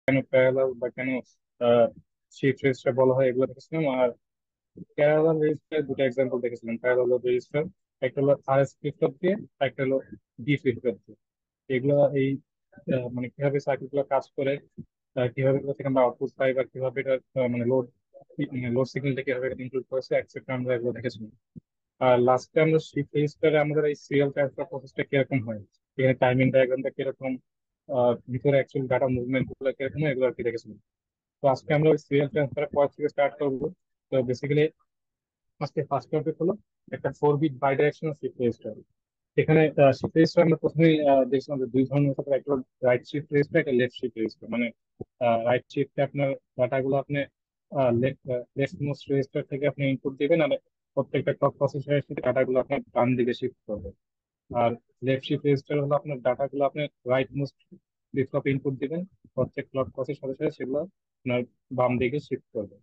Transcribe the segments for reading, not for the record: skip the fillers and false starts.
কেন প্যারালাল বা কেন শিফট রেজিস্টার বলা হয় এগুলো দেখেছিলাম। আর প্যারালাল রেজিস্টার দুটো এক্সাম্পল দেখেছিলাম। প্যারালাল রেজিস্টার একটা হলো আরএস ফ্লিপ ফ্লপ দিয়ে, একটা হলো ডি ফ্লিপ ফ্লপ দিয়ে। এগুলো এই মানে কিভাবে সার্কিট গুলো কাজ করে, কিভাবে এগুলো থেকে আমরা আউটপুট পাই, বা কিভাবে এটা মানে লোড সিগন্যালটা কিভাবে ইনক্লুড করেছে এটসেট্রা, আমরা এগুলো দেখেছিলাম। আর লাস্টে আমরা শিফট রেজিস্টারে আমাদের এই সিরিয়াল ট্রান্সফার প্রসেসটা কিরকম হয়, এখানে টাইমিং ডায়াগ্রামটা কিরকম, ভিতরে অ্যাকচুয়াল ডাটা মুভমেন্ট গুলো কিরকম হয়, এগুলো আর কি দেখেছিলাম। তো আজকে আমরা ওই সিরিয়াল ট্রান্সফারের পর থেকে স্টার্ট করবো। তো বেসিক্যালি আজকে ফার্স্ট টপিক হলো একটা 4 bit bidirectional shift register. এখানে শিফট রেজিস্টার আমরা প্রথমেই দেখছিলাম যে দুই ধরনের থাকে, একটা রাইট শিফট রেজিস্টার, একটা লেফট শিফট রেজিস্টার। মানে রাইট শিফটে আপনার ডাটাগুলো আপনি লেফট মোস্ট রেজিস্টার থেকে আপনি ইনপুট দিবেন, আর প্রত্যেকটা ক্লক প্রসেসরের সাথে ডাটাগুলো আপনার ডান দিকে শিফট করবে। আর লেফট শিফট রেজিস্টার হলো আপনার ডাটাগুলো আপনি right most flip flop input দিবেন, প্রত্যেক ক্লক প্রসেসরের সাথে সাথে সেগুলো আপনার বাম দিকে শিফট করবে।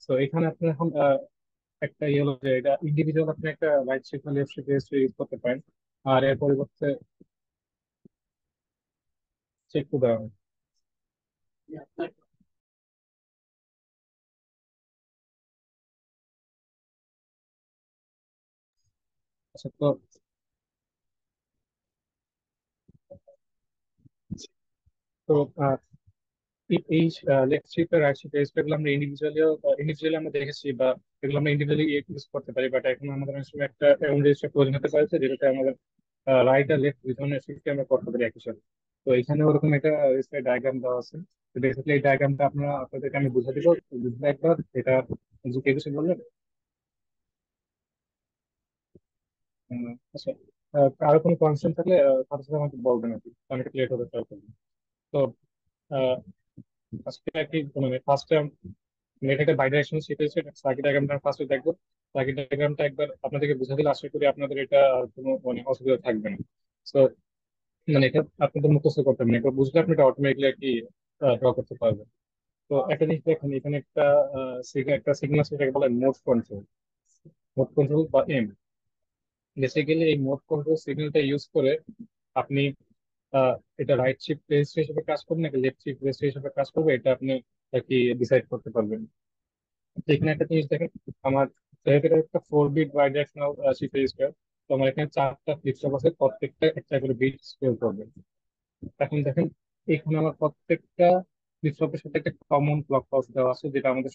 তো এখানে আপনি এখন একটা ইয়ে হলো যে এটা ইন্ডিভিজুয়াল আপনি একটা রাইট শিফট বা লেফট শিফট রেজিস্টার ইউজ করতে পারেন। আর এর পরিবর্তে চেক টু দেওয়া হয়। আচ্ছা, তো তো আহ, এই লেফট শিফট আর রাইট শিফট রেজিস্টার গুলো আমরা ইন্ডিভিজুয়ালি আমরা দেখেছি, বা এগুলো আমরা ইন্ডিভিজুয়ালি ইউজ করতে পারি। বাট এখন আমাদের আসলে একটা এমন রেজিস্টার প্রয়োজন হতে পারে যেটাতে আমাদের রাইট আর লেফট দুই ধরনের শিফট আমরা করতে পারি একই সাথে। তো এখানে ওরকম একটা রেজিস্টার ডায়াগ্রাম দেওয়া আছে। তো বেসিক্যালি এই ডায়াগ্রামটা আপনাদেরকে আমি বুঝে দিব, বুঝলে একবার এটা যে কে কিছু বললেন। আচ্ছা, আরো কোনো কনসার্ন থাকলে সাথে সাথে আমাকে বলবেন আর কি, আমি এটা ক্লিয়ার করতে ট্রাই করবো। তো আহ, আজকে আর কি মানে ফার্স্টে এটা একটা বাইডাইরেকশনাল শিফট হচ্ছে, সার্কিট ডায়াগ্রামটা ফার্স্টে দেখবো। সার্কিট ডায়াগ্রামটা একবার আপনাদেরকে বুঝা দিলে আশা করি আপনাদের এটা আর কোনো মানে অসুবিধা থাকবে না। তো মানে এটা আপনাদের মুখস্থ করতে হবে না, এটা বুঝলে আপনি এটা অটোমেটিকলি আর কি ড্র করতে পারবেন। তো একটা জিনিস দেখেন, এখানে একটা সিগন্যাল, সেটাকে বলে মোড কন্ট্রোল। মোড কন্ট্রোল বা এম। বেসিক্যালি এই মোড কন্ট্রোল সিগন্যালটা ইউজ করে আপনি আহ, এটা রাইট শিফট রেজিস্টার হিসেবে কাজ করবে নাকি লেফট শিফট রেজিস্টার হিসেবে কাজ করবে, এটা আপনি আর কি ডিসাইড করতে পারবেন। তো এখানে একটা জিনিস দেখেন, আমার যেহেতু এটা একটা 4 bit bidirectional shift register, তো আমার এখানে চারটা ফ্লিপ ফ্লপ আছে, প্রত্যেকটা একটা করে বিট স্কেল করবে। এখন দেখেন, এখানে আমার প্রত্যেকটা ফ্লিপ ফ্লপের সাথে একটা কমন ক্লক পালস দেওয়া আছে, যেটা আমাদের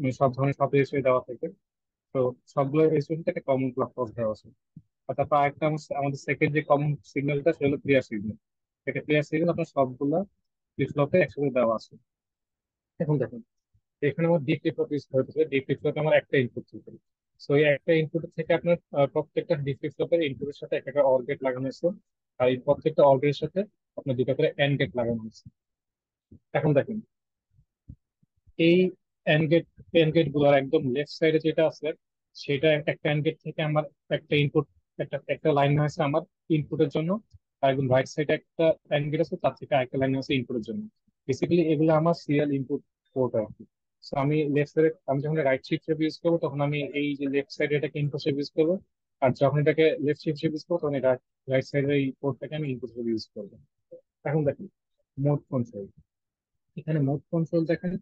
মানে সব ধরনের সব রেজিস্টারে দেওয়া থাকে। তো সবগুলো রেজিস্টারের সাথে একটা কমন ক্লক পালস দেওয়া আছে। আর তারপর আরেকটা আমাদের সেকেন্ড যে কমন সিগন্যালটা, সেটা হলো ক্লিয়ার সিগন্যাল। এটা ক্লিয়ার সিগন্যাল আপনার সবগুলা ফ্লিপ ফ্লপে একসাথে দেওয়া আছে। এখন দেখুন, এখানে আমার ডিপ ফ্লিপ ফ্লপ ইউজ হতেছে, ডিপ ফ্লিপ ফ্লপে আমার একটা ইনপুট থাকে। সো এই একটা ইনপুট থেকে আপনার প্রত্যেকটা ডিপ ফ্লিপ ফ্লপের ইনপুটের সাথে একটা অর গেট লাগানো হয়েছে। আর এই প্রত্যেকটা অর গেটের সাথে আপনার দুটো করে এন্ড গেট লাগানো হয়েছে। এখন দেখেন, এই এন্ড গেট গুলোর একদম লেফট সাইডে যেটা আছে, সেটা একটা এন্ড গেট থেকে আমার একটা ইনপুট, একটা একটা লাইন আছে আমার ইনপুটের জন্য। আর একদম রাইট সাইডে একটা এন্ড গেট আছে, তার থেকে একটা লাইন আছে ইনপুটের জন্য। বেসিক্যালি এগুলো আমার সিরিয়াল ইনপুট পোর্ট আর কি। So আমি যখন রাইট শিফট ইউজ করবো, তখন আমি এই যে লেফট সাইডে এটাকে ইনপুট হিসেবে ইউজ করবো। আর যখন এটাকে লেফট শিফট ইউজ করবো, তখন এটা রাইট সাইডের এই পোর্টটাকে আমি ইনপুট হিসেবে ইউজ করবো। এখন দেখেন, মোড কন্ট্রোল। এখানে মোড কন্ট্রোল দেখেন,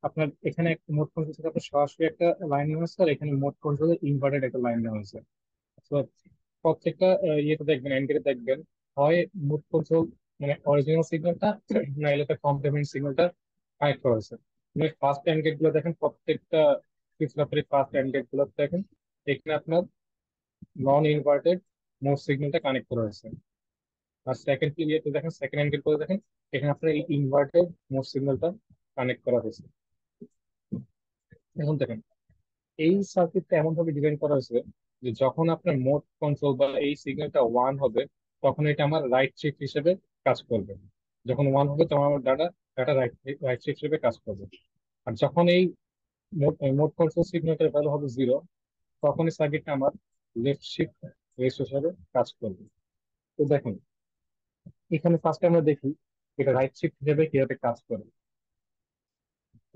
আপনার এখানে একটা মোড কন্ট্রোল থেকে আপনার সরাসরি একটা লাইন নেওয়া হয়েছে, আর এখানে মোড কন্ট্রোলের ইনভার্টেড একটা লাইন নেওয়া হয়েছে। তো প্রত্যেকটা ইয়েতে দেখবেন, এন্ডে দেখবেন, হয় মোড কন্ট্রোল মানে অরিজিনাল সিগন্যালটা, না হলে তার কমপ্লিমেন্ট সিগন্যালটা কানেক্ট করা হয়েছে। মানে ফার্স্ট এন্ড গেট গুলো দেখেন, প্রত্যেকটা ফ্লিপ ফ্লপের ফার্স্ট এন্ড গেট গুলো দেখেন, এখানে আপনার নন ইনভার্টেড মোড সিগন্যালটা কানেক্ট করা হয়েছে। আর সেকেন্ড ইয়েতে দেখেন, সেকেন্ড এন্ড গেট গুলো দেখেন, এখানে আপনার এই ইনভার্টেড মোড সিগন্যালটা কানেক্ট করা হয়েছে। এখন দেখেন, এই সার্কিটটা এমন ভাবে ডিজাইন করা হয়েছে যে যখন আপনার মোড কন্ট্রোল বা এই সিগন্যালটা ওয়ান হবে, তখন এটা আমার রাইট শিফট হিসেবে কাজ করবে। যখন ওয়ান হবে, তখন আমার data data right right shift হিসেবে কাজ করবে। আর যখন এই মোড কন্ট্রোল সিগন্যালটার ভ্যালু হবে জিরো, তখন এই সার্কিটটা আমার লেফট শিফট রেজিস্টার হিসেবে কাজ করবে। তো দেখুন, এখানে ফার্স্টে আমরা দেখি এটা রাইট শিফট হিসেবে কিভাবে কাজ করে।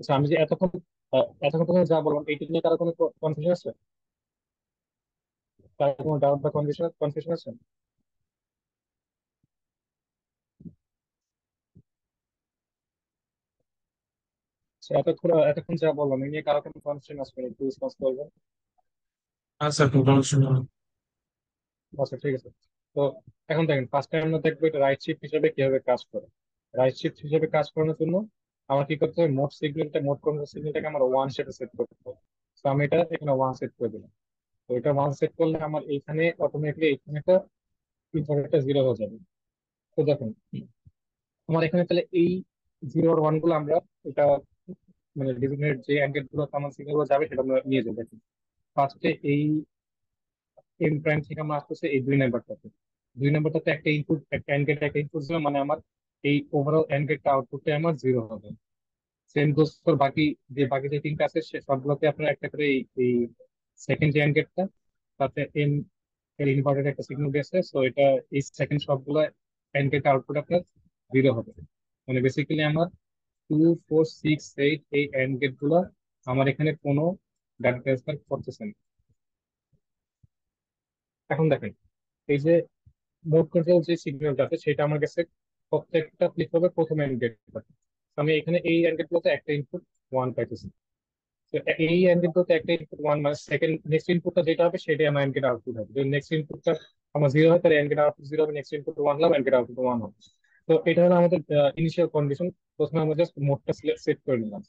আচ্ছা, আমি যে এতক্ষণ পর্যন্ত যা বললাম, এইটা নিয়ে কারো কোনো কনফিউশন আছে? কারো কোনো ডাউট বা কনফিউশন কনফিউশন আছে? এতক্ষণ যা বললাম এই নিয়ে কারো কোনো কনফিউশন আসবে একটু রেসপন্স করবেন। আচ্ছা, খুব সমস্যা। আচ্ছা ঠিক আছে। তো এখন দেখেন ফার্স্ট টাইম আমরা দেখবো এটা রাইট শিফট হিসেবে কিভাবে কাজ করে। রাইট শিফট হিসেবে কাজ করানোর জন্য আমার কি করতে হবে, মোড কন্ট্রোল সিগন্যালটাকে আমার ওয়ান সেটে সেট করতে হবে। তো আমি এটা এখানে ওয়ান সেট করে দিলাম। তো এটা ওয়ান সেট করলে আমার এইখানে অটোমেটিকলি এইখানে একটা ইনভার্টারটা জিরো হয়ে যাবে। তো দেখুন আমার এখানে তাহলে এই জিরো আর ওয়ান গুলো আমরা এটা মানে ডিজিটের যে অ্যাঙ্গেল গুলো আমার সিগন্যাল গুলো যাবে সেটা আমরা নিয়ে যাবো। ফার্স্টে এই এম প্রাইম থেকে আমরা আসতেছে এই দুই নাম্বারটাতে। দুই নাম্বারটাতে একটা ইনপুট, একটা অ্যান্ড গেট, একটা ইনপুট দিলাম, মানে আমার এই ওভারঅল অ্যান্ড গেটটা আউটপুটে আমার জিরো হবে। সেম গোস ফর বাকি যে তিনটা আছে সে সবগুলোতে আপনার একটা করে এই সেকেন্ড যে অ্যান্ড গেটটা তাতে এম এর ইনভার্টেড একটা সিগন্যাল দিয়েছে, সো এটা এই সেকেন্ড সবগুলো অ্যান্ড গেট আউটপুট আপনার জিরো হবে। মানে বেসিক্যালি আমার 2 4 6 8 এই অ্যান্ড গেট গুলো আমার এখানে কোনো ডাটা ট্রান্সফার করতেছে না। এখন দেখেন এই যে মোড কন্ট্রোল যে সিগন্যালটা আছে সেটা আমার কাছে প্রত্যেকটা ক্লিক হবে প্রথম এন্ড গেট। আমি এখানে এই এন্ড গেট গুলোতে একটা ইনপুট ওয়ান পাইতেছি। তো এই এন্ড গেট গুলোতে একটা ইনপুট ওয়ান মানে সেকেন্ড নেক্সট ইনপুটটা যেটা হবে সেটাই আমার এন্ড গেট আউটপুট হবে। যদি নেক্সট ইনপুটটা আমার জিরো হয় তাহলে এন্ড গেট আউটপুট জিরো হবে, নেক্সট ইনপুট ওয়ান হলে এন্ড গেট আউটপুট ওয়ান হবে। তো এটা হলো আমাদের ইনিশিয়াল কন্ডিশন। প্রথমে আমরা জাস্ট মোডটা সেট করে নিলাম।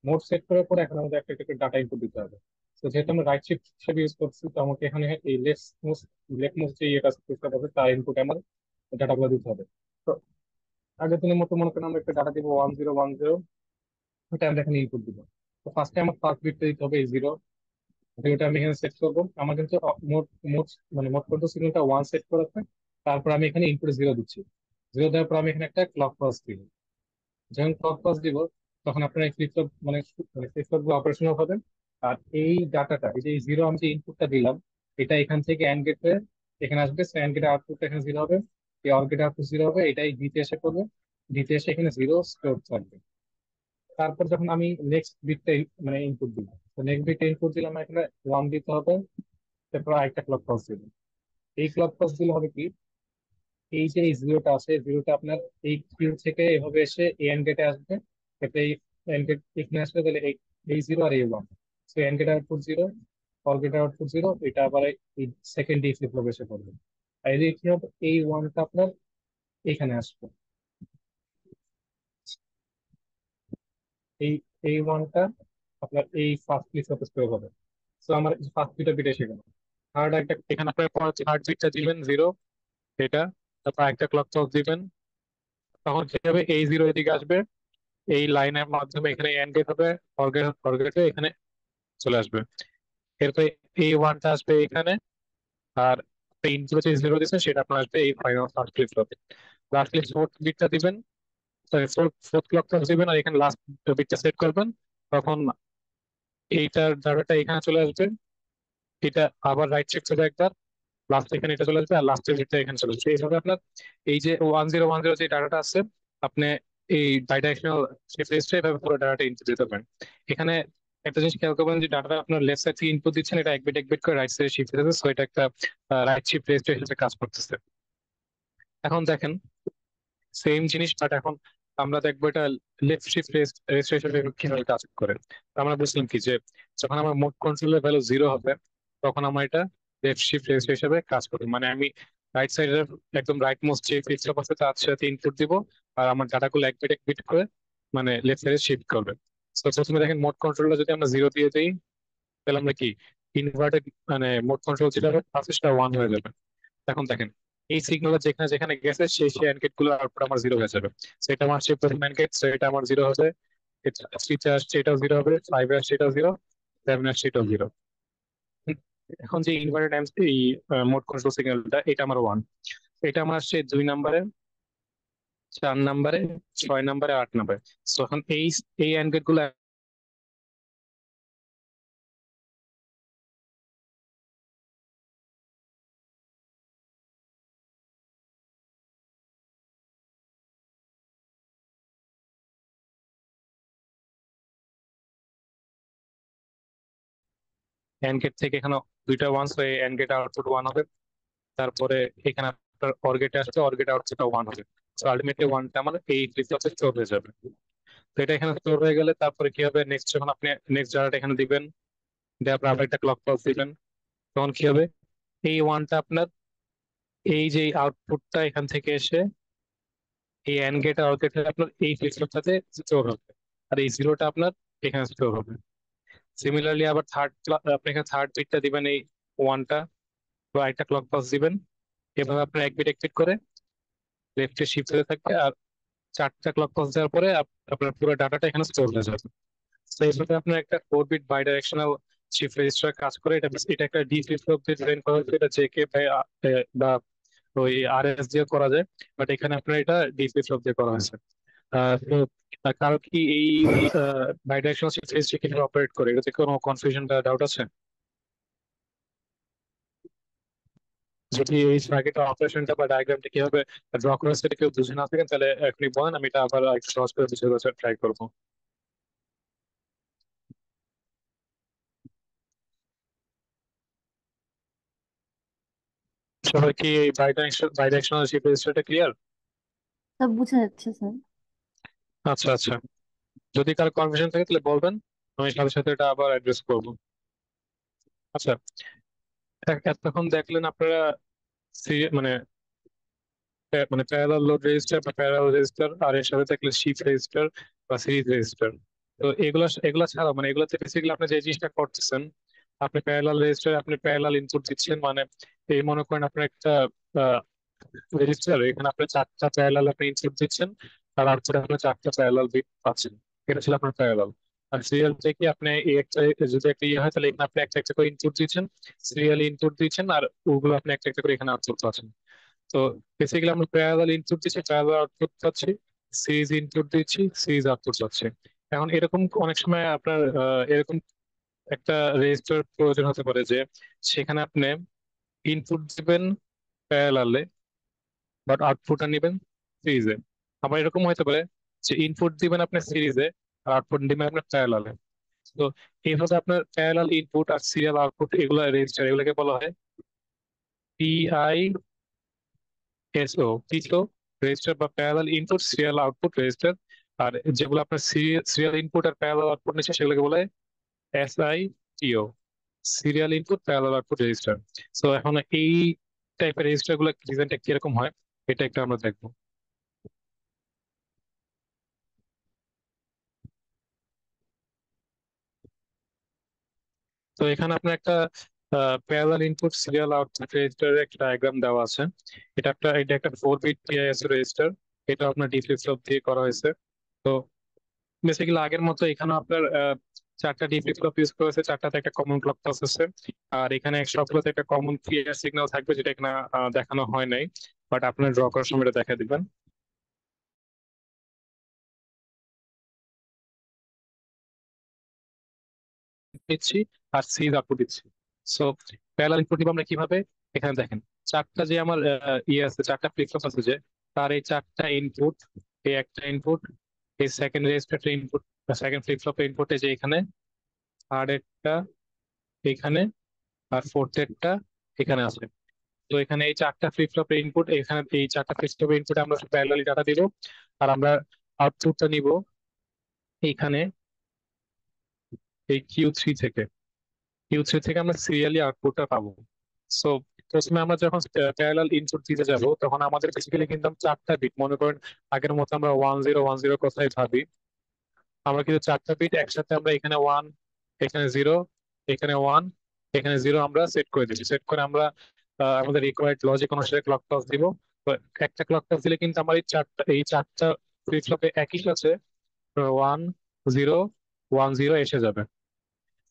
মোড সেট করার পর এখন আমাদের একটা একটা ডাটা ইনপুট দিতে হবে। তো যেহেতু আমরা রাইট শিফট হিসেবে ইউজ করছি তো আমাকে এখানে এই লেফট মোস্ট যে এটা চেষ্টা করবে তার ইনপুট আমার ডাটাগুলো দিতে হবে। তো আগের দিনের মতো মনে করেন আমরা একটা ডাটা দিব 1010, ওটা আমরা এখানে ইনপুট দিব। তো ফার্স্টে আমার ফার্স্ট বিটটা দিতে হবে এই জিরো, ওটা আমি এখানে সেট করবো। আমার কিন্তু মোট মোট মানে মোট কন্ট্রোল সিগন্যালটা ওয়ান সেট করা আছে। তারপর আমি এখানে ইনপুট জিরো দিচ্ছি। জিরো দেওয়ার পর আমি এখানে একটা ক্লক পালস দিব। যখন ক্লক পালস দিব তখন আপনার এই ফ্লিপ ফ্লপ মানে ফ্লিপ ফ্লপ গুলো অপারেশনাল হবে। আর এই ডাটাটা এই যে জিরো আমি যে ইনপুটটা দিলাম এটা এখান থেকে অ্যান্ড গেট হয়ে এখানে আসবে, অ্যান্ড গেট আউটপুট এখানে জিরো হবে। এই অর গেট আউটপুট জিরো হবে, এটাই দিতে এসে করবে। দিতে এসে এখানে জিরো স্টোর থাকবে। তারপর যখন আমি নেক্সট বিটটা মানে ইনপুট দিব, তো নেক্সট বিটটা ইনপুট দিলাম এখানে ওয়ান দিতে হবে। তারপর আরেকটা ক্লক পালস দিলাম। এই ক্লক পালস দিলে হবে কি, এই যে এই জিরোটা আছে জিরোটা আপনার এই কিউ থেকে এভাবে এসে এই এন্ড গেটে আসবে। এতে এই এন্ড গেট এখানে আসবে তাহলে এই এই জিরো আর এই one, so and gate output zero, or gate output zero, এটা আবার এই সেকেন্ড এই ফ্লিপ ফ্লপ এসে পড়বে। আর এদিকে কি হবে, এই ওয়ানটা আপনার এইখানে আসবে। এই এই ওয়ানটা আপনার এই ফার্স্ট ফ্লিপ ফ্লপে স্টোর হবে। সো আমার ফার্স্ট দুইটা বিট এসে গেল। থার্ড একটা এখানে আপনার থার্ড বিটটা দিবেন জিরো, এটা। তারপর একটা ক্লক চক দিবেন। তখন কি হবে, এই জিরো এদিকে আসবে, এই লাইনের মাধ্যমে এখানে এন্ড গেট হবে, অর্গেটে এখানে চলে আসবে। এরপরে এই ওয়ানটা আসবে এখানে। আর ইনপুট যে জিরো দিচ্ছেন সেটা আপনার আসবে এই ফাইনাল ফার্স্ট ফ্লিপ ফ্লপে। লাস্টলি ফোর্থ বিটটা দিবেন, সরি ফোর্থ ক্লক দিবেন আর এখানে লাস্ট বিটটা সেট করবেন। তখন এইটার ডাটাটা এখানে চলে আসবে। এটা আবার রাইট শিফট হবে একবার, লাস্ট এখানে এটা চলে আসবে আর লাস্টের বিটটা এখানে চলে আসবে। এইভাবে আপনার এই যে 1010 যে ডাটাটা আছে আপনি এই বাইডাইরেকশনাল শিফট রেজিস্টারে এভাবে পুরো ডাটাটা ইনপুট দিতে পারেন। এখানে একটা জিনিস খেয়াল করবেন যে ডাটাটা আপনার লেফট সাইড থেকে ইনপুট দিচ্ছেন, এটা এক বিট করে রাইট সাইডে শিফট হতেছে, সো এটা একটা রাইট শিফট রেজিস্টার হিসেবে কাজ করতেছে। এখন দেখেন সেম জিনিস বাট এখন আমরা দেখবো এটা লেফট শিফট রেজিস্টার হিসেবে কিভাবে কাজ করে। তো আমরা বুঝলাম কি যে যখন আমার মোড কন্ট্রোলের ভ্যালু জিরো হবে তখন আমার এটা লেফট শিফট রেজিস্টার হিসেবে কাজ করবে। মানে আমি রাইট সাইডের একদম রাইট মোস্ট যে ফ্লিপ ফ্লপ আছে তার সাথে ইনপুট দিব আর আমার ডাটাগুলো এক বিট করে মানে লেফট সাইডে শিফট করবে। তো প্রথমে দেখেন মোড কন্ট্রোলটা যদি আমরা জিরো দিয়ে দিই তাহলে আমরা কি ইনভার্টেড মানে মোড কন্ট্রোল যেটা হবে ফার্স্ট সেটা ওয়ান হয়ে যাবে। এখন দেখেন এই সিগন্যাল যেখানে যেখানে গেছে সেই অ্যানকেট গুলো আউটপুট আমার জিরো হয়ে যাবে। সেটা আমার সেই প্রথম অ্যানকেট, সেটা আমার জিরো হবে। থ্রিতে আসছে এটাও জিরো হবে, ফাইভে আসছে এটাও জিরো, সেভেন আসছে এটাও জিরো। এখন যে ইনভার্টেড এই মোড কন্ট্রোল সিগন্যালটা এটা আমার ওয়ান, এটা আমার আসছে 2 নম্বরে, 4 নম্বরে, 6 নম্বরে, 8 নম্বরে। তো এখন এই অ্যানকেট গুলো অ্যানকেট থেকে এখানে দুইটা ওয়ান, তো এই অ্যানকেট আউটপুট ওয়ান হবে। তারপরে এখানে আপনার অর্গেটে আসছে, অর্গেট আউটপুট ওয়ান হবে। তো আলটিমেটলি ওয়ানটা আমার এই ফ্লিপ ফ্লপে স্টোর হয়ে যাবে। তো এটা এখানে স্টোর হয়ে গেলে তারপরে কি হবে, নেক্সট যখন আপনি নেক্সট ডাটা এখানে দিবেন, দেওয়ার পর আবার একটা ক্লক পালস দিবেন, তখন কি হবে, এই ওয়ানটা আপনার এই যে আউটপুটটা এখান থেকে এসে এই এন্ড গেট আর গেট আপনার এই ফ্লিপ ফ্লপটাতে স্টোর হবে, আর এই জিরোটা আপনার এখানে স্টোর হবে। সিমিলারলি আবার আপনি এখানে থার্ড বিটটা দিবেন এই ওয়ানটা, বা একটা ক্লক পালস দিবেন, এভাবে আপনার এক বিট করে লেফটে শিফট হতে থাকবে, আর চারটা ক্লক পালস দেওয়ার পরে আপনার পুরো ডাটাটা এখানে স্টোর হয়ে যাবে। তো এইভাবে আপনার একটা 4 bit bidirectional shift register কাজ করে। এটা একটা ডি ফ্লিপ ফ্লপ দিয়ে ডিজাইন করা হয়েছে, এটা জেকে বা ওই আর এস দিয়ে করা যায়, বাট এখানে আপনার এটা ডি ফ্লিপ ফ্লপ দিয়ে করা হয়েছে। তো কারো কি এই বাই ডাইরেকশনাল শিফট রেজিস্টার কিভাবে অপারেট করে এটাতে কোনো কনফিউশন বা ডাউট আছে? যদি এই সার্কিট অপারেশনটা বা ডায়াগ্রামটা কিভাবে ড্র করা হয়েছে এটা কেউ বুঝে না থাকেন, তাহলে এখনই বলেন, আমি এটা আবার একটু সহজ করে বুঝে ট্রাই করবো। সবাই কি এই বাই ডাইরেকশনাল শিফট রেজিস্টারটা ক্লিয়ার? সব বোঝা যাচ্ছে স্যার। আচ্ছা আচ্ছা, যদি কারো কনফিউশন থাকে তাহলে বলবেন, আমি সাথে সাথে এটা আবার অ্যাড্রেস করবো। আচ্ছা, এতক্ষণ দেখলেন আপনারা মানে মানে প্যারালাল লোড রেজিস্টার বা প্যারালাল রেজিস্টার, আর এর সাথে থাকলে শিফট রেজিস্টার বা সিরিজ রেজিস্টার। তো এগুলা ছাড়াও মানে এগুলাতে বেসিক্যালি আপনি যে জিনিসটা করতেছেন, আপনি প্যারালাল রেজিস্টার আপনি প্যারালাল ইনপুট দিচ্ছেন, মানে এই মনে করেন আপনার একটা রেজিস্টার, এখানে আপনি চারটা প্যারালাল আপনি ইনপুট দিচ্ছেন, আর আউটপুটে আপনি চারটা প্যারালাল বিট পাচ্ছেন। এটা ছিল আপনার প্যারালাল। আর সিরিয়াল থেকে আপনি এই একটা যদি একটা ইয়ে হয় তাহলে এখানে আপনি একটা একটা করে ইনপুট দিচ্ছেন, সিরিয়ালি ইনপুট দিচ্ছেন, আর ওগুলো আপনি একটা একটা করে এখানে আউটপুট পাচ্ছেন। তো বেসিক্যালি আমরা প্যারালাল ইনপুট দিচ্ছি, প্যারালাল আউটপুট পাচ্ছি, সিরিজ ইনপুট দিচ্ছি, সিরিজ আউটপুট পাচ্ছি। এখন এরকম অনেক সময় আপনার এরকম একটা রেজিস্টার প্রয়োজন হতে পারে যে সেখানে আপনি ইনপুট দিবেন প্যারালালে, বাট আউটপুটটা নেবেন সিরিজে। আবার এরকম হতে পারে যে ইনপুট দিবেন আপনি সিরিজে, আর আউটপুট দিবেন আপনার প্যারালালে। তো এইভাবে আপনার প্যারালাল ইনপুট আর সিরিয়াল আউটপুট এগুলো রেজিস্টার, এগুলোকে বলা হয় পিআই এসও, পিসো রেজিস্টার বা parallel input serial output register. আর যেগুলো আপনার সিরিয়াল ইনপুট আর প্যারালাল আউটপুট নিচ্ছে সেগুলোকে বলে SIPO, serial input parallel output register. তো এখন এই টাইপের রেজিস্টার গুলো ডিজাইনটা কিরকম হয় এটা একটা আমরা দেখবো। তো এখানে আপনার একটা প্যারালাল ইনপুট সিরিয়াল আউটপুট রেজিস্টারের একটা ডায়াগ্রাম দেওয়া আছে। এটা একটা 4 বিট পিআইএস রেজিস্টার, এটা আপনার ডি ফ্লিপ ফ্লপ দিয়ে করা হয়েছে। তো বেসিক্যালি আগের মতো এখানে আপনার চারটা ডি ফ্লিপ ফ্লপ ইউজ করেছে, চারটাতে একটা কমন ক্লক পালস আছে, আর এখানে সবগুলোতে একটা কমন ক্লিয়ার সিগন্যাল থাকবে, যেটা এখানে দেখানো হয় নাই, বাট আপনার ড্র করার সময় এটা দেখা দিবেন। দিচ্ছি আর সিরিজ আউটপুট দিচ্ছি। সো প্যারালাল ইনপুট দিব আমরা কিভাবে, এখানে দেখেন চারটা যে আমার ইয়ে আছে, চারটা ফ্লিপ ফ্লপ আছে যে, তার এই চারটা ইনপুট, এই একটা ইনপুট, এই সেকেন্ড রেজিস্টারটা ইনপুট, সেকেন্ড ফ্লিপ ফ্লপের ইনপুটে যে এখানে, থার্ড এরটা এখানে, আর ফোর্থ এরটা এখানে আছে। তো এখানে এই চারটা ফ্লিপ ফ্লপের ইনপুট, এখানে এই চারটা ফ্লিপ ফ্লপের ইনপুটে আমরা প্যারালালি ডাটা দিব, আর আমরা আউটপুটটা নিব এইখানে এই কিউ থ্রি থেকে আমরা সিরিয়ালি আউটপুটটা পাবো। সো প্রথমে আমরা যখন প্যারালাল ইনপুট দিতে যাব তখন আমাদের বেসিক্যালি কিন্তু চারটা বিট, মনে করেন আগের মতো আমরা 1010 কথাই ভাবি, আমরা কিন্তু চারটা বিট একসাথে আমরা এখানে ওয়ান, এখানে জিরো, এখানে ওয়ান, এখানে জিরো আমরা সেট করে দিচ্ছি। সেট করে আমরা আমাদের রিকোয়ার্ড লজিক অনুসারে ক্লক পালস দিব। তো একটা ক্লক পালস দিলে কিন্তু আমার এই চারটা ফ্লিপ ফ্লপে একই সাথে 1010 10 এসে যাবে।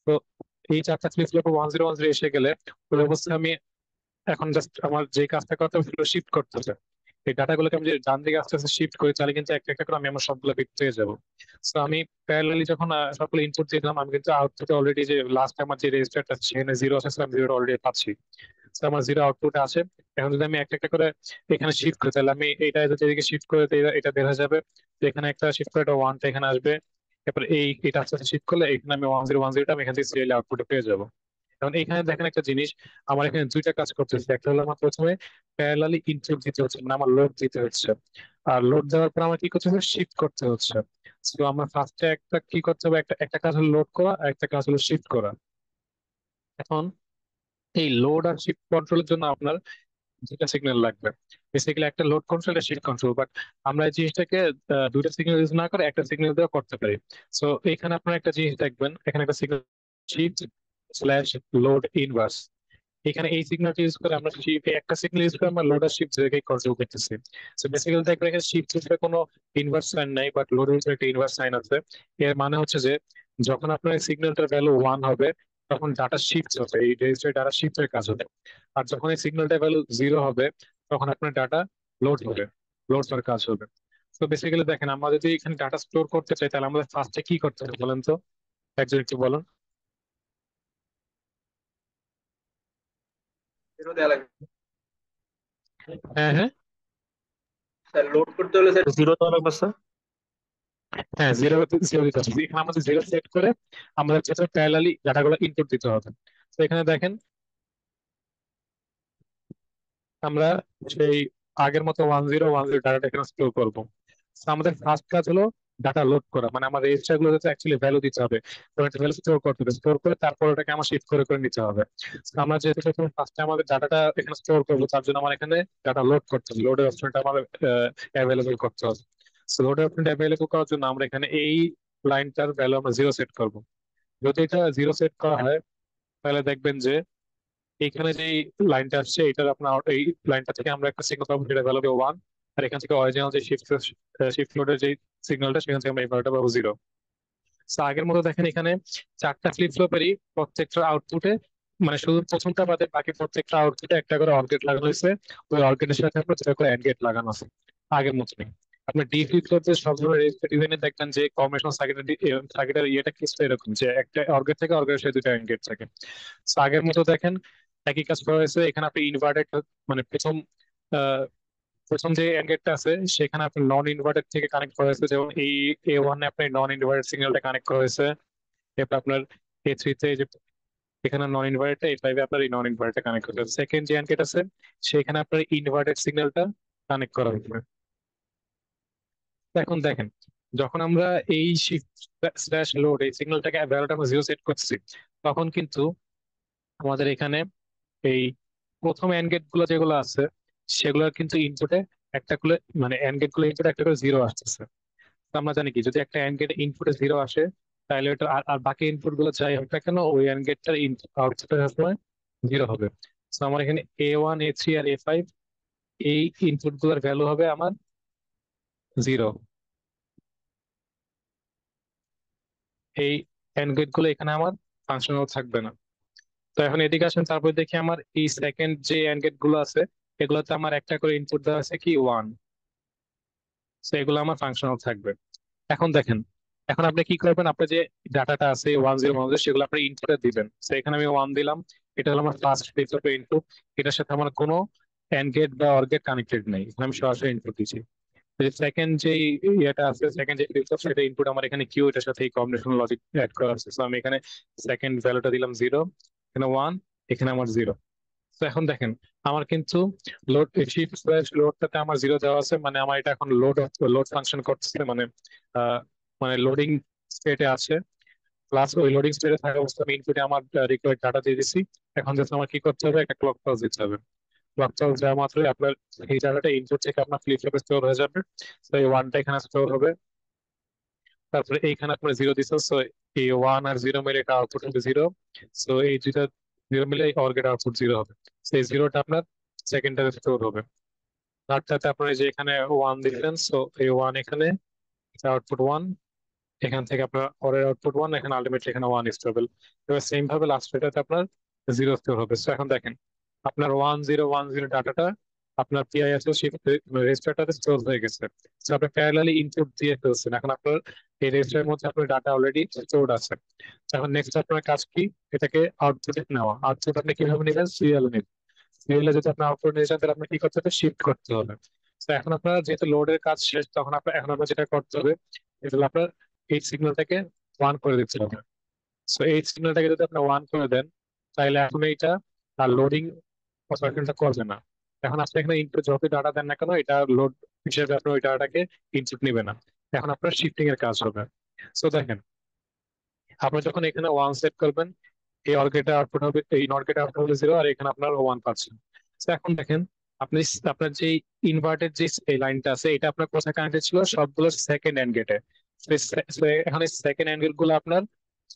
তো এই চারটা ফ্লিপ ফ্লপে 1010 এসে গেলে ওই অবস্থায় আমি এখন জাস্ট আমার যে কাজটা করতে হবে সেগুলো শিফট করতে হবে। এই ডাটাগুলোকে আমি যদি ডান দিকে আস্তে আস্তে শিফট করি তাহলে কিন্তু একটা একটা করে আমি আমার সবগুলো বিট পেয়ে যাবো। তো আমি প্যারালালি যখন সবগুলো ইনপুট দিলাম, আমি কিন্তু আউটপুটে অলরেডি যে লাস্ট আমার যে রেজিস্টারটা সেখানে জিরো আছে, আমি জিরো অলরেডি পাচ্ছি। তো আমার জিরো আউটপুট আছে। এখন যদি আমি একটা একটা করে এখানে শিফট করি তাহলে আমি এটা যদি এদিকে শিফট করে দিই, এটা বের হয়ে যাবে। তো এখানে একটা শিফট করে এটা ওয়ানটা এখানে আসবে। তারপর এটা আস্তে আস্তে শিফট করলে এখানে আমি 1010টা আমি এখান থেকে সিরিয়ালি আউটপুটে পেয়ে যাবো। কারণ এখানে দেখেন একটা জিনিস, আমার এখানে দুইটা কাজ করতেছে। একটা হলো আমার প্রথমে প্যারালালি ইনপুট দিতে হচ্ছে, মানে আমার লোড দিতে হচ্ছে। আর লোড দেওয়ার পর আমার কি করতে হবে, শিফট করতে হচ্ছে। তো আমার ফার্স্টে একটা কি করতে হবে, একটা একটা কাজ হলো লোড করা, আর একটা কাজ হলো শিফট করা। এখন এই লোড আর শিফট কন্ট্রোলের জন্য আপনার দুটা সিগন্যাল লাগবে। বেসিক্যালি একটা লোড কন্ট্রোল, একটা শিফট কন্ট্রোল। বাট আমরা এই জিনিসটাকে দুইটা সিগন্যাল ইউজ না করে একটা সিগন্যাল দিয়ে করতে পারি। সো এখানে আপনারা একটা জিনিস দেখবেন, এখানে একটা signal shift slash load inverse. এখানে এই সিগন্যালটা ইউজ করে আমরা একটা সিগন্যাল ইউজ করে আমরা লোড আর শিফট দুটোকেই কন্ট্রোল করতেছি। সো বেসিক্যালি দেখবেন এখানে শিফট হিসেবে কোনো ইনভার্স সাইন নাই, বাট লোডের ভিতরে একটা ইনভার্স সাইন আছে। এর মানে হচ্ছে যে যখন আপনার সিগন্যালটার ভ্যালু 1 হবে, তখন ডাটা শিফট হবে, এই রেজিস্টার ডাটা শিফটের কাজ হবে। আর যখন এই সিগন্যালটার ভ্যালু 0 হবে, তখন আপনার ডাটা লোড হবে, লোড হওয়ার কাজ হবে। তো বেসিক্যালি দেখেন, আমরা যদি এখানে ডাটা স্টোর করতে চাই, তাহলে আমাদের ফার্স্টে কি করতে হবে বলেন তো, একজন একটু বলুন। জিরো দেওয়া লাগবে। হ্যাঁ, হ্যাঁ। স্যার লোড করতে হলে স্যার জিরো দেওয়া লাগবে স্যার। হ্যাঁ, জিরো জিরো দিতে হবে। এখানে আমাদের জিরো সেট করে আমাদের ক্ষেত্রে প্যারালালি ডাটাগুলো ইনপুট দিতে হবে। তো এখানে দেখেন, আমরা সেই আগের মতো 1010 ডাটা এখানে স্টোর করবো। তো আমাদের ফার্স্ট কাজ হলো ডাটা লোড করা, মানে আমার রেজিস্টার গুলো অ্যাকচুয়ালি ভ্যালু দিতে হবে। তো একটা ভ্যালু স্টোর করতে হবে, স্টোর করে তারপর ওটাকে আমার শিফট করে করে নিতে হবে। তো আমরা যেহেতু ফার্স্টে আমাদের ডাটাটা এখানে স্টোর করবো, তার জন্য আমার এখানে ডাটা লোড করতে হবে, লোডের অপশনটা আমার অ্যাভেলেবল করতে হবে। তো লোডের অপশনটা অ্যাভেলেবল করার জন্য আমরা এখানে এই লাইনটার ভ্যালু আমরা জিরো সেট করবো। যদি এটা জিরো সেট করা হয়, তাহলে দেখবেন যে এখানে যে লাইনটা আসছে, এটার আপনার এই লাইনটা থেকে আমরা একটা সিগন্যাল পাবো, সেটা ভ্যালু হবে 1। আর এখান থেকে অরিজিনাল যে শিফট শিফট লোডের যে সিগন্যালটা, সেখান থেকে আমরা এই ভ্যালুটা পাবো 0। আগের মতো দেখেন এখানে চারটা ফ্লিপ ফ্লপেরই প্রত্যেকটা আউটপুটে, মানে শুধু প্রথমটা বাদে বাকি প্রত্যেকটা আউটপুটে একটা করে অর গেট লাগানো হয়েছে। ওই অর গেটের সাথে আপনার দুটো করে অ্যান্ড গেট লাগানো আছে, আগের মতো নেই। আপনি ডি ফ্লিপ ফ্লপের সব ধরনের রেজিস্টার ডিজাইনে দেখবেন যে কম্বিনেশন সার্কিটের ইয়েটা কিছুটা এরকম, যে একটা অর গেট থেকে অর গেটের সাথে দুটো অ্যান্ড গেট থাকে। আগের মতো দেখেন একই কাজ করা হয়েছে। এখানে আপনি ইনভার্টেড, মানে প্রথম যে এন্ড গেটটা আছে সেখানে আপনি নন ইনভার্টার থেকে কানেক্ট করা হয়েছে, যেমন এই A1 এ আপনি নন ইনভার্টার সিগন্যালটা কানেক্ট করা হয়েছে। এরপর আপনার A3 তে যে এখানে নন ইনভার্টারটা, A5 এ আপনার এই নন ইনভার্টারটা কানেক্ট করা হয়েছে। সেকেন্ড যে এন্ড গেট আছে সেখানে আপনার ইনভার্টার সিগন্যালটা কানেক্ট করা হয়েছে। এখন দেখেন, যখন আমরা এই শিফট স্ল্যাশ লোড এই সিগন্যালটাকে ভ্যালুটা আমরা জিরো সেট করছি, তখন কিন্তু আমাদের এখানে এই প্রথম এন্ড গেট গুলো যেগুলো আছে, সেগুলোর কিন্তু ইনপুটে একটা করে, মানে এন্ড গেট গুলো ইনপুটে একটা করে জিরো আসতেছে। তো আমরা জানি কি, যদি একটা এন্ড গেট ইনপুটে জিরো আসে, তাহলে ওটা আর আর বাকি ইনপুট গুলো যাই হোক না কেন, ওই এন্ড গেটটার আউটপুটে সবসময় জিরো হবে। তো আমার এখানে A1 A3 আর A5 এই ইনপুট গুলোর ভ্যালু হবে আমার 0। এই এন্ড গেট গুলো এখানে আমার ফাংশনাল থাকবে না। তো এখন এদিকে আসেন, তারপর দেখি আমার এই সেকেন্ড যে এন্ড গেট গুলো আছে, এগুলোতে আমার একটা করে ইনপুট দেওয়া আছে কি 1। তো এগুলো আমার ফাংশনাল থাকবে। এখন দেখেন, এখন আপনি কি করবেন, আপনার যে ডাটাটা আছে 1010, সেগুলো আপনি ইনপুটে দিবেন। তো এখানে আমি 1 দিলাম, এটা হলো আমার ফার্স্ট ফ্লিপ ফ্লপের ইনপুট। এটার সাথে আমার কোনো অ্যান্ড গেট বা অর গেট কানেক্টেড নেই, এখানে আমি সরাসরি ইনপুট দিচ্ছি। সেকেন্ড যে ইয়েটা আছে, সেকেন্ড যে ফ্লিপ ফ্লপ, সেটা ইনপুট আমার এখানে কিউ, এটার সাথে এই কম্বিনেশন লজিক অ্যাড করা আছে। তো আমি এখানে সেকেন্ড ভ্যালুটা দিলাম 0, এখানে 1, এখানে আমার 0। তো এখন দেখেন, আমার কিন্তু লোড শিফট স্ল্যাশ লোডটাতে আমার 0 দেওয়া আছে, মানে আমার এটা এখন লোড লোড ফাংশন করতেছে, মানে আহ, মানে লোডিং স্টেটে আছে। প্লাস ওই লোডিং স্টেটে থাকা অবস্থা আমি ইনপুটে আমার রিকোয়ার্ড ডাটা দিয়ে দিচ্ছি। এখন জাস্ট আমার কি করতে হবে, একটা ক্লক পালস দিতে হবে। ক্লক পালস দেওয়া মাত্রই আপনার এই ডাটাটা ইনপুট থেকে আপনার ফ্লিপ ফ্লপে স্টোর হয়ে যাবে। তো এই ওয়ানটা এখানে স্টোর হবে। তারপরে এইখানে আপনার 0 দিচ্ছে, সো এই 1 আর 0 মিলে এটা আউটপুট হবে 0। সো এই দুইটা 0 মিলে অর গেট আউটপুট 0 হবে। সেই 0টা আপনার সেকেন্ডারে স্টোর হবে। তারটাতে আপনার এই যে এখানে 1 দিচ্ছেন, সো এই 1 এখানে আউটপুট 1, এখান থেকে আপনার অরের আউটপুট 1, এখানে আলটিমেটলি এখানে 1 স্টেবল। এবার সেম ভাবে লাস্ট এটাতে আপনার 0 স্টোর হবে। তো এখন দেখেন, আপনার 1010 ডাটাটা আপনার পিআইএসও শিফট রেজিস্টারটাতে স্টোর হয়ে গেছে। তো আপনি প্যারালালি ইনপুট দিয়ে ফেলছেন, এখন আপনার এই রেজিস্টারের মধ্যে আপনার ডাটা অলরেডি স্টোরড আছে। তো এখন নেক্সট আপনার কাজ কি, এটাকে আউটপুটে নেওয়া। আউটপুট আপনি কিভাবে নেবেন, সিরিয়াল নেবেন। সিরিয়ালে যদি আপনি আউটপুট নিয়ে যান, তাহলে আপনার কি করতে হবে, শিফট করতে হবে। তো এখন আপনার যেহেতু লোডের কাজ শেষ, তখন আপনার যেটা করতে হবে, এটা হলো আপনার এই সিগন্যালটাকে 1 করে দিতে হবে। সো এই সিগন্যালটাকে যদি আপনি 1 করে দেন, তাইলে এখন এইটা আর লোডিং অপারেশনটা করবে না। এখন আপনি এখানে ইনপুট যত ডাটা দেন না কেন, এটা লোড হিসেবে আপনার ওই ডাটাটাকে ইনপুট নিবে না। এখন আপনার শিফটিং এর কাজ হবে। সো দেখেন, আপনি যখন এখানে ওয়ান সেট করবেন, এই অর গেটের আউটপুট হবে, এই নট গেটের আউটপুট হবে জিরো, আর এখানে আপনার ওয়ান পাচ্ছেন। তো এখন দেখেন, আপনি আপনার যে ইনভার্টেড যে এই লাইনটা আছে, এটা আপনার কোথায় কানেক্টেড ছিল? সবগুলো সেকেন্ড এন্ড গেটে। এখানে সেকেন্ড এন্ড গেট গুলো আপনার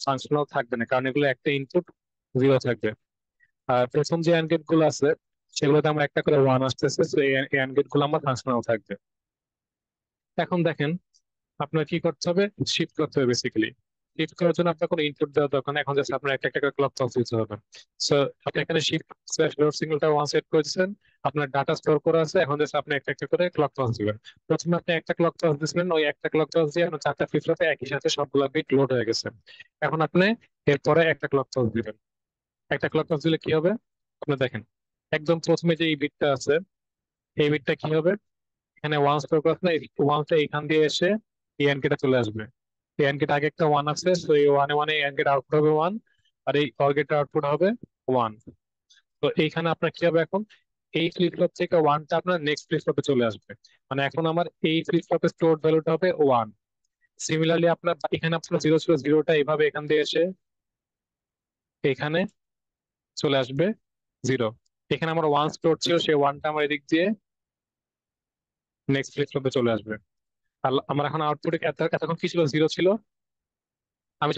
ফাংশনাল থাকবে না, কারণ এগুলো একটা ইনপুট জিরো থাকবে। আর প্রথম যে এন্ড গেট গুলো আছে, সেগুলোতে আমরা একটা করে ওয়ান আসতেছে, তো এই এন্ড গেট গুলো আমার ফাংশনাল থাকবে। এখন দেখেন, আপনার কি করতে হবে? শিফট করতে হবে বেসিক্যালি। শিফট করার জন্য আপনার কোনো ইনপুট দেওয়ার দরকার নেই, এখন জাস্ট আপনার একটা একটা করে ক্লক পালস দিতে হবে। সো আপনি এখানে শিফট স্ল্যাশ লোড সিগন্যালটা ওয়ান সেট করেছেন, আপনার ডাটা স্টোর করা আছে, এখন জাস্ট আপনি একটা একটা করে ক্লক পালস দিবেন। প্রথমে আপনি একটা ক্লক পালস দিয়েছিলেন, ওই একটা ক্লক পালস দিয়ে আপনার চারটা ফ্লিপ ফ্লপে একই সাথে সবগুলো বিট লোড হয়ে গেছে। এখন আপনি এরপরে একটা ক্লক পালস দিবেন। একটা ক্লক পালস দিলে কি হবে? আপনি দেখেন, একদম প্রথমে যে এই বিটটা আছে, এই বিটটা কি হবে? এখানে ওয়ান স্টোর করা আছে না, ওয়ানটা এখান দিয়ে এসে এই এনকেটা চলে আসবে। এই এনকেট আগে একটা ওয়ান আছে, তো এই ওয়ানে ওয়ানে এনকেট আউটপুট হবে ওয়ান, আর এই অর গেটের আউটপুট হবে ওয়ান। তো এইখানে আপনার কি হবে? এখন এই ফ্লিপ ফ্লপ থেকে ওয়ানটা আপনার নেক্সট ফ্লিপ ফ্লপে চলে আসবে। মানে এখন আমার এই ফ্লিপ ফ্লপের স্টোর ভ্যালুটা হবে ওয়ান। সিমিলারলি আপনার এখানে আপনার জিরো ছিল, জিরোটা এইভাবে এখান দিয়ে এসে এখানে চলে আসবে জিরো। এখানে আমার ওয়ান স্টোর ছিল, সেই ওয়ানটা আমার এদিক দিয়ে নেক্সট ফ্লিপ ফ্লপে চলে আসবে। আর আমার এখন আউটপুটে এতক্ষণ কি ছিল? জিরো ছিল। আমি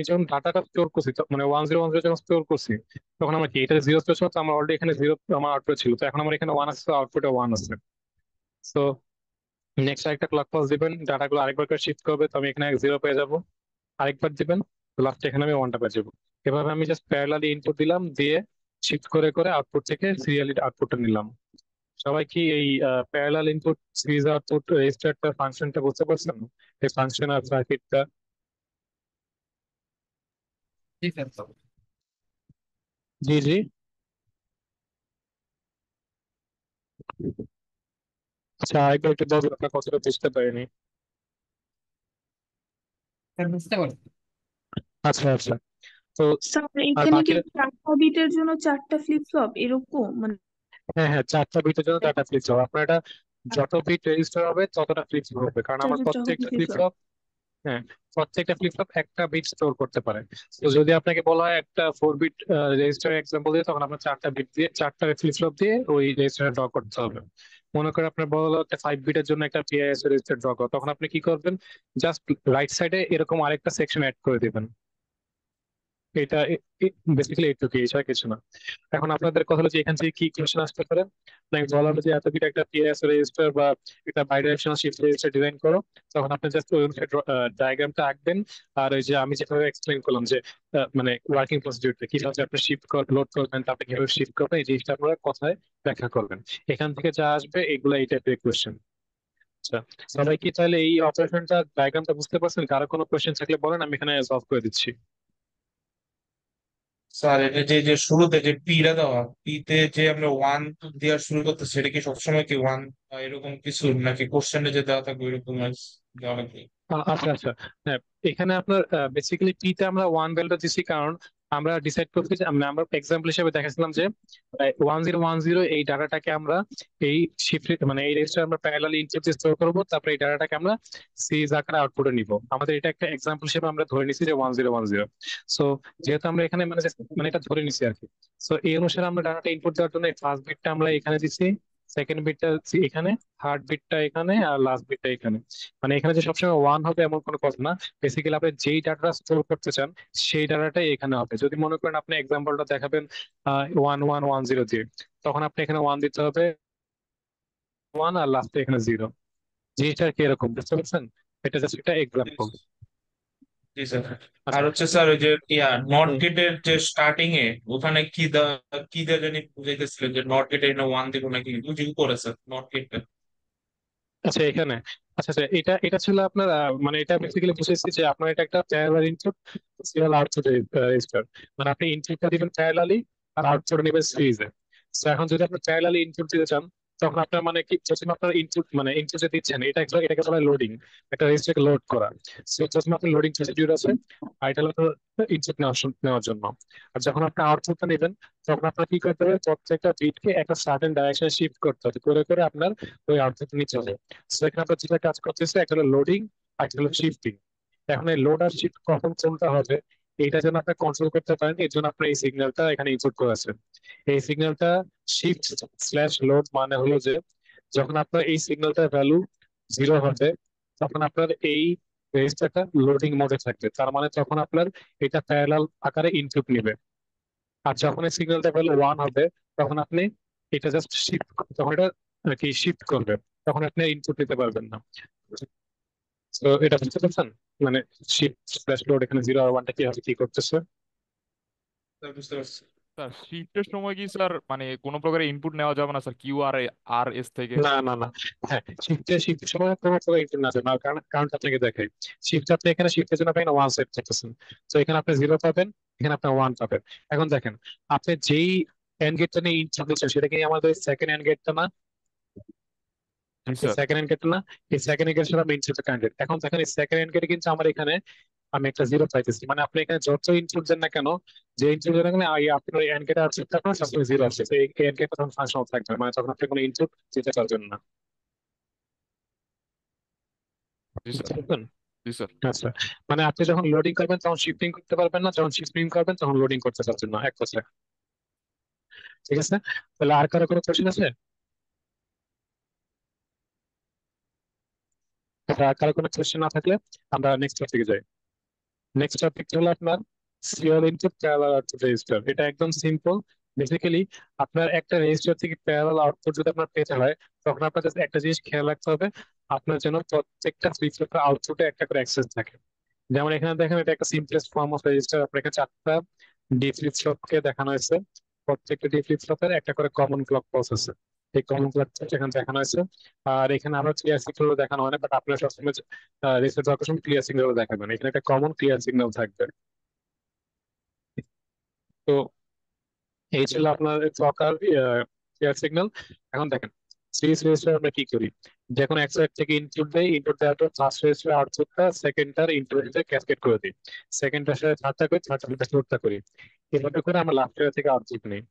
যখন ডাটাটা স্টোর করছি, মানে ওয়ান জিরো ওয়ান জিরো যখন স্টোর করছি, তখন আমার কি এটা জিরো স্টোর ছিল, তো আমার অলরেডি এখানে জিরো আমার আউটপুট ছিল, তো এখন আমার এখানে ওয়ান আছে, আউটপুটে ওয়ান আছে। তো নেক্সট আরেকটা ক্লক পালস দিবেন, ডাটাগুলো আরেকবার করে শিফট করবে, তো আমি এখানে জিরো পেয়ে যাবো। আরেকবার দিবেন, লাস্টে এখানে আমি ওয়ানটা পেয়ে যাবো। এভাবে আমি জাস্ট প্যারালালি ইনপুট দিলাম, দিয়ে শিফট করে করে আউটপুট থেকে সিরিয়ালি আউটপুটটা নিলাম। সবাই কি এই প্যারালাল ইনপুট সিরিজ আউটপুট রেজিস্টারটা ফাংশনটা বুঝতে পারছেন? এই ফাংশন আর সার্কিটটা। জি স্যার। জি জি। আচ্ছা, আরেকবার একটু বলবেন, আপনার কথাটা বুঝতে পারিনি। স্যার বুঝতে পারছি। আচ্ছা আচ্ছা। তো স্যার আর এখানে বাকি, কি চারটা বিটের জন্য চারটা ফ্লিপ ফ্লপ এরকম মানে? হ্যাঁ হ্যাঁ, চারটা বিটের জন্য চারটা ফ্লিপ হবে। আপনার এটা যত বিট রেজিস্টার হবে ততটা ফ্লিপ হবে, কারণ আমার চারটা প্রত্যেকটা ফ্লিপ ফ্লিপ ফ্লপ। ফ্লপ, হ্যাঁ, প্রত্যেকটা ফ্লিপ ফ্লপ একটা বিট স্টোর করতে পারে। তো যদি আপনাকে বলা হয় একটা ফোর বিট রেজিস্টার এক্সাম্পল দিয়ে, তখন আপনার চারটা বিট দিয়ে চারটা ফ্লিপ ফ্লপ দিয়ে ওই রেজিস্টার ড্র করতে হবে। মনে করেন আপনার বলা হলো একটা ফাইভ বিটের জন্য একটা পিআইএস রেজিস্টার ড্র করো, তখন আপনি কি করবেন? জাস্ট রাইট সাইডে এরকম আরেকটা সেকশন অ্যাড করে দিবেন। এটা বেসিক্যালি এইটুকু, এছাড়া কিছু না। এখন আপনাদের কথা হলো যে এখান থেকে কি কোশ্চেন আসতে পারে। লাইক বলা হলো যে এত বিট একটা পিএস রেজিস্টার বা একটা বাইডিরেকশনাল শিফট রেজিস্টার ডিজাইন করো, তখন আপনি জাস্ট ওই অনুসারে ডায়াগ্রামটা আঁকবেন। আর ওই যে আমি যেভাবে এক্সপ্লেন করলাম যে মানে ওয়ার্কিং প্রসিডিউরটা কিভাবে আপনি শিফট লোড করবেন, তারপরে কিভাবে শিফট করবেন, এই জিনিসটা আপনারা কথায় ব্যাখ্যা করবেন। এখান থেকে যা আসবে এগুলো এই টাইপের কোশ্চেন। আচ্ছা, সবাই কি তাহলে এই অপারেশনটা ডায়াগ্রামটা বুঝতে পারছেন? কারো কোনো কোশ্চেন থাকলে বলেন, আমি এখানে সলভ করে দিচ্ছি। স্যার এটা যে যে শুরুতে যে পিটা দেওয়া, পিতে যে আমরা ওয়ান দেওয়া শুরু করতে, সেটা কি সবসময় কি ওয়ান এরকম কিছু, নাকি কোশ্চেনে যে দেওয়া থাকবে এরকম দেওয়া লাগবে? আচ্ছা আচ্ছা। হ্যাঁ, এখানে আপনার বেসিক্যালি পি তে আমরা ওয়ান ভ্যালুটা দিচ্ছি, কারণ আমরা ডিসাইড করতে যে আমরা এক্সাম্পল হিসেবে দেখাচ্ছিলাম যে ওয়ান জিরো ওয়ান জিরো এই ডাটাটাকে আমরা এই শিফট মানে এই রেজিস্টার আমরা প্যারালালি ইনপুট স্টোর করবো, তারপরে এই ডাটাটাকে আমরা সিরিজ আকারে আউটপুটে নিব। আমাদের এটা একটা এক্সাম্পল হিসেবে আমরা ধরে নিছি যে one zero one zero. So যেহেতু আমরা এখানে মানে এটা ধরে নিছি আর কি। সো এই অনুসারে আমরা ডাটাটা ইনপুট দেওয়ার জন্য ফার্স্ট বিটটা আমরা এখানে দিচ্ছি, সেকেন্ড বিটটা এখানে, থার্ড বিটটা এখানে, আর লাস্ট বিটটা এখানে। মানে এখানে যে সবসময় ওয়ান হবে এমন কোনো কথা না। বেসিক্যালি আপনি যেই ডাটাটা স্টোর করতে চান সেই ডাটাটাই এখানে হবে। যদি মনে করেন আপনি এক্সাম্পলটা দেখাবেন ওয়ান ওয়ান ওয়ান জিরো দিয়ে, তখন আপনি এখানে ওয়ান দিতে হবে ওয়ান, আর লাস্টে এখানে জিরো। জিনিসটা কি এরকম, বুঝতে পারছেন? এটা জাস্ট একটা এক্সাম্পল। জি স্যার। আচ্ছা। আর হচ্ছে স্যার ওই যে নট হুম। গেটের যে স্টার্টিং এ ওখানে কি দেওয়া জানি বুঝাইতেছিলেন, যে নট গেটে ওয়ান দিব নাকি বুঝি উপরে স্যার নট গেটটা? আচ্ছা এখানে, আচ্ছা আচ্ছা, এটা এটা ছিল আপনার মানে এটা বেসিক্যালি বুঝেছি যে আপনার এটা একটা parallel input serial output register. মানে আপনি ইনপুটটা দিবেন প্যারালালি, আর আউটপুট নেবেন সিরিজে। তো এখন যদি আপনি প্যারালালি ইনপুট দিতে চান, তখন আপনার মানে কি যখন আপনার ইনপুট মানে ইনপুট যে দিচ্ছেন এটাকে বলা লোডিং, একটা রেজিস্টারকে লোড করা। সো যখন আপনার লোডিং প্রসিডিউর আছে, আর এটা হলো ইনপুট নেওয়ার জন্য। আর যখন আপনি আউটপুটটা নেবেন, তখন আপনার কি করতে হবে, প্রত্যেকটা বিটকে একটা সার্টেন ডাইরেকশনে শিফট করতে হবে, করে করে আপনার ওই আউটপুট নিতে হবে। সো এখানে আপনার যেটা কাজ করতেছে, একটা হলো লোডিং আর একটা হলো শিফটিং। এখন এই লোড আর শিফট কখন কোনটা হবে, এটা যেন আপনি কন্ট্রোল করতে পারেন, এর জন্য আপনার এই সিগন্যালটা এখানে ইনপুট করেছেন। এই সিগন্যালটা শিফট স্ল্যাশ লোড মানে হলো যে যখন আপনার এই সিগন্যালটার ভ্যালু 0 হবে, তখন আপনার এই রেজিস্টারটা লোডিং মোডে থাকবে, তার মানে তখন আপনার এটা প্যারালাল আকারে ইনপুট নিবে। আর যখন এই সিগন্যালটা ভ্যালু 1 হবে, তখন আপনি এটা জাস্ট শিফট, তখন এটা আর কি শিফট করবে, তখন আপনি ইনপুট নিতে পারবেন না। তো এটা বুঝতে পারছেন, মানে শিফট স্ল্যাশ লোড এখানে 0 আর 1টা কিভাবে কি করতেছে। বুঝতে পারছি। স্যার শিফটের সময় কি স্যার মানে কোনো প্রকার ইনপুট নেওয়া যাবে না স্যার, কিউ আর আর এস থেকে? না না না, হ্যাঁ শিফটের সময় কোনো প্রকার ইনপুট না আছে না, কারণ কারণটা আপনাকে দেখাই। শিফট আপনি এখানে শিফটের জন্য আপনি ওয়ান সেট করতেছেন, তো এখানে আপনি 0 পাবেন, এখানে আপনি 1 পাবেন। এখন দেখেন, আপনি যেই এন্ড গেটটা নিয়ে ইনপুট দিচ্ছেন, সেটা কি আমাদের সেকেন্ড এন্ড গেটটা না? জি স্যার। সেকেন্ড এন্ড গেট না? এই সেকেন্ড এন্ড গেট সাথে আমি ইনপুট কানেক্টেড। এখন দেখেন এই সেকেন্ড এন্ড গেটে কিন্তু আমার এখানে আমি একটা 0 পাইতেছি, মানে আপনি এখানে যত ইনপুট দেন না কেন, যে ইনপুট দেন না কেন, আপনার এন্ড গেট আউটপুটটা আপনার সবসময় 0 আসছে, তো এই এন্ড গেট তখন ফাংশনাল থাকবে, মানে তখন আপনি কোনো ইনপুট দিতে পারবেন না। জি বুঝতে স্যার। পারবেন? জি স্যার। আচ্ছা, মানে আপনি যখন লোডিং করবেন তখন শিফটিং করতে পারবেন না, যখন শিফটিং করবেন তখন লোডিং করতে পারবেন না, এক কথা। ঠিক আছে, তাহলে আর কারো কোনো কোশ্চেন আছে? আর কারো কোনো কোশ্চেন না থাকলে আমরা নেক্সট টপিকে যাই। নেক্সট টপিক হলো আপনার serial input parallel output register. এটা একদম সিম্পল। বেসিক্যালি আপনার একটা রেজিস্টার থেকে প্যারালাল আউটপুট যদি আপনার পেতে হয়, তখন আপনার just একটা জিনিস খেয়াল রাখতে হবে, আপনার যেন প্রত্যেকটা ফ্লিপ ফ্লপের আউটপুটে একটা করে অ্যাক্সেস থাকে। যেমন এখানে দেখেন, এটা একটা সিম্পলেস্ট ফর্ম অফ রেজিস্টার। আপনার এখানে 4টা ডি ফ্লিপ ফ্লপকে দেখানো হয়েছে, প্রত্যেকটা ডি ফ্লিপ ফ্লপের একটা করে কমন ক্লক পালস আছে। এই কমন ক্লক এখানে দেখানো হয়েছে। আর এখানে আমরা ক্লিয়ার সিগন্যাল দেখানো হয় না, বাট আপনার সবসময় রেজিস্টার দরকার সময় ক্লিয়ার সিগন্যাল দেখাবেন, এখানে একটা কমন ক্লিয়ার সিগন্যাল থাকবে। তো এই ছিল আপনার দরকার ক্লিয়ার সিগন্যাল। এখন দেখেন, সিরিজ রেজিস্টার আমরা কি করি, যে কোনো এক সাইড থেকে ইনপুট দেই, ইনপুট দেওয়ার পর ফার্স্ট রেজিস্টার আউটপুটটা সেকেন্ডটার ইনপুটে ক্যাসকেড করে দিই, সেকেন্ডটার সাথে থার্ডটা করি, থার্ডটার সাথে ফোর্থটা করি, এভাবে করে আমরা লাস্ট থেকে আউটপুট নিই।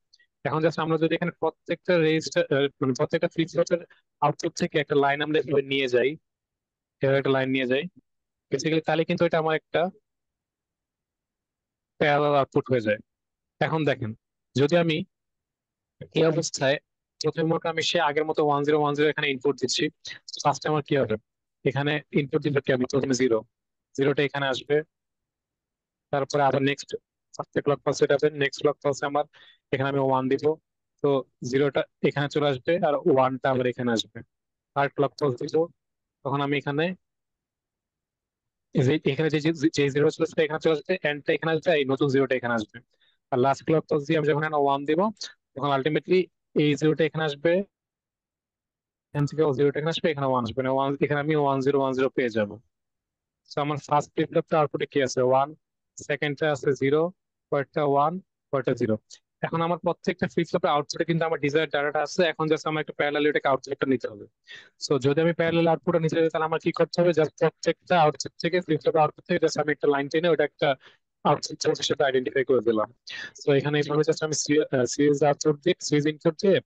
এখন জাস্ট আমরা যদি এখানে প্রত্যেকটা রেজিস্টার মানে প্রত্যেকটা ফ্লিপ ফ্লপের আউটপুট থেকে একটা লাইন আমরা এভাবে নিয়ে যাই, এভাবে একটা লাইন নিয়ে যাই বেসিক্যালি, তাহলে কিন্তু এটা আমার একটা প্যারালাল আউটপুট হয়ে যায়। এখন দেখেন, যদি আমি এই অবস্থায় প্রথমত আমি সে আগের মতো 1010 এখানে ইনপুট দিচ্ছি, ফার্স্টে আমার কি হবে, এখানে ইনপুট দিলে কি আমি প্রথমে 0টা এখানে আসবে, তারপরে আবার নেক্সট ফার্স্টে ক্লক পালস এটা হবে, নেক্সট ক্লক পালসে আমার এখানে আমি 1 দিব, তো 0টা এখানে চলে আসবে আর 1টা আবার এখানে আসবে। আর ক্লক পালস দিব, তখন আমি এখানে এখানে যে যে 0 চলে আসবে এখানে চলে আসবে, এন্ডটা এখানে আসবে, এই নতুন 0টা এখানে আসবে। আর লাস্ট ক্লক পালস দিয়ে আমি যখন 1 দিব, তখন আলটিমেটলি এই 0টা এখানে আসবে, এখান থেকে 0টা এখানে আসবে, এখানে 1 আসবে, মানে 1 এখানে আমি 1010 পেয়ে যাবো। তো আমার ফার্স্ট ফ্লিপ ফ্লপটা আউটপুটে কি আছে, 1, সেকেন্ডটা আছে 0, পরেরটা 1, পরেরটা 0। এখন আমার প্রত্যেকটা ফ্লিপ ফ্লপের আউটপুটে কিন্তু আমার ডিজায়ার ডাটাটা আছে, এখন জাস্ট আমার একটা প্যারালাল এটাকে আউটপুটটা নিতে হবে। সো যদি আমি প্যারালাল আউটপুটটা নিতে চাই, তাহলে আমার কি করতে হবে, জাস্ট প্রত্যেকটা আউটপুট থেকে ফ্লিপ ফ্লপের আউটপুট থেকে জাস্ট আমি একটা লাইন টেনে ওটা একটা আউটপুট সোর্স হিসেবে আইডেন্টিফাই করে দিলাম। তো এখানে এইভাবে জাস্ট আমি সিরিজ আউটপুট দিয়ে, সিরিজ ইনপুট দিয়ে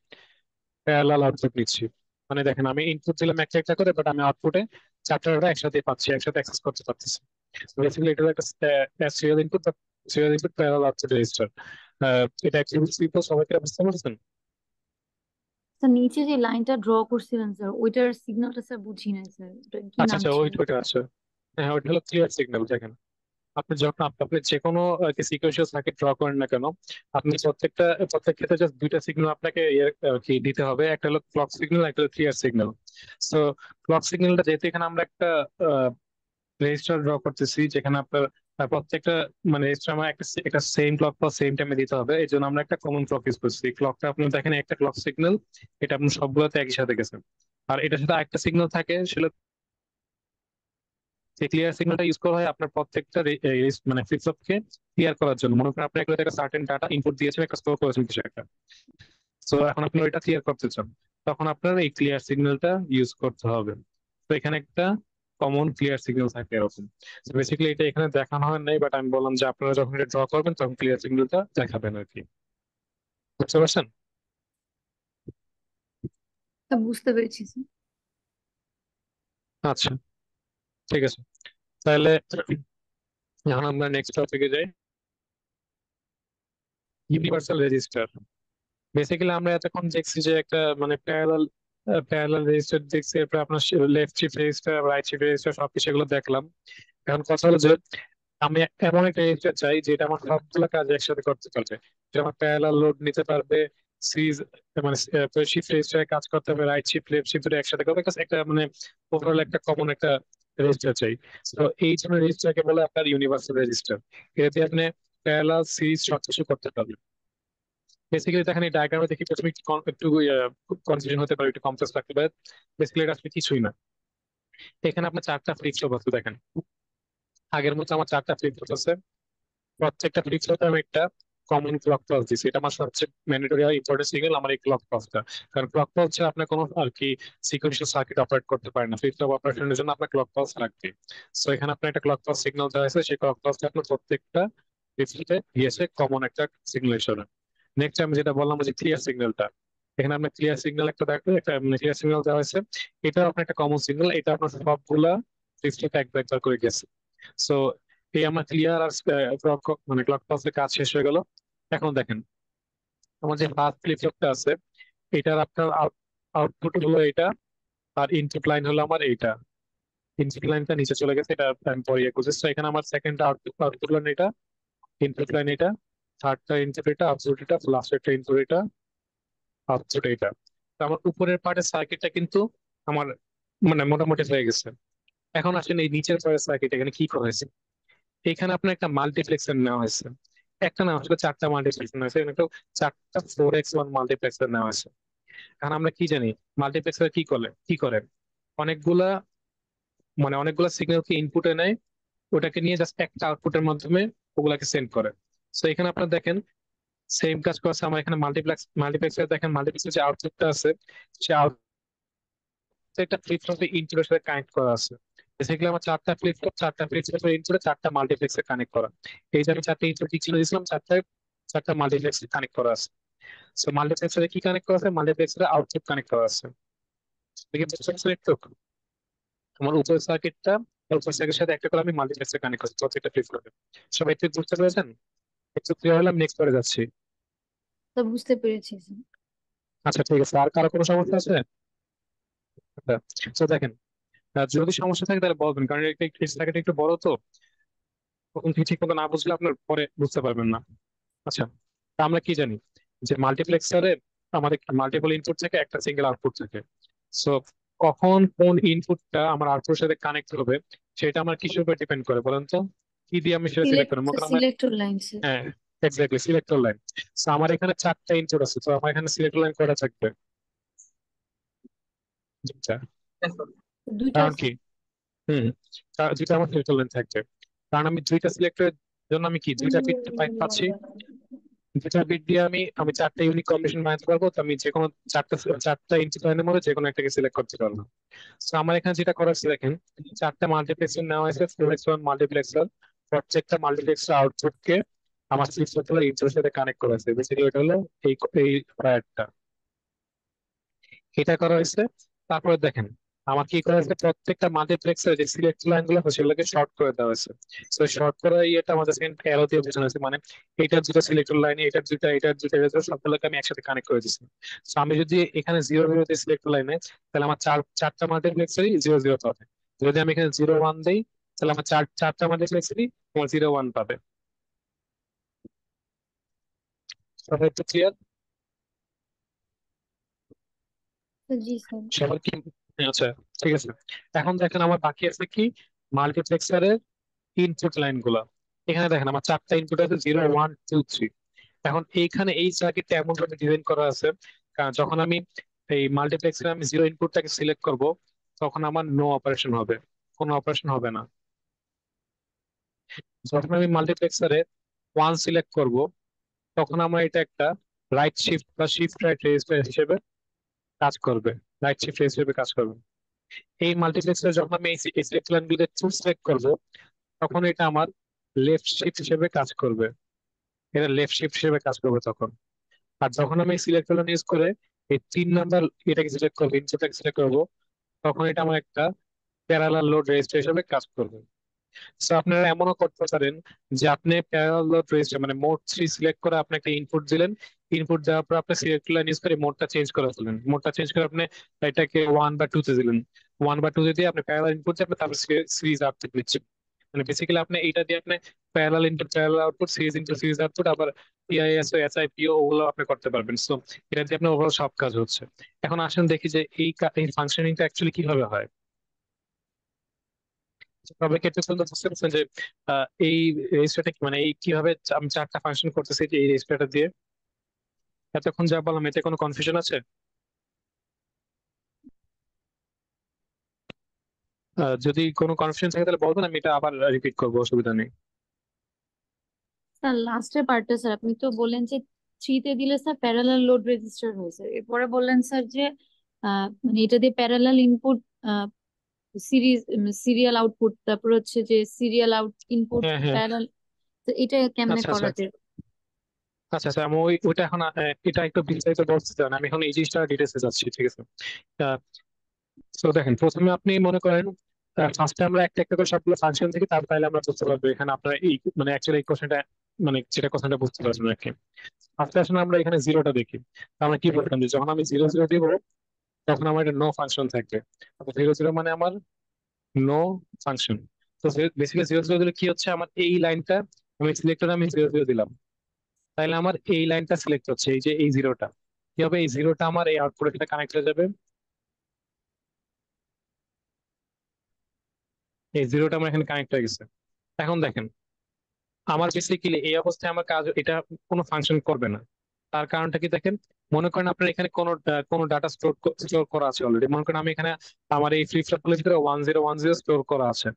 প্যারালাল আউটপুট নিচ্ছি। মানে দেখেন, আমি ইনপুট দিলাম একটা একটা করে, বাট আমি আউটপুটে 4টা ডাটা একসাথে পাচ্ছি, একসাথে অ্যাক্সেস করতে পারতেছি। বেসিক্যালি এটা একটা সিরিয়াল ইনপুট বা serial input parallel output register. এটা অ্যাকচুয়ালি সিম্পল, সবাইকে বুঝতে পারছেন? স্যার নিচে যে লাইনটা ড্র করছিলেন স্যার, ওইটার সিগন্যালটা স্যার বুঝি নাই স্যার, ওটা কি আচ্ছা নাম আচ্ছা, ছিল? ওইটা আছে। হ্যাঁ, ওইটা হলো ক্লিয়ার সিগন্যাল। দেখেন, আপনি যখন আপনি যে কোনো সিকোয়েন্সিয়াল সার্কিট ড্র করেন না কেন, আপনি প্রত্যেক ক্ষেত্রে জাস্ট দুইটা সিগন্যাল আপনাকে কি দিতে হবে, একটা হলো ক্লক সিগন্যাল, একটা হলো ক্লিয়ার সিগন্যাল। সো ক্লক সিগন্যালটা যেহেতু এখানে আমরা একটা রেজিস্টার ড্র করতেছি, যেখানে আপনার প্রত্যেকটা মানে রেজিস্টার আমার একটা সেম ক্লক বা সেম টাইমে দিতে হবে, এই জন্য আমরা একটা কমন ক্লক ইউজ করছি। ক্লকটা আপনি দেখেন একটা ক্লক সিগন্যাল, এটা আপনার সবগুলোতে একই সাথে গেছে। আর এটার সাথে একটা সিগন্যাল থাকে, সেটা যে ক্লিয়ার সিগন্যালটা ইউজ করা হয় আপনার প্রত্যেকটা মানে ফ্লিপ ফ্লপকে ক্লিয়ার করার জন্য। মনে করেন আপনি একটা সার্টেন ডাটা ইনপুট দিয়েছেন, একটা স্টোর করেছেন কিছু একটা, তো এখন আপনি ওইটা ক্লিয়ার করতে চান, তখন আপনার এই ক্লিয়ার সিগন্যালটা ইউজ করতে হবে। তো এখানে একটা কমন ক্লিয়ার সিগন্যাল থাকে এরকম। বেসিক্যালি এটা এখানে দেখানো হয় নাই, বাট আমি বললাম যে আপনারা যখন এটা ড্র করবেন তখন ক্লিয়ার সিগন্যালটা দেখাবেন আর কি। বুঝতে পারছেন? বুঝতে পেরেছি স্যার। আচ্ছা, ঠিক আছে। তাহলে এখন আমরা নেক্সট টপিকে যাই, ইউনিভার্সাল রেজিস্টার। বেসিক্যালি আমরা এতক্ষণ দেখছি যে একটা মানে প্যারালাল রেজিস্টার দেখছি, এরপর আপনার left shift register, right shift register সবকিছু এগুলো দেখলাম। এখন কথা হলো যে আমি এমন একটা রেজিস্টার চাই যেটা আমার সবগুলো কাজ একসাথে করতে পারবে, যে আমার প্যারালাল লোড নিতে পারবে, সিরিজ মানে শিফট রেজিস্টারে কাজ করতে হবে, রাইট শিফট লেফট শিফট একসাথে করবে, একটা মানে ওভারঅল একটা কমন একটা রেজিস্টার চাই। তো এই ধরনের রেজিস্টারকে বলে আপনার ইউনিভার্সাল রেজিস্টার। এতে আপনি প্যারালাল সিরিজ সবকিছু করতে পারবেন। বেসিক্যালি দেখেন এই ডায়াগ্রামে দেখি প্রথমে একটু কনফিউশন হতে পারে, একটু কমপ্লেক্স লাগতে পারে। বেসিক্যালি এটা আসলে কিছুই না। এখানে আপনার চারটা ফ্লিপ ফ্লপ আছে দেখেন, আগের মতো আমার চারটা ফ্লিপ ফ্লপ আছে। প্রত্যেকটা ফ্লিপ ফ্লপে আমি একটা কমন ক্লক পালস দিচ্ছি, এটা আমার সবচেয়ে ম্যান্ডেটরি আর ইম্পর্টেন্ট সিগন্যাল, আমার এই ক্লক পালসটা। কারণ ক্লক পালস ছাড়া আপনার কোনো আর কি সিকোয়েন্সিয়াল সার্কিট অপারেট করতে পারে না, ফ্লিপ ফ্লপ অপারেশনের জন্য আপনার ক্লক পালস লাগবে। সো এখানে আপনার একটা ক্লক পালস সিগন্যাল দেওয়া হয়েছে, সেই ক্লক পালসটা আপনার প্রত্যেকটা ফ্লিপ ফ্লপে দিয়েছে কমন একটা সিগন্যাল হিসেবে। নেক্সট আমি যেটা বললাম যে ক্লিয়ার সিগন্যালটা, এখানে আপনার ক্লিয়ার সিগন্যাল একটা দেখবে, একটা ক্লিয়ার সিগন্যাল দেওয়া হয়েছে, এটা আপনার একটা কমন সিগন্যাল, এটা আপনার সবগুলা ফ্লিপ ফ্লপে একবার করে গেছে। সো এই আমার ক্লিয়ার আর মানে ক্লক পালসের কাজ শেষ হয়ে গেল। এখন দেখেন আমার যে ফার্স্ট ফ্লিপ ফ্লপটা আছে, এটার আপনার আউটপুট হলো এটা, আর ইনপুট লাইন হলো আমার এইটা। ইনপুট লাইনটা নিচে চলে গেছে, এটা আমি পরে করছি। তো এখানে আমার সেকেন্ড আউটপুট লাইন এটা, ইনপুট লাইন এটা, থার্ডটা ইনপুট এটা, আউটপুট এটা, লাস্টেরটা ইনপুট এটা, আউটপুট এটা। তো আমার উপরের পার্টের সার্কিটটা কিন্তু আমার মানে মোটামুটি হয়ে গেছে। এখন আসেন এই নিচের পার্টের সার্কিট, এখানে কি করা হয়েছে। এখানে আপনার একটা মাল্টিপ্লেক্সার নেওয়া হয়েছে, একটা না আসলে চারটা মাল্টিপ্লেক্সার নেওয়া হয়েছে, এখানে একটা চারটা 4x1 মাল্টিপ্লেক্সার নেওয়া হয়েছে। কারণ আমরা কি জানি মাল্টিপ্লেক্সার কি করে অনেকগুলা মানে অনেকগুলা সিগন্যালকে ইনপুটে নেয়, ওটাকে নিয়ে জাস্ট একটা আউটপুটের মাধ্যমে ওগুলাকে সেন্ড করে। তো এখানে আপনারা দেখেন সেম কাজ করছে আমার এখানে মাল্টিপ্লেক্সার। দেখেন মাল্টিপ্লেক্সার যে আউটপুটটা আছে, সে একটা ফ্লিপ ফ্লপে ইনপুটের সাথে কানেক্ট করা আছে। বেসিক্যালি আমার চারটা ফ্লিপ ফ্লপের ইনপুটে চারটা মাল্টিপ্লেক্সে কানেক্ট করা। এই যে আমি চারটা ইনপুট ডিকশনারি দিয়েছিলাম, চারটা মাল্টিপ্লেক্সে কানেক্ট করা আছে। সো মাল্টিপ্লেক্সারে কি কানেক্ট করা আছে, মাল্টিপ্লেক্সারে আউটপুট কানেক্ট করা আছে। দেখি বুঝতে পারছেন একটু? আমার উপরের সার্কিটটা উপরের সার্কিটের সাথে একটা করে আমি মাল্টিপ্লেক্সে কানেক্ট করছি প্রত্যেকটা ফ্লিপ ফ্লপে। সবাই একটু বুঝতে পেরেছেন? একটু ক্লিয়ার হলে আমি নেক্সট পরে যাচ্ছি। তা বুঝতে পেরেছি স্যার। আচ্ছা ঠিক আছে, আর কারো কোনো সমস্যা আছে? আচ্ছা, তো দেখেন যদি সমস্যা থাকে তাহলে বলবেন, কারণ সার্কিট একটু বড় তো, তখন ঠিক মতো না বুঝলে আপনার পরে বুঝতে পারবেন না। আচ্ছা, তা আমরা কি জানি যে মাল্টিপ্লেক্সারে আমাদের মাল্টিপল ইনপুট থেকে একটা সিঙ্গেল আউটপুট থাকে। সো কখন কোন ইনপুটটা আমার আউটপুটের সাথে কানেক্ট হবে সেটা আমার কিসের উপর ডিপেন্ড করে বলেন তো? কি দিয়ে আমি সেটা সিলেক্ট করবো? মনে করেন আমার সিলেক্টর লাইন স্যার। হ্যাঁ এক্স্যাক্টলি সিলেক্টর লাইন। সো আমার এখানে চারটা ইনপুট আছে, তো আমার এখানে সিলেক্টর লাইন কয়টা থাকবে? দুইটা। দুইটা কারণ আছে। কি দুইটা আমার সিলেক্টর লাইন থাকবে, কারণ আমি দুইটা সিলেক্টরের জন্য আমি কি দুইটা বিট পাচ্ছি। দুটা বিট দিয়ে আমি আমি চারটা ইউনিক কম্বিনেশন বানাতে পারবো, তো আমি যে কোনো চারটা ইনপুট লাইনের মধ্যে যে কোনো একটাকে সিলেক্ট করতে পারবো। তো আমার এখানে যেটা করা হচ্ছে দেখেন, চারটা মাল্টিপ্লেক্সার নেওয়া হয়েছে, 4x1 মাল্টিপ্লেক্সার। প্রত্যেকটা মাল্টিপ্লেক্সার আউটপুটকে আমার সিস্টেম ইনপুটের সাথে কানেক্ট করা হয়েছে। বেসিক্যালি এটা হলো এই এই ওয়্যারটা, এটা করা হয়েছে। তারপরে দেখেন আমার কি করা হয়েছে, প্রত্যেকটা মাল্টিপ্লেক্সের যে সিলেক্ট লাইন গুলো সেগুলোকে শর্ট করে দেওয়া হয়েছে। তো শর্ট করা ইয়েটা আমাদের সেকেন্ড অ্যারো দিয়ে বোঝানো হয়েছে, মানে এটার দুটো সিলেক্টর লাইন, এটার দুটো সবগুলোকে আমি একসাথে কানেক্ট করে দিচ্ছি। তো আমি যদি এখানে 0 0 দিয়ে সিলেক্টর লাইনে, তাহলে আমার চারটা মাল্টিপ্লেক্সারই 0 0 পাবে। যদি আমি এখানে 0 1 দিই, তাহলে আমার চারটা মাল্টিপ্লেক্সারই তোমার 0 1 পাবে। সবাই একটু ক্লিয়ার? জি স্যার। সবার কি? আচ্ছা ঠিক আছে। এখন দেখেন আমার বাকি আছে কি মাল্টিপ্লেক্সারের ইনপুট লাইন গুলা। এখানে দেখেন আমার চারটা ইনপুট আছে, 0 1 2 3। এখন এইখানে এই সার্কিটটা এমন ভাবে ডিজাইন করা আছে, কারণ যখন আমি এই মাল্টিপ্লেক্সারে আমি 0 ইনপুটটাকে সিলেক্ট করব, তখন আমার নো অপারেশন হবে, কোনো অপারেশন হবে না। যখন আমি মাল্টিপ্লেক্সারে 1 সিলেক্ট করব, তখন আমার এটা একটা রাইট শিফট বা শিফট রাইট রেজিস্টার হিসেবে কাজ করবে, রাইট শিফট হিসেবে কাজ করবে। এই মাল্টিপ্লেক্সারে যখন আমি এই সিলেক্ট লাইন গুলো সিলেক্ট করবো, তখন এটা আমার লেফট শিফট হিসেবে কাজ করবে, এটা লেফট শিফট হিসেবে কাজ করবে তখন। আর যখন আমি সিলেক্ট লাইন ইউজ করে এই 3 নাম্বার এটাকে সিলেক্ট করবো, ইনপুটটাকে সিলেক্ট করবো, তখন এটা আমার একটা প্যারালাল লোড রেজিস্টার হিসেবে কাজ করবে। সো আপনারা এমনও করতে পারেন যে আপনি প্যারালাল লোড রেজিস্টার মানে মোড 3 সিলেক্ট করে আপনি একটা ইনপুট দিলেন, ইনপুট দেওয়ার পর আপনি সিলেক্ট লাইন ইউজ করে মোডটা চেঞ্জ করে ফেলেন, মোডটা চেঞ্জ করে আপনি এটাকে 1 বা 2 তে দিলেন, 1 বা 2 তে দিয়ে আপনি প্যারালাল ইনপুট দিয়ে আপনি তারপর সিরিজ আউটপুট নিচ্ছেন। মানে বেসিক্যালি আপনি এইটা দিয়ে আপনি parallel input parallel output, series input series output, আবার পিআইএসও এসআইপিও ওগুলো আপনি করতে পারবেন। সো এটা দিয়ে আপনার ওভারঅল সব কাজ হচ্ছে। এখন আসেন দেখি যে এই ফাংশনিংটা অ্যাকচুয়ালি কিভাবে হয়। সবাইকে একটু বলতে বুঝতে পারছেন যে এই রেজিস্টারটা মানে এই কিভাবে আমি 4টা ফাংশন করতেছি যে এই রেজিস্টারটা দিয়ে? এতক্ষণ যা বললাম এতে কোনো কনফিউশন আছে? যদি কোনো কনফিউশন থাকে তাহলে বলবেন, আমি এটা আবার রিপিট করবো, অসুবিধা নেই। স্যার লাস্টের পার্টটা স্যার আপনি তো বললেন যে 3 তে দিলে স্যার প্যারালাল লোড রেজিস্টার হয়েছে, এরপরে বললেন স্যার যে মানে এটা দিয়ে parallel input series serial output, তারপর হচ্ছে যে সিরিয়াল আউট ইনপুট হ্যাঁ হ্যাঁ, প্যারালাল, তো এটা কেমনে আচ্ছা করা আচ্ছা যায়? আচ্ছা আচ্ছা, আমি ওইটা এখন এটা একটু বিস্তারিত বলতে চান, আমি এখন এই জিনিসটা ডিটেলসে যাচ্ছি, ঠিক আছে? তো দেখেন, প্রথমে আপনি মনে করেন ফার্স্টে আমরা একটা একটা করে সবগুলো ফাংশন থেকে, তার তাহলে আমরা বুঝতে পারবো এখানে আপনার এই মানে অ্যাকচুয়ালি এই কোশ্চেনটা মানে যেটা কোশ্চেনটা বুঝতে পারবেন আর কি। ফার্স্টে আসলে আমরা এখানে জিরোটা দেখি। তো আমরা কি বলতাম যে যখন আমি 0 0 দিব, তখন আমার একটা নো ফাংশন থাকবে। 0 0 মানে আমার নো ফাংশন। তো বেসিক্যালি 0 0 দিলে কি হচ্ছে, আমার এই লাইনটা আমি সিলেক্টর আমি 0 0 দিলাম, তাহলে আমার এই লাইনটা সিলেক্ট হচ্ছে, এই যে এই জিরোটা কি হবে, এই জিরোটা আমার এই আউটপুটের সাথে কানেক্ট হয়ে যাবে, এই জিরোটা আমার এখানে কানেক্ট হয়ে গেছে। এখন দেখেন, আমার বেসিক্যালি এই অবস্থায় আমার কাজ এটা কোনো ফাংশন করবে না। তার কারণটা কি দেখেন, মনে করেন আপনার এখানে কোনো ডাটা স্টোর করা আছে অলরেডি, মনে করেন আমি এখানে আমার এই ফ্লিপ ফ্লপের ভিতরে 1010 স্টোর করা আছে।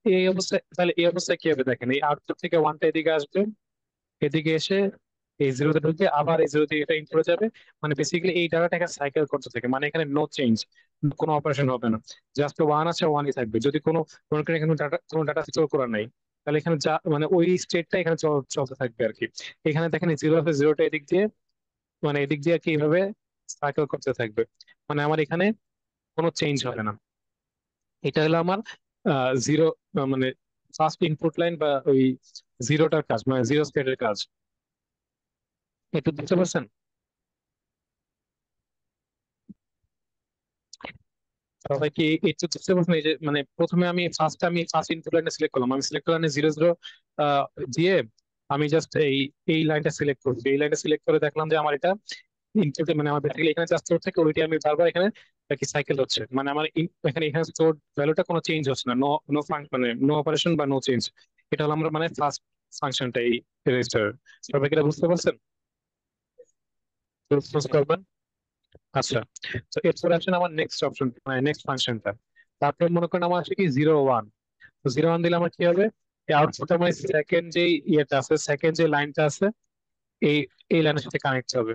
এই অবস্থায় তাহলে এই অবস্থায় কি হবে দেখেন, এই আউটপুট থেকে ওয়ানটা এদিকে আসবে, এদিকে এসে এই জিরোতে ঢুকে আবার এই জিরোতে এটা ইনপুট যাবে। মানে বেসিক্যালি এই ডাটাটা এখানে সাইকেল করতে থাকে, মানে এখানে নো চেঞ্জ, কোনো অপারেশন হবে না, জাস্ট ওয়ান আছে ওয়ানই থাকবে। যদি মনে করেন এখানে কোনো ডাটা স্টোর করা নাই, তাহলে এখানে যা মানে ওই স্টেটটা এখানে চলতে থাকবে আর কি। এখানে দেখেন জিরো আছে, জিরোটা এদিক দিয়ে মানে এদিক দিয়ে আর কি এইভাবে সাইকেল করতে থাকবে, মানে আমার এখানে কোনো চেঞ্জ হবে না। এটা হলো আমার জিরো মানে ফার্স্ট ইনপুট লাইন বা ওই জিরোটার কাজ, মানে জিরো স্টেটের কাজ। একটু বুঝতে পারছেন? সবাই কি একটু বুঝতে পারছেন? এই যে মানে প্রথমে আমি ফার্স্ট ইনপুট লাইনটা সিলেক্ট করলাম, আমি সিলেক্ট লাইনে 0 0 দিয়ে আমি জাস্ট এই লাইনটা সিলেক্ট করছি, এই লাইনটা সিলেক্ট করে দেখলাম যে আমার এটা ইনপুটে মানে আমার বেসিক্যালি এখানে জাস্ট স্টোর থেকে ওইটা আমি বারবার এখানে কি সাইকেল হচ্ছে, মানে আমার এখানে স্টোর ভ্যালুটা কোনো চেঞ্জ হচ্ছে না, নো নো মানে নো অপারেশন বা নো চেঞ্জ। এটা হলো আমরা মানে ফার্স্ট ফাংশনটা এই রেজিস্টার। সবাই কি এটা বুঝতে পারছেন? বুঝতে পারবেন? আচ্ছা, তো এরপর আসেন আমার নেক্সট অপশন মানে নেক্সট ফাংশনটা। তারপরে মনে করেন আমার আছে কি 0 1, তো 0 1 দিলে আমার কি হবে, এই আউটপুট আমার সেকেন্ড যে ইয়েটা আছে, সেকেন্ড যে লাইনটা আছে, এই এই লাইনের সাথে কানেক্ট হবে।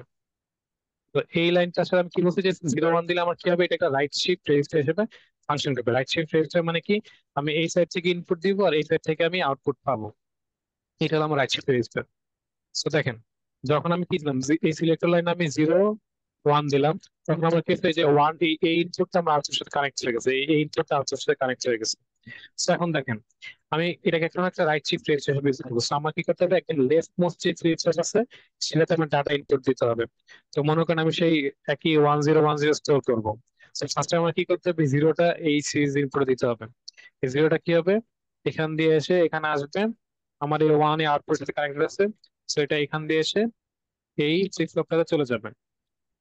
তো এই লাইনটা আসলে আমি কি বলছি যে 0 1 দিলে আমার কি হবে, এটা একটা রাইট শিফট রেজিস্টার হিসেবে ফাংশন করবে। রাইট শিফট রেজিস্টার মানে কি, আমি এই সাইড থেকে ইনপুট দিব আর এই সাইড থেকে আমি আউটপুট পাবো, এটা হলো আমার রাইট শিফট রেজিস্টার। তো দেখেন, যখন আমি কি দিলাম এই সিলেক্টর লাইন আমি 0 1 দিলাম, তখন আমার কি হচ্ছে, এই যে ওয়ান এই ইনপুটটা আমার আউটপুটের সাথে কানেক্ট হয়ে গেছে, এই ইনপুটটা আউটপুটের সাথে কানেক্ট হয়ে গেছে। তো এখন দেখেন, আমি এটাকে এখন একটা রাইট শিফট রেজিস্টার হিসেবে ইউজ করবো। So আমার কি করতে হবে, একদম লেফট মোস্ট যে রেজিস্টার আছে সেটাতে আমার ডাটা ইনপুট দিতে হবে। তো মনে করেন আমি সেই একই 1010 স্টোর করবো। ফার্স্টে আমার কি করতে হবে, জিরোটা এই সিরিজ ইনপুটে দিতে হবে। এই জিরোটা কি হবে, এখান দিয়ে এসে এখানে আসবে, আমার এই ওয়ান এ আউটপুট সাথে কানেক্টেড আছে। তো এটা এখান দিয়ে এসে এই ফ্লিপ ফ্লপটাতে চলে যাবে।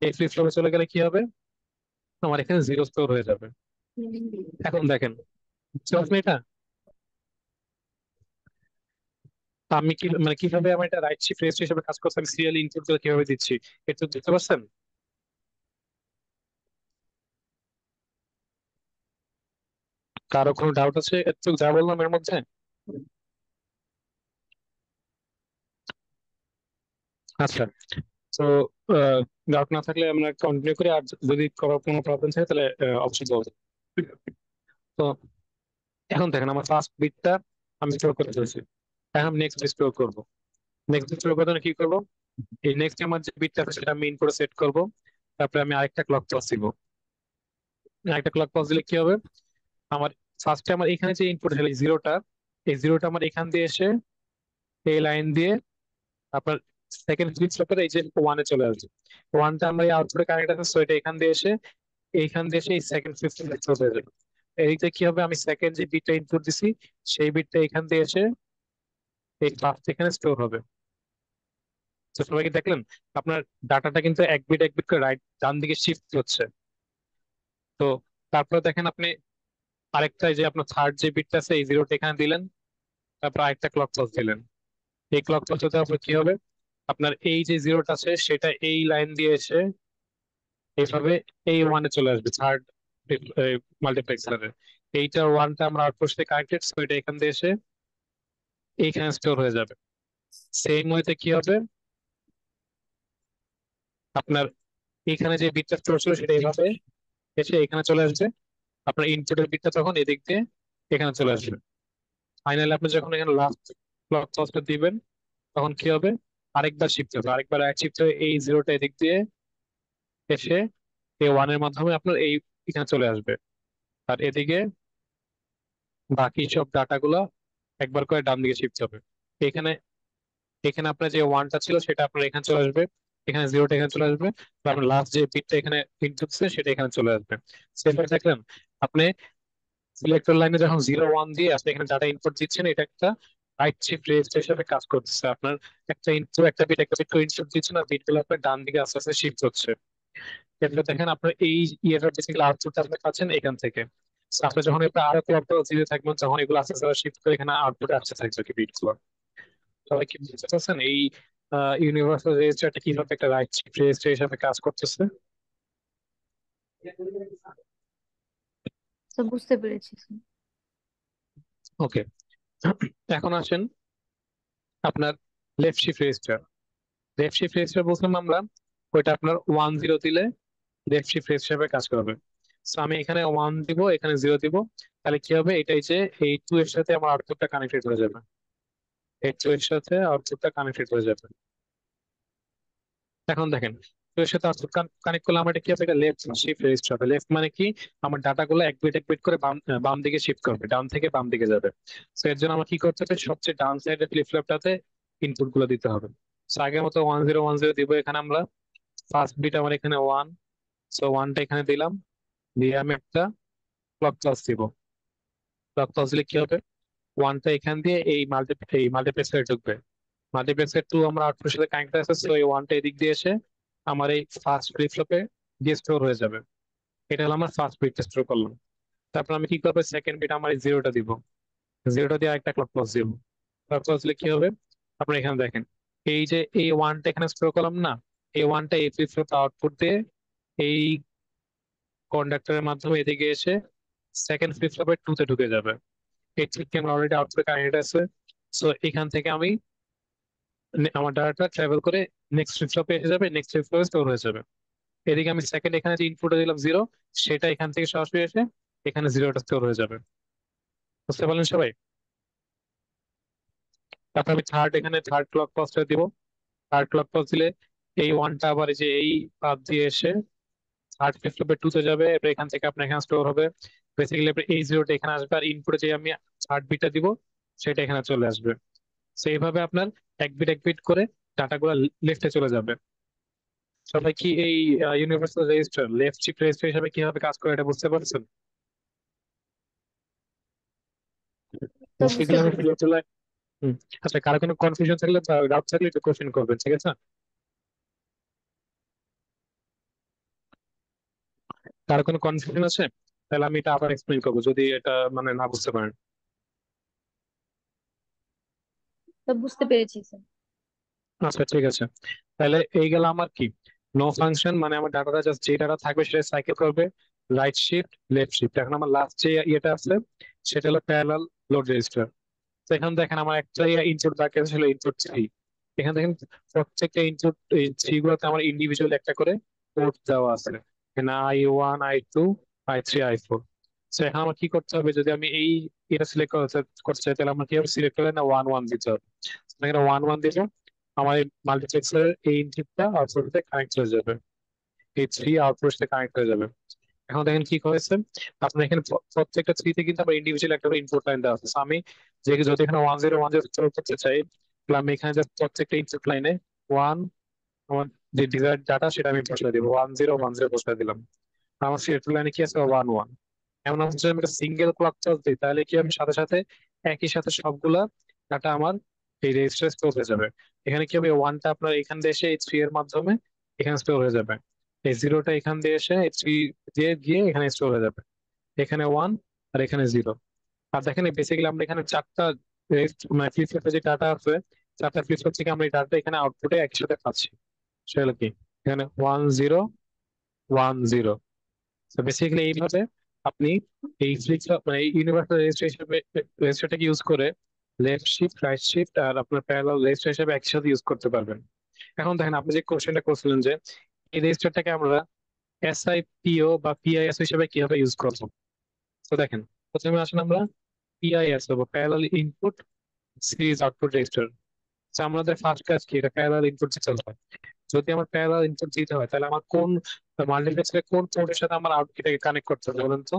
এই ফ্লিপ ফ্লপে চলে গেলে কি হবে, আমার এখানে জিরো স্টোর হয়ে যাবে। এখন দেখেন, বুঝতে পারছেন এটা? তা আমি কি মানে কিভাবে আমার এটা রাইট শিফট রেজিস্টার হিসেবে কাজ করছে, আমি সিরিয়াল ইনপুট গুলো কিভাবে দিচ্ছি, একটু বুঝতে পারছেন? কারো কোনো ডাউট আছে একটু যা বললাম এর মধ্যে? আচ্ছা, তো ডাউট না থাকলে আমরা কন্টিনিউ করি, আর যদি কোনো প্রবলেম থাকে তাহলে অবশ্যই বলবো। তো এখন দেখেন আমার ফার্স্ট বিটটা আমি স্টোর করে ফেলছি, এখন নেক্সট স্টোর করবো। নেক্সট স্টোর করতে হলে কি করবো, এই নেক্সট আমার যে বিটটা আছে সেটা আমি ইনপুটে সেট করব। তারপরে আমি আরেকটা ক্লক পালস দিব। আরেকটা ক্লক পালস দিলে কি হবে, আমার ফার্স্টে আমার এখানে যে ইনপুট ছিল জিরোটা, এই জিরোটা আমার এখান দিয়ে এসে এই লাইন দিয়ে আপনার সেকেন্ড ফ্লিপ ফ্লপের এই যে ওয়ানে চলে আসবে। ওয়ানটা আমার এই আউটপুটে কানেক্ট আছে, সো এটা এখান দিয়ে এসে এইখান দিয়ে এসে এই সেকেন্ড ফ্লিপ ফ্লপ হয়ে যাবে। এইটা কি হবে, আমি সেকেন্ড যে বিটটা ইনপুট দিছি সেই বিটটা এখান দিয়ে এসে এই ফার্স্ট এখানে স্টোর হবে। তো সবাই কি দেখলেন, আপনার ডাটাটা কিন্তু এক বিট করে রাইট ডান দিকে শিফট হচ্ছে। তো তারপরে দেখেন আপনি আরেকটা এই যে আপনার থার্ড যে বিটটা আছে এই জিরোটা এখানে দিলেন, তারপর আরেকটা ক্লক পালস দিলেন। এই ক্লক পালস দেওয়ার পর কি হবে, আপনার এই যে জিরোটা আছে সেটা এই লাইন দিয়ে এসে এইভাবে এই ওয়ানে চলে আসবে থার্ড মাল্টিপ্লেক্সারে। এইটা ওয়ানটা আমরা আউটপুট সাথে কানেক্টেড, সো এটা এখান দিয়ে এসে এইখানে স্টোর হয়ে যাবে। সেম ওয়েতে কি হবে, আপনার এখানে যে বিটটা স্টোর ছিল সেটা এইভাবে এসে এখানে চলে আসবে। আপনার ইনপুটের বিটটা তখন এদিক দিয়ে এখানে চলে আসবে। ফাইনালি আপনি যখন এখানে লাস্ট ক্লক পালসটা দিবেন তখন কি হবে, আরেকবার শিফট হবে, আরেকবার এক শিফট হয়ে এই জিরোটা এদিক দিয়ে এসে এই ওয়ানের মাধ্যমে আপনার এই এখানে চলে আসবে। আর এদিকে বাকি সব ডাটাগুলো একবার করে ডান দিকে শিফট হবে। এখানে এখানে আপনার যে ওয়ানটা ছিল সেটা আপনার এখানে চলে আসবে, এখানে জিরোটা এখানে চলে আসবে, তো আপনার লাস্ট যে বিটটা এখানে ইনপুট ছিল সেটা এখানে চলে আসবে। সেটা দেখলেন আপনি সিলেক্টর লাইনে যখন 0 1 দিয়ে আপনি এখানে ডাটা ইনপুট দিচ্ছেন, এটা একটা রাইট শিফট রেজিস্টার হিসেবে কাজ করতেছে। আপনার একটা বিট করে ইনপুট দিচ্ছেন আর বিটগুলো আপনার ডান দিকে আস্তে আস্তে শিফট হচ্ছে। এটা দেখেন আপনার এই ইয়েটার বেসিক্যালি আউটপুটটা আপনি পাচ্ছেন এখান থেকে। So, আপনি যখন এরপর আরো ক্লকটা দিতে থাকবেন তখন এগুলো আস্তে আস্তে শিফট করে এখানে আউটপুটে আসতে থাকবে কি বিটগুলো। সবাই কি বুঝতে পারছেন এই ইউনিভার্সাল রেজিস্টারটা কিভাবে একটা রাইট শিফট রেজিস্টার হিসেবে কাজ করতেছে? তো বুঝতে পেরেছি স্যার। ওকে, এখন আসেন আপনার left shift register. Left shift register বলছিলাম আমরা, ওইটা আপনার 1 0 দিলে লেফট শিফট রেজিস্টার হিসেবে কাজ করবে। তো আমি এখানে 1 দিব, এখানে 0 দিব, তাহলে কি হবে, এটাই যে এই 2 এর সাথে আমার আউটপুটটা কানেক্টেড হয়ে যাবে। এই 2 এর সাথে আউটপুটটা কানেক্টেড হয়ে যাবে। এখন দেখেন 2 এর সাথে আউটপুট কানেক্ট করলে আমার এটা কি হবে, এটা লেফট শিফট রেজিস্টার হবে। লেফট মানে কি, আমার ডাটা গুলো এক বিট করে বাম দিকে শিফট করবে, ডান থেকে বাম দিকে যাবে। তো এর জন্য আমার কি করতে হবে, সবচেয়ে ডান সাইডের ফ্লিপ ফ্লপটাতে ইনপুট গুলো দিতে হবে। তো আগের মতো 1 0 1 0 দিব এখানে আমরা। ফার্স্ট বিট আমার এখানে 1, সো ওয়ানটা এখানে দিলাম, দিয়ে আমি একটা ক্লক পালস দিব। ক্লক পালস দিলে কি হবে, ওয়ানটা এখান দিয়ে এই মাল্টিপ্লেক্সারে ঢুকবে। মাল্টিপ্লেক্সার 2 আমার আউটপুটের সাথে কানেক্ট আছে, সো এই ওয়ানটা এদিক দিয়ে এসে আমার এই ফার্স্ট ফ্লিপ ফ্লপে গিয়ে স্টোর হয়ে যাবে। এটা হলো আমার ফার্স্ট বিটটা স্টোর করলাম। তারপর আমি কি করবো, সেকেন্ড বিট আমার এই জিরোটা দিব, জিরোটা দিয়ে আরেকটা ক্লক পালস দিব। ক্লক পালস দিলে কি হবে, আপনারা এখানে দেখেন এই যে এই ওয়ানটা এখানে স্টোর করলাম না, এই ওয়ানটা এই ফ্লিপ ফ্লপ আউটপুট দিয়ে এই কন্ডাক্টরের মাধ্যমে এদিকে এসে সেকেন্ড ফ্লিপ ফ্লপের 2 তে ঢুকে যাবে। এই ঠিক আমার অলরেডি আউটপুট কানেক্ট আছে, সো এখান থেকে আমি আমার ডাটাটা ট্রাভেল করে নেক্সট ফ্লিপ ফ্লপে এসে যাবে, নেক্সট ফ্লিপ ফ্লপে স্টোর হয়ে যাবে। এদিকে আমি সেকেন্ড এখানে যে ইনপুটে দিলাম 0, সেটা এখান থেকে সরাসরি এসে এখানে 0টা স্টোর হয়ে যাবে। বুঝতে পারলেন সবাই? তারপর আমি এখানে থার্ড ক্লক পালসটা দিব। থার্ড ক্লক পালস দিলে এই ওয়ানটা আবার এই যে এই পাথ দিয়ে এসে থার্ড ফ্লিপ ফ্লপে 2 তে যাবে, এবার এখান থেকে আপনার এখানে স্টোর হবে। বেসিক্যালি আপনার এই জিরোটা এখানে আসবে আর ইনপুটে যে আমি থার্ড বিটটা দিব সেটা এখানে চলে আসবে। তো এইভাবে আপনার এক বিট করে ডাটাগুলো লেফটে চলে যাবে। সবাই কি এই universal register left shift register হিসাবে কিভাবে কাজ করে এটা বুঝতে পারছেন? তো বুঝতে বেসিক্যালি আমি পেরেছি। ক্লিয়ার চলে। আচ্ছা, কারো কোনো কনফিউশন থাকলে বা ডাউট থাকলে একটু কোশ্চেন করবেন, ঠিক আছে? কারো কোনো কনফিউশন আছে তাহলে আমি এটা আবার এক্সপ্লেইন করবো যদি এটা মানে না বুঝতে পারেন। তো বুঝতে পেরেছি স্যার। আচ্ছা ঠিক আছে, তাহলে এই গেল আমার কি নো ফাংশন, মানে আমার ডাটাটা জাস্ট যে ডাটা থাকবে সেটা সাইকেল করবে রাইট শিফট লেফট শিফট। এখন আমার লাস্ট যে ইয়েটা আছে সেটা হলো প্যারালাল লোড রেজিস্টার। তো এখানে দেখেন আমার একটা ইনপুট বাকি আছে ছিল ইনপুট 3। এখানে দেখেন প্রত্যেকটা ইনপুট থ্রি গুলোতে আমার ইন্ডিভিজুয়াল একটা করে পোর্ট দেওয়া আছে, এখানে I1 I2 I3 I4। তো এখন আমার কি করতে হবে, যদি আমি এটা সিলেক্ট করতে চাই তাহলে আমার কি হবে, সিলেক্ট করে না 1 1 দিতে হবে। তো এখানে 1 1 দিলে আমার এই মাল্টিপ্লেক্সারের এই ইনপুটটা আউটপুট সাথে কানেক্ট হয়ে যাবে, এই থ্রি আউটপুট সাথে কানেক্ট হয়ে যাবে। এখন দেখেন কি হয়েছে, আপনার এখানে প্রত্যেকটা থ্রিতে কিন্তু আমার ইন্ডিভিজুয়াল একটা ইনপুট লাইন দেওয়া আছে। So আমি যে যদি এখানে 1 0 1 0 করতে চাই, তাহলে আমি এখানে just প্রত্যেকটা ইনপুট লাইনে ওয়ান, আমার যে ডিজায়ার ডাটা সেটা আমি বসিয়ে দিব, 1 0 1 0 বসিয়ে দিলাম। আর আমার সিলেক্ট লাইনে কি আছে, 1 1। এমন হচ্ছে আমি একটা সিঙ্গেল ক্লক চার্জ দিই, তাহলে কি আমি সাথে সাথে একই সাথে সবগুলা ডাটা আমার এই রেজিস্টারে স্টোর হয়ে যাবে। এখানে কি হবে, ওয়ানটা আপনার এখান দিয়ে এসে এই থ্রি এর মাধ্যমে এখানে স্টোর হয়ে যাবে, এই জিরোটা এখান দিয়ে এসে এই থ্রি দিয়ে গিয়ে এখানে স্টোর হয়ে যাবে, এখানে ওয়ান আর এখানে জিরো। আর দেখেন বেসিক্যালি আমরা এখানে চারটা মানে ফ্লিপ ফ্লপে যে ডাটা আছে, চারটা ফ্লিপ ফ্লপ থেকে আমরা এই ডাটা এখানে আউটপুটে একই সাথে পাচ্ছি। সেগুলো কি, এখানে 1 0 1 0। তো বেসিক্যালি এইভাবে আপনি এই ফ্লিপ ফ্লপ মানে ইউনিভার্সাল রেজিস্ট্রেশনটাকে ইউজ করে লেফট শিফট রাইট শিফট আর আপনার প্যারালাল রেজিস্টার হিসেবে একসাথে ইউজ করতে পারবেন। এখন দেখেন আপনি যে কোশ্চেনটা করছিলেন যে এই রেজিস্টারটাকে আমরা SIPO বা PIS হিসেবে কিভাবে ইউজ করবো। তো দেখেন প্রথমে আসলে আমরা PIS বা parallel input series output register. আমাদের ফার্স্ট কাজ কি, এটা প্যারালাল ইনপুট দিতে হয়। যদি আমার প্যারালাল ইনপুট দিতে হয় তাহলে আমার কোন মাল্টিপ্লেক্সারের কোন পোর্টের সাথে আমার আউটপুট এটাকে কানেক্ট করতে হবে বলুন তো।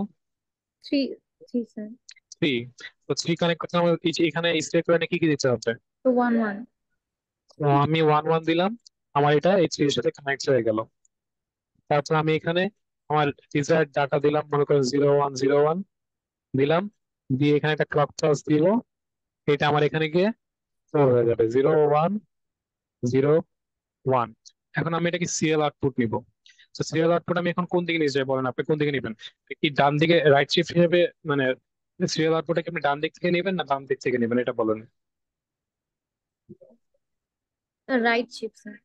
Three, three sir. থ্রি। তো থ্রি কানেক্ট করতে আমার এখানে স্টেপ লাইনে কি কি দিতে হবে। তো 1 1। তো আমি 1 1 দিলাম, আমার এটা এই থ্রির সাথে কানেক্ট হয়ে গেল। তারপর আমি এখানে আমার ডিজায়ার ডাটা দিলাম, মনে করেন 0 1 0 1 দিলাম, দিয়ে এখানে একটা ক্লক পালস দিব, এটা আমার এখানে গিয়ে স্টোর হয়ে যাবে 0 1 0 1। এখন আমি এটাকে সিরিয়াল আউটপুট নিব। তো সিরিয়াল আউটপুট আমি এখন কোন দিকে নিয়ে যাই বলেন, আপনি কোন দিকে নেবেন, কি ডান দিকে রাইট শিফট হিসেবে, মানে সিরিয়াল আউটপুটে কি আপনি ডান দিক থেকে নেবেন না বাম দিক থেকে নেবেন এটা বলেন। Right shift sir.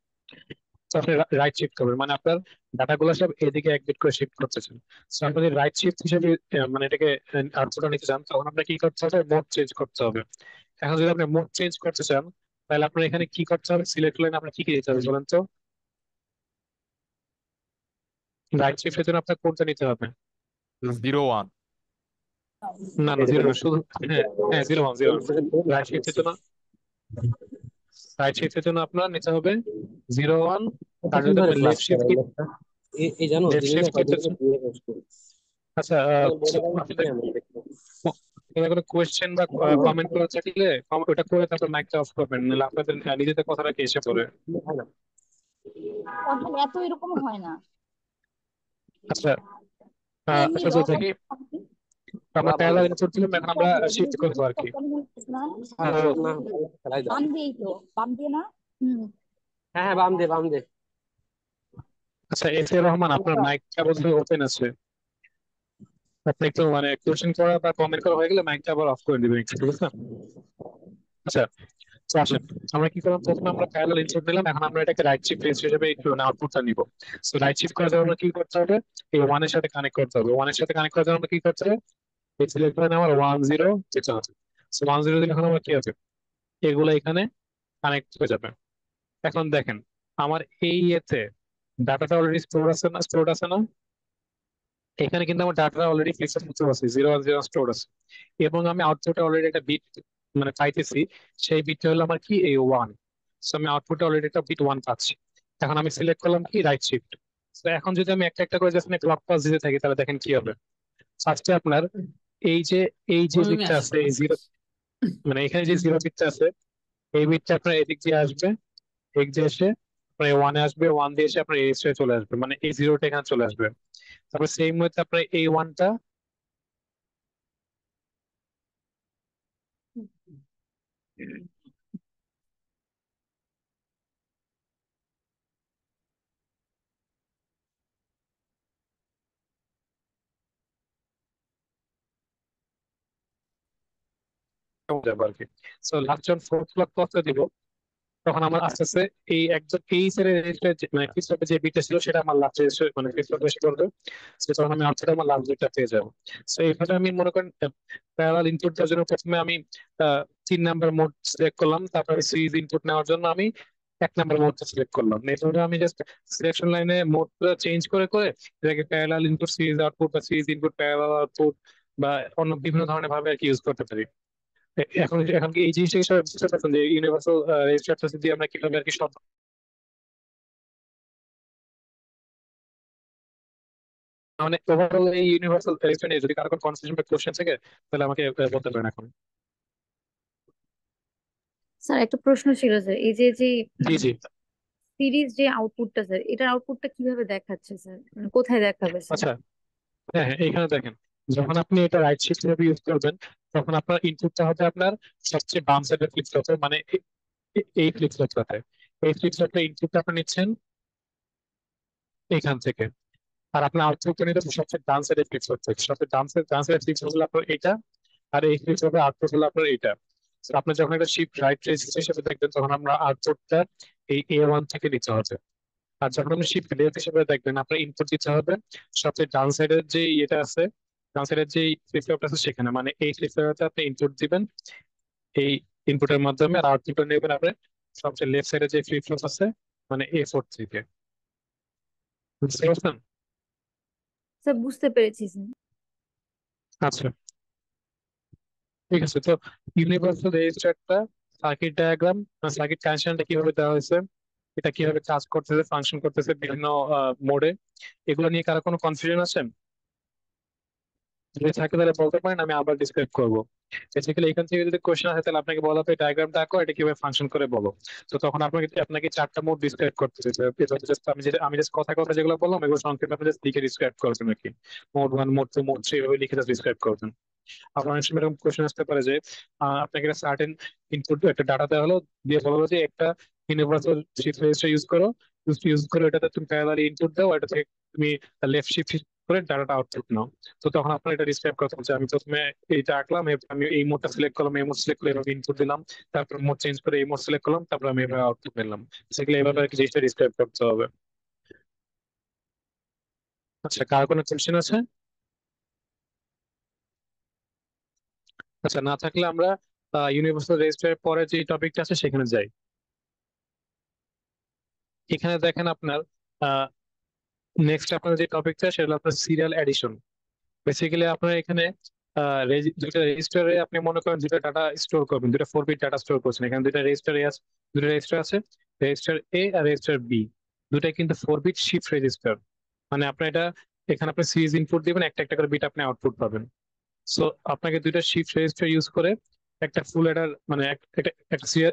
তো আপনি রাইট শিফট করবেন, মানে আপনার ডাটাগুলো সব এদিকে এক বিট করে শিফট করতেছেন। তো আপনি যদি রাইট শিফট হিসেবে মানে এটাকে আউটপুটটা নিতে চান, তখন আপনাকে কি করতে হবে, মোড চেঞ্জ করতে হবে। এখন যদি আপনি মোড চেঞ্জ করতে চান তাহলে আপনার এখানে কি করতে হবে, সিলেক্ট লাইন আপনার কি কি দিতে হবে বলেন তো। রাইট শিফটের জন্য আপনার কোনটা নিতে হবে। 0 1। না না জিরো না, শুধু হ্যাঁ হ্যাঁ 0 1 0 রাইট শিফটের জন্য, রাইট শিফটের জন্য আপনার নিতে হবে 0 1। আর যদি আপনি লেফট শিফট এই জানো লেফট দিনে না শিফট করতে কয়দিন চান, ধরে পোস্ট করি আচ্ছা আপনাদের কোনো কোয়েশ্চেন বা কমেন্ট করা থাকলে ওটা করে তারপর মাইকটা অফ করবেন, নাহলে আপনাদের নিজেদের কথাটা কি এসে পড়ে। কথা এত এরকম হয় না, আচ্ছা এমনি আচ্ছা র তো কথা দেখি আমরা প্যারালাল ইনপুট দিলাম, এখন আমরা শিফট করবো আর কি। না খেলাই দাও বাম দিয়েই তো, বাম দিয়ে না। হুম। হ্যাঁ হ্যাঁ বাম দে বাম দে আচ্ছা এস এ রহমান, আপনার মাইকটা বোধহয় ওপেন আছে, আপনি একটু মানে কোশ্চেন করা বা কমেন্ট করা হয়ে গেলে মাইকটা আবার অফ করে দিবেন একটু, ঠিক আছে। আচ্ছা তো আসেন আমরা কি করলাম, প্রথমে আমরা প্যারালাল ইনপুট নিলাম, এখন আমরা এটাকে রাইট শিফট হিসেবে একটু আউটপুটটা নিব। সো রাইট শিফট করার জন্য আমরা কি করতে হবে, এই ওয়ান এর সাথে কানেক্ট করতে হবে, ওয়ান এর সাথে কানেক্ট করার জন্য আমরা কি করতে হবে, এই সিলেক্ট করে আমার 1 0 যেতে হবে। সো 1 0 দিলে এখন আমার কি হবে, এগুলো এখানে কানেক্ট হয়ে যাবে। এখন দেখেন আমার এই এতে ডাটাটা অলরেডি স্টোর আছে না, এখানে কিন্তু আমার ডাটা অলরেডি ফিক্সড করতে আছে 0 1 0 স্টোর আছে, এবং আমি আউটপুটে অলরেডি একটা বিট মানে পাইতেছি, সেই বিটটা হলো আমার কি এই ওয়ান। সো আমি আউটপুটে অলরেডি একটা বিট ওয়ান পাচ্ছি। এখন আমি সিলেক্ট করলাম কি রাইট শিফট। তো এখন যদি আমি একটা একটা করে জাস্ট ক্লক পাস দিতে থাকি তাহলে দেখেন কি হবে। ফার্স্টে আপনার এই যে এই যে আমি বিটটা আসি। আছে এই জিরো, মানে এখানে যে জিরো বিটটা আছে এই বিটটা আপনার এদিক দিয়ে আসবে, এদিক দিয়ে এসে আপনার ওয়ানে আসবে, ওয়ান দিয়ে এসে আপনার এই চলে আসবে, মানে এই জিরোটা এখানে চলে আসবে। তারপর সেম ওয়েতে আপনার এই ওয়ানটা যাবে আর কি। সো লাস্ট যখন ফোর্থ ক্লক পথে দিব তখন আমার আস্তে আস্তে এই একজন এই সেটের রেজিস্টার মানে ফ্লিপ যে বিটটা ছিল সেটা আমার লাস্ট রেজিস্টার মানে ফ্লিপ এসে করবে। So তখন আমি আউটপুটে আমার লাস্ট বিটটা পেয়ে যাবো। তো এইভাবে আমি মনে করেন প্যারালাল ইনপুট দেওয়ার জন্য প্রথমে আমি 3 নাম্বার মোড সিলেক্ট করলাম, তারপরে সিরিজ ইনপুট নেওয়ার জন্য আমি 1 নাম্বার মোডটা সিলেক্ট করলাম। এইভাবে আমি জাস্ট সিলেকশন লাইনে মোডটা চেঞ্জ করে করে এটাকে প্যারালাল ইনপুট সিরিজ আউটপুট বা সিরিজ ইনপুট প্যারালাল আউটপুট বা অন্য বিভিন্ন ধরনের ভাবে আর কি ইউজ করতে পারি। এখন এখন কি এই জিনিসটা কি সবাই বুঝতে পারছেন যে ইউনিভার্সাল রেজিস্টারটা দিয়ে আমরা কিভাবে আর কি সব মানে ওভারঅল এই ইউনিভার্সাল রেজিস্টার নিয়ে যদি কারো কোনো কনফিউশন বা কোশ্চেন থাকে তাহলে আমাকে বলতে পারেন এখন। স্যার একটা প্রশ্ন ছিল স্যার, এই যে যে জি জি। সিরিজ যে আউটপুটটা স্যার, এটার আউটপুটটা কিভাবে দেখাচ্ছে স্যার, মানে কোথায় দেখাবে স্যার? আচ্ছা, হ্যাঁ হ্যাঁ, এখানে দেখেন, যখন আপনি এটা রাইট শিফট হিসেবে ইউজ করবেন তখন আপনার ইনপুটটা হবে আপনার সবচেয়ে বাম সাইডের ফ্লিপ ফ্লপে, মানে এই ফ্লিপ ফ্লপটাতে। এই ফ্লিপ ফ্লপটা ইনপুটটা আপনি নিচ্ছেন এখান থেকে, আর আপনার আউটপুটটা নিতে সবচেয়ে ডান সাইডের ফ্লিপ ফ্লপ থেকে। সবচেয়ে ডান সাইডের ফ্লিপ ফ্লপ হলো আপনার এটা, আর এই ফ্লিপ ফ্লপের আউটপুট হলো আপনার এটা। So আপনি যখন একটা শিফট রাইট রেজিস্টার হিসেবে দেখবেন তখন আমরা আউটপুটটা এই A1 থেকে নিতে হবে। আর যখন আপনি শিফট লেফট হিসেবে দেখবেন আপনার ইনপুট দিতে হবে সবচেয়ে ডান সাইডের যে এটা আছে, ডান সাইডের যে ফ্লিপ ফ্লপটা আছে সেখানে, মানে এই ফ্লিপ ফ্লপটাতে আপনি ইনপুট দিবেন এই ইনপুটের মাধ্যমে, আর আউটপুটটা নেবেন আপনি সবচেয়ে লেফট সাইডে যে ফ্লিপ ফ্লপ আছে মানে A4 থেকে। বুঝতে পারছেন? স্যার বুঝতে পেরেছি স্যার। আচ্ছা, ঠিক আছে। তো ইউনিভার্সাল রেজিস্টারটা সার্কিট ডায়াগ্রাম, সার্কিট কানেকশনটা কিভাবে দেওয়া হয়েছে, এটা কিভাবে কাজ করতেছে, ফাংশন করতেছে বিভিন্ন মোডে, এগুলো নিয়ে কারো কোনো কনফিউশন আছে? যদি থাকে তাহলে বলতে পারেন, আমি আবার ডিসক্রাইব করবো। বেসিক্যালি এখান থেকে যদি কোশ্চেন আসে তাহলে আপনাকে বলা হবে ডায়াগ্রামটা আঁকো, এটা কিভাবে ফাংশন করে বলো। তো তখন আপনাকে আপনাকে 4টা মোড ডিসক্রাইব করতে হবে। এভাবে just আমি জাস্ট কথা কথা যেগুলো বললাম এগুলো সংক্ষেপে আপনি জাস্ট লিখে ডিসক্রাইব করবেন আর কি। মোড 1, মোড 2, মোড 3 এভাবে লিখে জাস্ট ডিসক্রাইব করবেন। আপনার অনেক সময় এরকম কোশ্চেন আসতে পারে যে আপনাকে একটা সার্টেন ইনপুট একটা ডাটা দেওয়া হলো, দিয়ে বলা হলো যে একটা ইউনিভার্সাল শিফট রেজিস্টার ইউজ করো, ইউজ করে এটাতে তুমি প্যারালালি ইনপুট দাও, এটা থেকে তুমি লেফট শিফট করে ডাটাটা আউটপুট নাও। তো তখন আপনার এটা ডিসক্রাইব করতে হবে যে আমি প্রথমে এইটা আঁকলাম, আমি এই মোডটা সিলেক্ট করলাম, এই মোড সিলেক্ট করে এভাবে ইনপুট দিলাম, তারপর মোড চেঞ্জ করে এই মোড সিলেক্ট করলাম, তারপর আমি এভাবে আউটপুট নিলাম। সেগুলো এভাবে আর কি জিনিসটা ডিসক্রাইব করতে হবে। আচ্ছা, কার কোনো কোশ্চেন আছে? আচ্ছা, না থাকলে আমরা ইউনিভার্সাল রেজিস্টারের পরে যে টপিকটা আছে সেখানে যাই। এখানে দেখেন আপনার নেক্সট আপনার যে টপিকটা সেটা হলো আপনার সিরিয়াল এডিশন। বেসিক্যালি আপনার এখানে দুইটা রেজিস্টারে আপনি মনে করেন দুইটা ডাটা স্টোর করবেন, দুইটা 4 বিট ডাটা স্টোর করছেন। এখানে দুইটা রেজিস্টার আছে, রেজিস্টার এ আর রেজিস্টার বি। দুটাই কিন্তু 4 বিট শিফট রেজিস্টার। মানে আপনার এটা এখানে আপনি সিরিজ ইনপুট দিবেন, একটা একটা করে বিট আপনি আউটপুট পাবেন। সো আপনাকে দুইটা শিফট রেজিস্টার ইউজ করে একটা ফুল এডার মানে একটা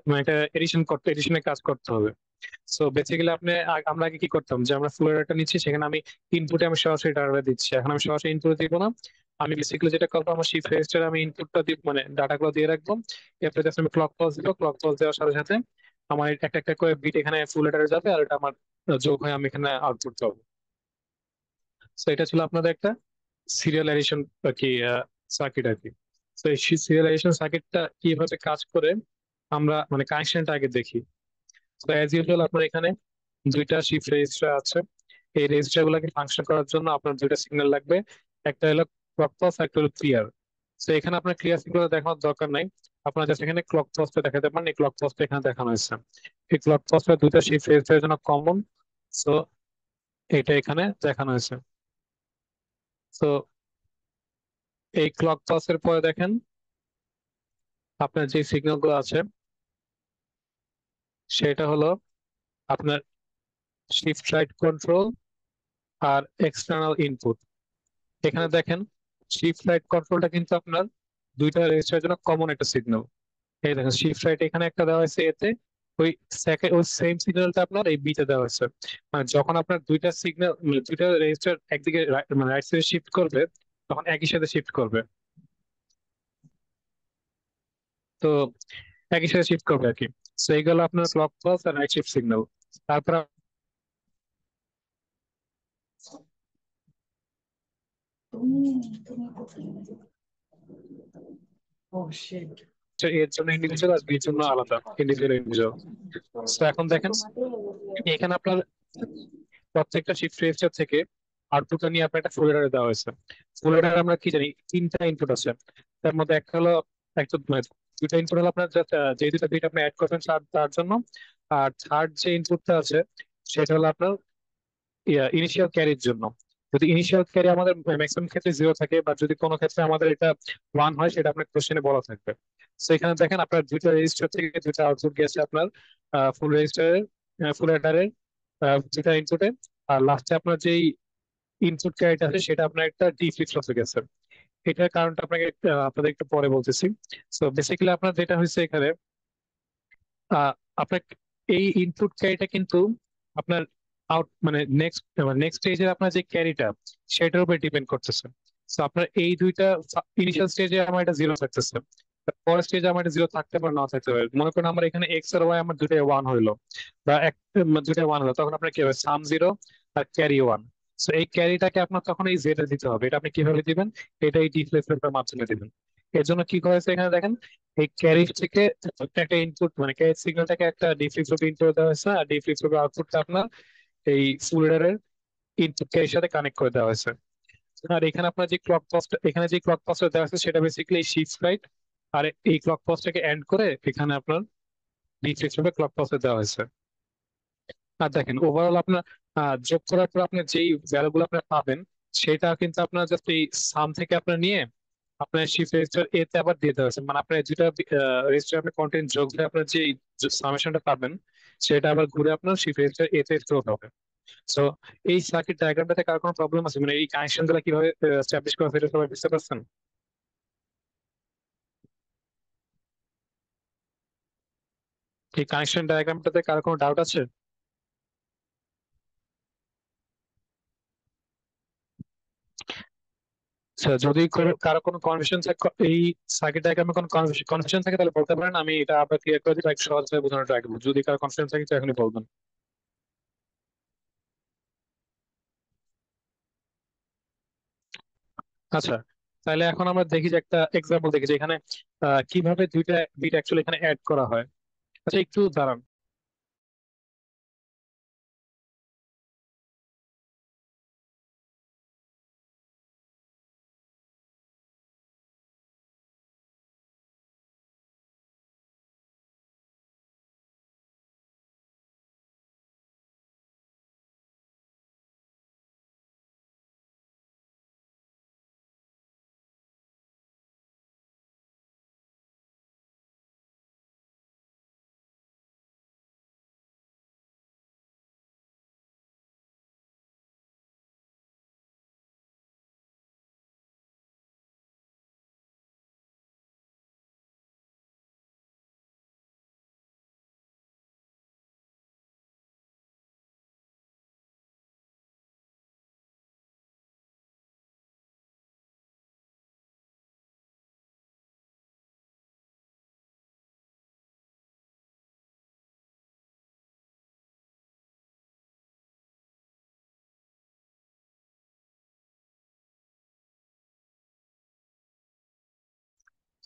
মানে একটা এডিশনের কাজ করতে হবে। সো বেসিক্যালি আমরা আগে কি করতাম যে আমরা ফুল এডারটা নিচ্ছি, সেখানে আমি ইনপুটে আমি সরাসরি ডাটা দিচ্ছি। এখন আমি সরাসরি ইনপুট দিব না, আমি বেসিক্যালি যেটা করবো আমার শিফট রেজিস্টারে আমি ইনপুটটা দিব মানে ডাটাগুলো দিয়ে রাখবো। এরপরে জাস্ট আমি ক্লক পালস দিব, ক্লক পালস দেওয়ার সাথে সাথে আমার একটা একটা করে বিট এখানে ফুল এডারে যাবে, আর এটা আমার যোগ হয়ে আমি এখানে আউটপুট পাবো। সো এটা ছিল আপনাদের একটা সিরিয়াল এডিশন কি সার্কিট আর কি। তো এই সিরিয়াল এডিশন সার্কিটটা কিভাবে কাজ করে আমরা মানে কানেকশনটা আগে দেখি। তো অ্যাজ ইউজুয়াল আপনার এখানে দুইটা শিফট রেজিস্টার আছে। এই রেজিস্টার গুলোকে ফাংশন করার জন্য আপনার দুইটা সিগন্যাল লাগবে, একটা হলো ক্লক পালস, একটা হলো ক্লিয়ার। তো এখানে আপনার ক্লিয়ার সিগন্যাল দেখানোর দরকার নাই, আপনারা জাস্ট এখানে ক্লক পালসটা দেখাতে পারেন। এই ক্লক পালসটা এখানে দেখানো হয়েছে। এই ক্লক পালসটা দুইটা শিফট রেজিস্টারের জন্য কমন। সো এটা এখানে দেখানো হয়েছে। তো এই ক্লক পালসের পরে দেখেন আপনার যে সিগন্যাল গুলো আছে সেটা হলো আপনার শিফট রাইট কন্ট্রোল আর এক্সটার্নাল ইনপুট। এখানে দেখেন শিফট রাইট কন্ট্রোলটা কিন্তু আপনার দুইটা রেজিস্টারের জন্য কমন একটা সিগন্যাল। এই দেখেন শিফট রাইট এখানে একটা দেওয়া হয়েছে এতে, ওই ওই সেম সিগন্যালটা আপনার এই বিতে দেওয়া হয়েছে। মানে যখন আপনার দুইটা সিগন্যাল দুইটা রেজিস্টার একদিকে মানে রাইট সাইডে শিফট করবে তখন একই সাথে শিফট করবে। তো একই সাথে শিফট করবে আর কি। তো এইগুলো আপনার ক্লক পালস আর রাইট শিফট সিগন্যাল। তারপর তুমি তুমি কোথায়? ও শিট। এর জন্য ইন্ডিভিজুয়াল আর বির জন্য আলাদা ইন্ডিভিজুয়াল। তো এখন দেখেন এখানে আপনার প্রত্যেকটা শিফট রেজিস্টার থেকে আউটপুটটা নিয়ে আপনার একটা ফুল হেডারে দেওয়া হয়েছে। ফুল হেডারে আমরা কি জানি তিনটা ইনপুট আছে, তার মধ্যে একটা হলো একটা মানে দুইটা ইনপুট হলো আপনার যে দুটা বিট আপনি অ্যাড করবেন তার জন্য, আর থার্ড যে ইনপুটটা আছে সেটা হলো আপনার ইনিশিয়াল ক্যারির জন্য। যদি ইনিশিয়াল ক্যারি আমাদের ম্যাক্সিমাম ক্ষেত্রে জিরো থাকে বা যদি কোনো ক্ষেত্রে আমাদের এটা ওয়ান হয় সেটা আপনার কোশ্চেনে বলা থাকবে। তো এখানে দেখেন আপনার দুইটা রেজিস্টার থেকে দুইটা আউটপুট গেছে আপনার ফুল রেজিস্টারের ফুল হেডারের দুইটা ইনপুটে, আর লাস্টে আপনার যেই ইনপুট ক্যারিটা আছে সেটা আপনার একটা ডি ফ্লিপ ফ্লপে গেছে। এটার কারণটা আপনাকে আপনাদের একটু পরে বলতেছি। তো বেসিক্যালি আপনার যেটা হয়েছে এখানে আপনার এই ইনপুট ক্যারিটা কিন্তু আপনার আউট মানে নেক্সট স্টেজে আপনার যে ক্যারিটা সেটার উপর ডিপেন্ড করতেছে। তো আপনার এই দুইটা ইনিশিয়াল স্টেজে আমার এটা জিরো থাকতেছে, পরের স্টেজে আমার এটা জিরো থাকতে পারে না থাকতে পারে। মনে করেন আমার এখানে এক্স আর ওয়াই আমার দুটাই ওয়ান হইলো বা দুটাই ওয়ান হলো, তখন আপনার কি হবে সাম জিরো আর ক্যারি ওয়ান। তো এই ক্যারিটাকে আপনার তখন এই জেড এ দিতে হবে। এটা আপনি কিভাবে দিবেন? এটা এই ডিফ্লেক্টরের মাধ্যমে দিবেন। এর জন্য কি করেছে এখানে দেখেন এই ক্যারি থেকে একটা ইনপুট মানে ক্যারি সিগন্যালটাকে একটা ডিফ্লিপ ফ্লপ ইনপুট দেওয়া হয়েছে, আর ডিফ্লিপ ফ্লপের আউটপুটটা আপনার এই ফুল হেডারের ইনপুট ক্যারির সাথে কানেক্ট করে দেওয়া হয়েছে। আর এখানে আপনার যে ক্লক পাস এখানে যে ক্লক পাসটা দেওয়া আছে সেটা বেসিক্যালি শিফট রাইট, আর এই ক্লক পাসটাকে এন্ড করে এখানে আপনার ডিফ্লিপ ফ্লপে ক্লক পাসে দেওয়া হয়েছে। আর দেখেন ওভারঅল আপনার যোগ করার পর আপনার যেই ভ্যালু গুলো আপনার পাবেন সেটা কিন্তু আপনার জাস্ট এই সাম থেকে আপনার নিয়ে আপনার শিফট রেজিস্টার এ তে আবার দিয়ে দেওয়া হয়েছে। মানে আপনার যেটা রেজিস্টার আপনার কন্টেন্ট যোগ করে আপনার যে সামেশনটা পাবেন সেটা আবার ঘুরে আপনার শিফট রেজিস্টার এ তে স্টোর হবে। সো এই সার্কিট ডায়াগ্রামটাতে কার কোনো প্রবলেম আছে? মানে এই কানেকশন গুলো কিভাবে এস্টাবলিশ করা সেটা সবাই বুঝতে পারছেন? এই কানেকশন ডায়াগ্রামটাতে কার কোনো ডাউট আছে? আচ্ছা, যদি কারো কোনো কনফিউশন থাকে এই সার্কিট ডায়াগ্রামে কোনো কনফিউশন থাকে তাহলে বলতে পারেন, আমি এটা আবার ক্লিয়ার করে দিই, একটু সহজভাবে বোঝানোর ট্রাই করবো। যদি কারো কনফিউশন থাকে তো এখনই বলবেন। আচ্ছা, তাহলে এখন আমরা দেখি যে একটা এক্সাম্পল দেখি যে এখানে কিভাবে দুইটা বিট অ্যাকচুয়ালি এখানে অ্যাড করা হয়। আচ্ছা একটু দাঁড়ান।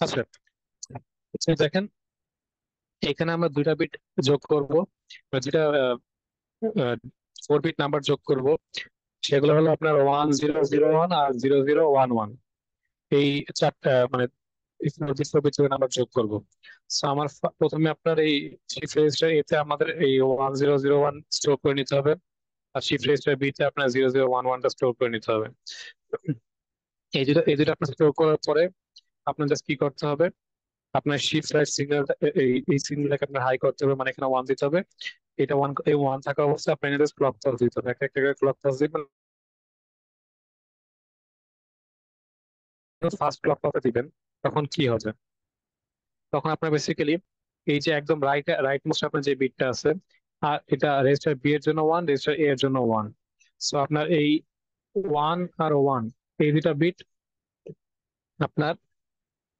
আচ্ছা, আচ্ছা, দেখেন এখানে আমরা দুইটা বিট যোগ করব, যেটা 4 বিট নাম্বার যোগ করব। সেগুলো হলো আপনার 1001 আর 0011। এই চারটা মানে নাম্বার যোগ করব। সো আমার প্রথমে আপনার এই শিফট রেজিস্টার এতে আমাদের এই 1001 স্টোর করে নিতে হবে, আর শিফট রেজিস্টার বি তে আপনার 0011টা স্টোর করে নিতে হবে। এই দুটো আপনার স্টোর করার পরে আপনার জাস্ট কি করতে হবে, আপনার শিফট রাইট সিগন্যাল এই সিগন্যালটাকে আপনার হাই করতে হবে, মানে এখানে ওয়ান দিতে হবে। এটা ওয়ান এই ওয়ান থাকা অবস্থায় আপনার জাস্ট ক্লক পালস দিতে হবে, একটা একটা ক্লক পালস দিবেন। ফার্স্ট ক্লক পালস দিবেন তখন কি হবে? তখন আপনার বেসিক্যালি এই যে একদম রাইট মোস্ট আপনার যে বিটটা আছে, আর এটা রেজিস্টার বি এর জন্য ওয়ান, রেজিস্টার এ এর জন্য ওয়ান। সো আপনার এই ওয়ান আর ওয়ান এই দুটা বিট আপনার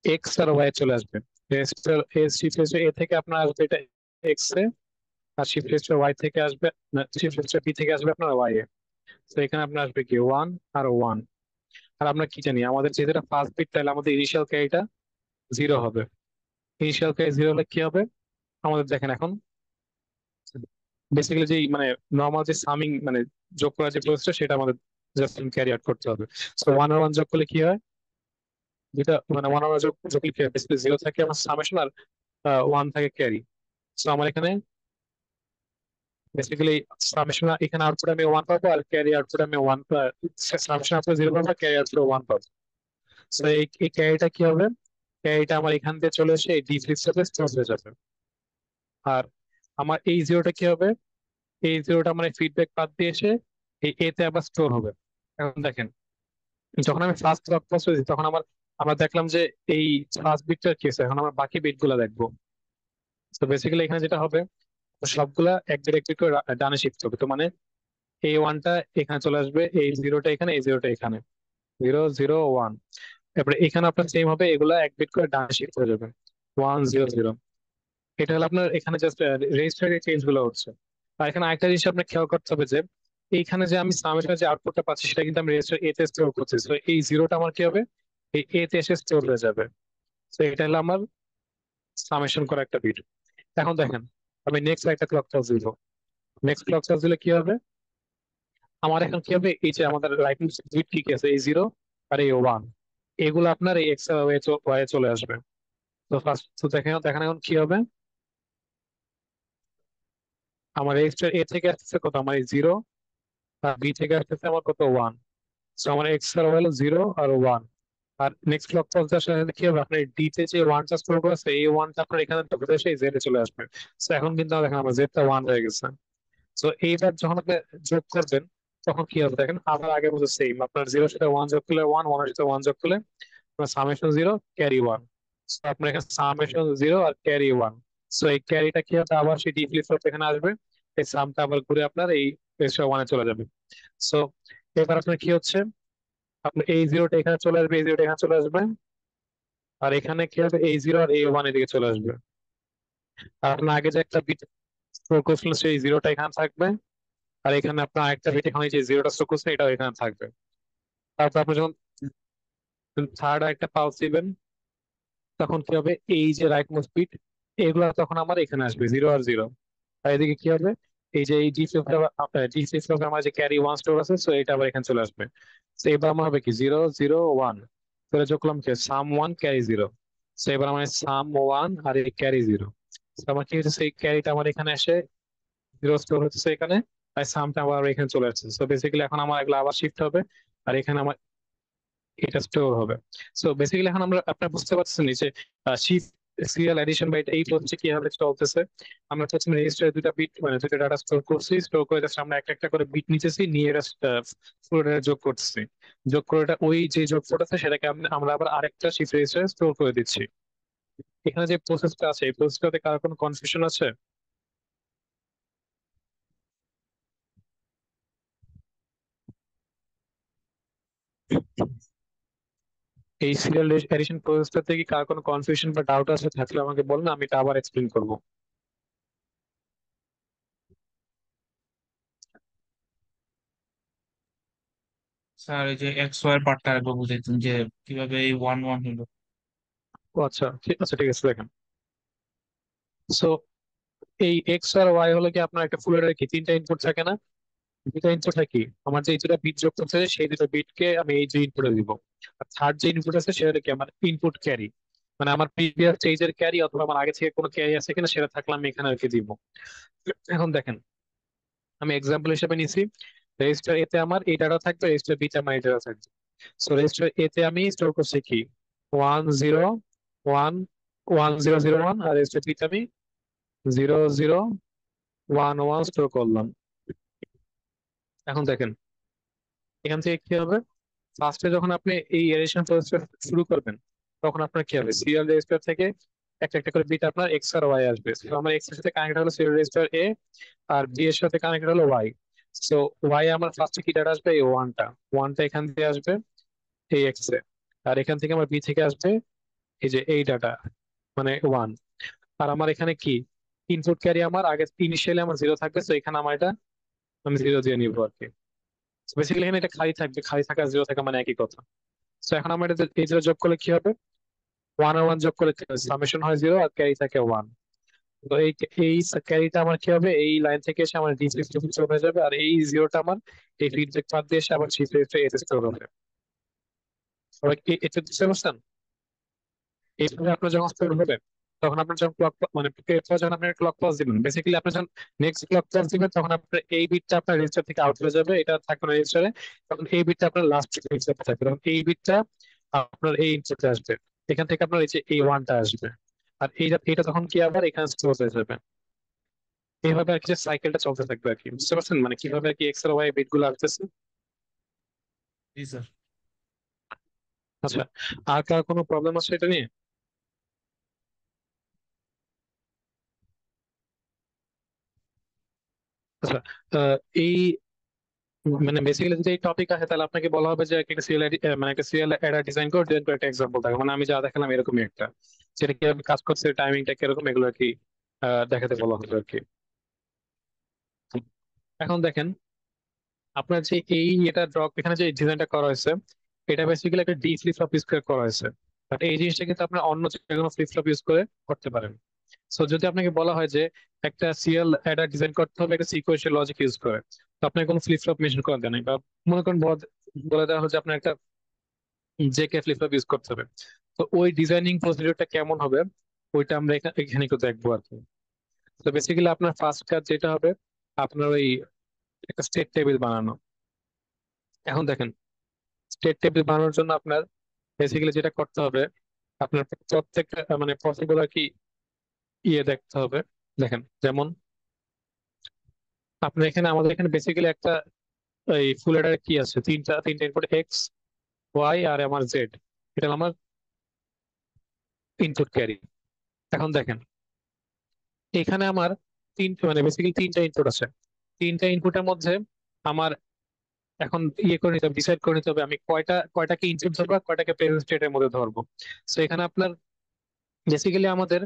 এক্স আর ওয়াই চলে আসবে। রেজিস্টার শিফট রেজিস্টার এ থেকে আপনার আসবে এটা এক্স এ, আর শিফট রেজিস্টার ওয়াই থেকে আসবে না, শিফট রেজিস্টার বি থেকে আসবে আপনার ওয়াই এ। তো এখানে আপনার আসবে কি ওয়ান আর ওয়ান। আর আমরা কি জানি আমাদের যেটা ফার্স্ট বিট, তাহলে আমাদের ইনিশিয়াল ক্যারিটা জিরো হবে। ইনিশিয়াল ক্যারি 0 হলে কি হবে আমাদের দেখেন এখন বেসিক্যালি যে মানে নর্মাল যে সামিং মানে যোগ করার যে প্রসেসটা সেটা আমাদের জাস্ট ক্যারি আউট করতে হবে। সো 1 আর 1 যোগ করলে কি হয় যেটা মানে 1 আর 1 যোগ যোগ করলে কি হয় বেসিক্যালি 0 থাকে আমার সামেশন আর 1 থাকে ক্যারি। সো আমার এখানে বেসিক্যালি সামেশন এখানে আউটপুট আমি 1 পাবো আর ক্যারি আউটপুট আমি 1 সামেশন আউটপুট 0 পাবো ক্যারি আউটপুট 1 পাবো। সো এই ক্যারিটা কি হবে ক্যারিটা আমার এখান থেকে চলে এসে এই ডি ফ্লিপ ফ্লপে স্টোর হয়ে যাবে। আর আমার এই জিরোটা কি হবে এই জিরোটা আমার ফিডব্যাক পাথ দিয়ে এসে এই এ তে আবার স্টোর হবে। এখন দেখেন যখন আমি ফার্স্ট ক্লক পাস হয়েছি তখন আমরা দেখলাম যে এই ফার্স্ট বিটটা কি আছে এখন আমরা বাকি বিট গুলা দেখবো। তো বেসিক্যালি এখানে যেটা হবে সবগুলা এক বিট করে ডানে শিফট হবে। তো মানে এই ওয়ানটা এখানে চলে আসবে এই জিরোটা এখানে এই জিরোটা এখানে 0 0 1। তারপরে এখানে আপনার সেম হবে এগুলা এক বিট করে ডানে শিফট হয়ে যাবে 1 0 0। এটা হলো আপনার এখানে জাস্ট রেজিস্টারের চেঞ্জ গুলো হচ্ছে। আর এখানে আরেকটা জিনিস আপনার খেয়াল করতে হবে যে এইখানে যে আমি সামেশনে যে আউটপুটটা পাচ্ছি সেটা কিন্তু আমি রেজিস্টার এ তে স্টোর করছি। তো এই জিরোটা আমার কি হবে এই এ তে এসে স্টোর হয়ে যাবে। তো এটা হলো আমার সামেশন করা একটা বিট। এখন দেখেন আমি নেক্সট একটা ক্লক চার্জ দিব। নেক্সট ক্লক চার্জ দিলে কি হবে আমার এখন কি হবে এই যে আমাদের রাইট বিট কি কি আছে এই 0 আর এই 1 এগুলো আপনার এই এক্স ওয়াই চলে আসবে। তো ফার্স্ট তো দেখেন দেখেন এখন কি হবে আমার রেজিস্টার এ থেকে আসতেছে কত আমার এই 0 আর বি থেকে আসতেছে আমার কত 1। সো আমার এক্স আর ওয়াই হলো 0 আর 1। আর নেক্সট ক্লক পালস দেওয়ার সাথে কি হবে আপনার ডি তে যে 1টা স্টোর করা আছে এই 1টা আপনার এখানে ঢুকে এসে জেড এ চলে আসবে। সো এখন কিন্তু দেখেন আমার জেডটা 1 হয়ে গেছে। সো এইবার যখন আপনি যোগ করবেন তখন কি হবে দেখেন আবার আগের মতো সেম আপনার 0 সাথে 1 যোগ করলে 1 1 এর সাথে 1 যোগ করলে আপনার সামেশন 0 ক্যারি 1। সো আপনার এখানে সামেশন 0 আর ক্যারি 1। সো এই ক্যারিটা কি হবে আবার সেই ডি ফ্লিপ ফ্লপ এখানে আসবে এই সামটা আবার ঘুরে আপনার এই রেজিস্টার 1 এ চলে যাবে। সো এবার আপনার কি হচ্ছে আপনার এই জিরোটা এখানে চলে আসবে এই জিরোটা এখানে চলে আসবে আর এখানে কি হবে এই 0 আর এই 1 এদিকে চলে আসবে। আর আপনার আগে যে একটা বিট স্টোর করছিল সেই জিরোটা এখানে থাকবে আর এখানে আপনার আরেকটা বিট এখানে যে জিরোটা স্টোর করছে এটাও এখানে থাকবে। তারপর আপনি যখন থার্ড আরেকটা পালস দিবেন তখন কি হবে এই যে রাইট মোস্ট বিট এগুলো তখন আমার এখানে আসবে 0 আর 0। আর এদিকে কি হবে এই যে এই ডি ফ্লিপ ফ্লপে আমার যে ক্যারি 1 স্টোর আছে সো এটা আবার এখানে চলে আসবে। তো এবার আমার হবে কি 0 0 1 তাহলে যোগ করলাম কি সাম 1 ক্যারি 0। তো এবার আমার সাম 1 আর এই ক্যারি 0। তো আমার কি হচ্ছে সেই ক্যারিটা আমার এখানে এসে 0 স্টোর হচ্ছে এখানে আর সামটা আবার এখানে চলে আসছে। তো বেসিক্যালি এখন আমার এগুলো আবার শিফট হবে আর এখানে আমার এটা স্টোর হবে। সো বেসিক্যালি এখন আমরা আপনারা বুঝতে পারছেন যে শিফট সিরিয়াল এডিশন বা এই প্রসেসটা কিভাবে চলতেছে। আমরা প্রথমে রেজিস্টারে দুটা বিট মানে দুটা ডাটা স্টোর করছি স্টোর করে জাস্ট আমরা একটা একটা করে বিট নিতেছি নিয়ে এটা ফুল যোগ করতেছি। যোগ করে এটা ওই যে যোগ আছে সেটাকে আমরা আবার আরেকটা শিফট রেজিস্টারে স্টোর করে দিচ্ছি। এখানে যে প্রসেসটা আছে এই প্রসেসটাতে কারো কোনো কনফিউশন আছে? এই সিরিয়াল এডিশন প্রসেসটাতে কি কার কোনো কনফিউশন বা ডাউট আছে থাকলে আমাকে বলুন আমি এটা আবার এক্সপ্লেন করবো। স্যার এই যে এক্স ওয়াই এর পার্টটা একবার বুঝাইতেন যে কিভাবে এই 1 1 হলো। ও আচ্ছা ঠিক আছে ঠিক আছে দেখেন। সো এই এক্স আর ওয়াই হলো কি আপনার একটা ফুল অ্যাডারে কি তিনটা ইনপুট থাকে না? দুটা ইনপুট থাকে কি আমার যে দুটা বিট যোগ করতে হয় সেই দুটো বিটকে আমি এই যে ইনপুটে দিব। আর থার্ড যে ইনপুট আছে সেটা কি আমার ইনপুট ক্যারি মানে আমার প্রিভিয়াস স্টেজের ক্যারি অথবা আমার আগে থেকে কোনো ক্যারি আছে কিনা সেটা থাকলে আমি এখানে আর কি দিব। এখন দেখেন আমি এক্সাম্পল হিসেবে নিছি রেজিস্টার এতে আমার এই ডাটা থাকবে রেজিস্টার বিতে আমার এই ডাটা থাকবে। সো রেজিস্টার এতে আমি স্টোর করছি কি 1 0 1 1 0 0 1 আর রেজিস্টার বিতে আমি 0 0 1 1 স্টোর করলাম। এখন দেখেন এখান থেকে কি হবে ফার্স্টে যখন আপনি এই এডিশন প্রসেসটা শুরু করবেন তখন আপনার কি হবে সিরিয়াল রেজিস্টার থেকে একটা একটা করে বিট আপনার এক্স আর ওয়াই আসবে। তো আমার এক্স এর সাথে কানেক্ট হলো সিরিয়াল রেজিস্টার এ আর বি এর সাথে কানেক্ট হলো ওয়াই। সো ওয়াই আমার ফার্স্টে কি ডাটা আসবে এই ওয়ানটা এখান থেকে আসবে এই এক্স এ আর এখান থেকে আমার বি থেকে আসবে এই যে এই ডাটা মানে 1। আর আমার এখানে কি ইনপুট ক্যারি আমার আগে ইনিশিয়ালি আমার 0 থাকবে তো এখানে আমার এটা আমি 0 দিয়ে নিবো আর কি। বেসিক্যালি এখানে এটা খালি থাকবে খালি থাকা 0 থাকা মানে একই কথা। তো এখন আমরা এটা এই 0 যোগ করলে কি হবে ওয়ান আর ওয়ান যোগ করে সামেশন হয় 0 আর ক্যারি থাকে 1। তো এই এই ক্যারিটা আমার কি হবে, এই লাইন থেকে এসে আমার ডি ফ্লিপ স্টোর হয়ে যাবে, আর এই 0টা আমার এই ফিডব্যাক পাথ দিয়ে এসে আবার সি ফ্লিপ এতে স্টোর হবে। সবাই কি এটা বুঝতে পারছেন? এইভাবে আপনার যখন স্টোর হবে তখন আপনার যখন ক্লক মানে এরপর যখন আপনি ক্লক পালস দিবেন, বেসিক্যালি আপনি যখন নেক্সট ক্লক পালস দিবেন তখন আপনার এই বিটটা আপনার রেজিস্টার থেকে আউট হয়ে যাবে, এটা থাকবে না রেজিস্টারে। তখন এই বিটটা আপনার লাস্ট রেজিস্টারে থাকবে, তখন এই বিটটা আপনার এই ইনপুটে আসবে, এখান থেকে আপনার এই যে এই ওয়ানটা আসবে, আর এটা তখন কি আবার এখানে স্টোর হয়ে যাবে। এইভাবে আর কি সাইকেলটা চলতে থাকবে আর কি। বুঝতে পারছেন মানে কিভাবে আর কি এক্স আর ওয়াই বিট গুলো আসতেছে? জি স্যার। আচ্ছা, আর কার কোনো প্রবলেম আছে এটা নিয়ে? আচ্ছা, এই মানে বেসিক্যালি যদি এই টপিক আসে তাহলে আপনাকে বলা হবে যে একটা সিরিয়াল মানে একটা সিরিয়াল অ্যাডার ডিজাইন করে ডিজাইন করে একটা এক্সাম্পল থাকে, মানে আমি যা দেখালাম এরকমই একটা, সেটা কিভাবে কাজ করছে, টাইমিংটা কিরকম, এগুলো আর কি দেখাতে বলা হবে আর কি। এখন দেখেন আপনার যে এই এটা ড্রপ এখানে যে ডিজাইনটা করা হয়েছে, এটা বেসিক্যালি একটা ডি ফ্লিপ ফ্লপ ইউজ করে করা হয়েছে, বাট এই জিনিসটা কিন্তু আপনার অন্য যে কোনো ফ্লিপ ফ্লপ ইউজ করে করতে পারেন। সো যদি আপনাকে বলা হয় যে একটা সিরিয়াল অ্যাডার ডিজাইন করতে হবে একটা সিকোয়েন্সিয়াল লজিক ইউজ করে, তো আপনাকে কোনো ফ্লিপ ফ্লপ মেনশন করা দেয় নাই, বা মনে করেন বলে দেওয়া হচ্ছে আপনার একটা জেকে ফ্লিপ ফ্লপ ইউজ করতে হবে, তো ওই ডিজাইনিং প্রসিডিউরটা কেমন হবে ওইটা আমরা এখানে একটু দেখবো আর কি। তো বেসিক্যালি আপনার ফার্স্ট কাজ যেটা হবে আপনার ওই একটা স্টেট টেবিল বানানো। এখন দেখেন স্টেট টেবিল বানানোর জন্য আপনার বেসিক্যালি যেটা করতে হবে আপনার প্রত্যেকটা মানে পসিবল আর কি দেখতে হবে। দেখেন যেমন আপনার এখানে আমাদের এখানে বেসিক্যালি একটা এই ফুল অ্যাডার কি আছে, তিনটা ইনপুট এক্স ওয়াই আর আমার জেড, এটা আমার ইনপুট ক্যারি। এখন দেখেন এখানে আমার মানে বেসিক্যালি তিনটা ইনপুট আছে, তিনটা ইনপুটের মধ্যে আমার এখন করে নিতে হবে, ডিসাইড করে নিতে হবে আমি কয়টাকে ইনপুট ধরবো আর কয়টাকে প্রেজেন্ট স্টেটের মধ্যে ধরবো। তো এখানে আপনার বেসিক্যালি আমাদের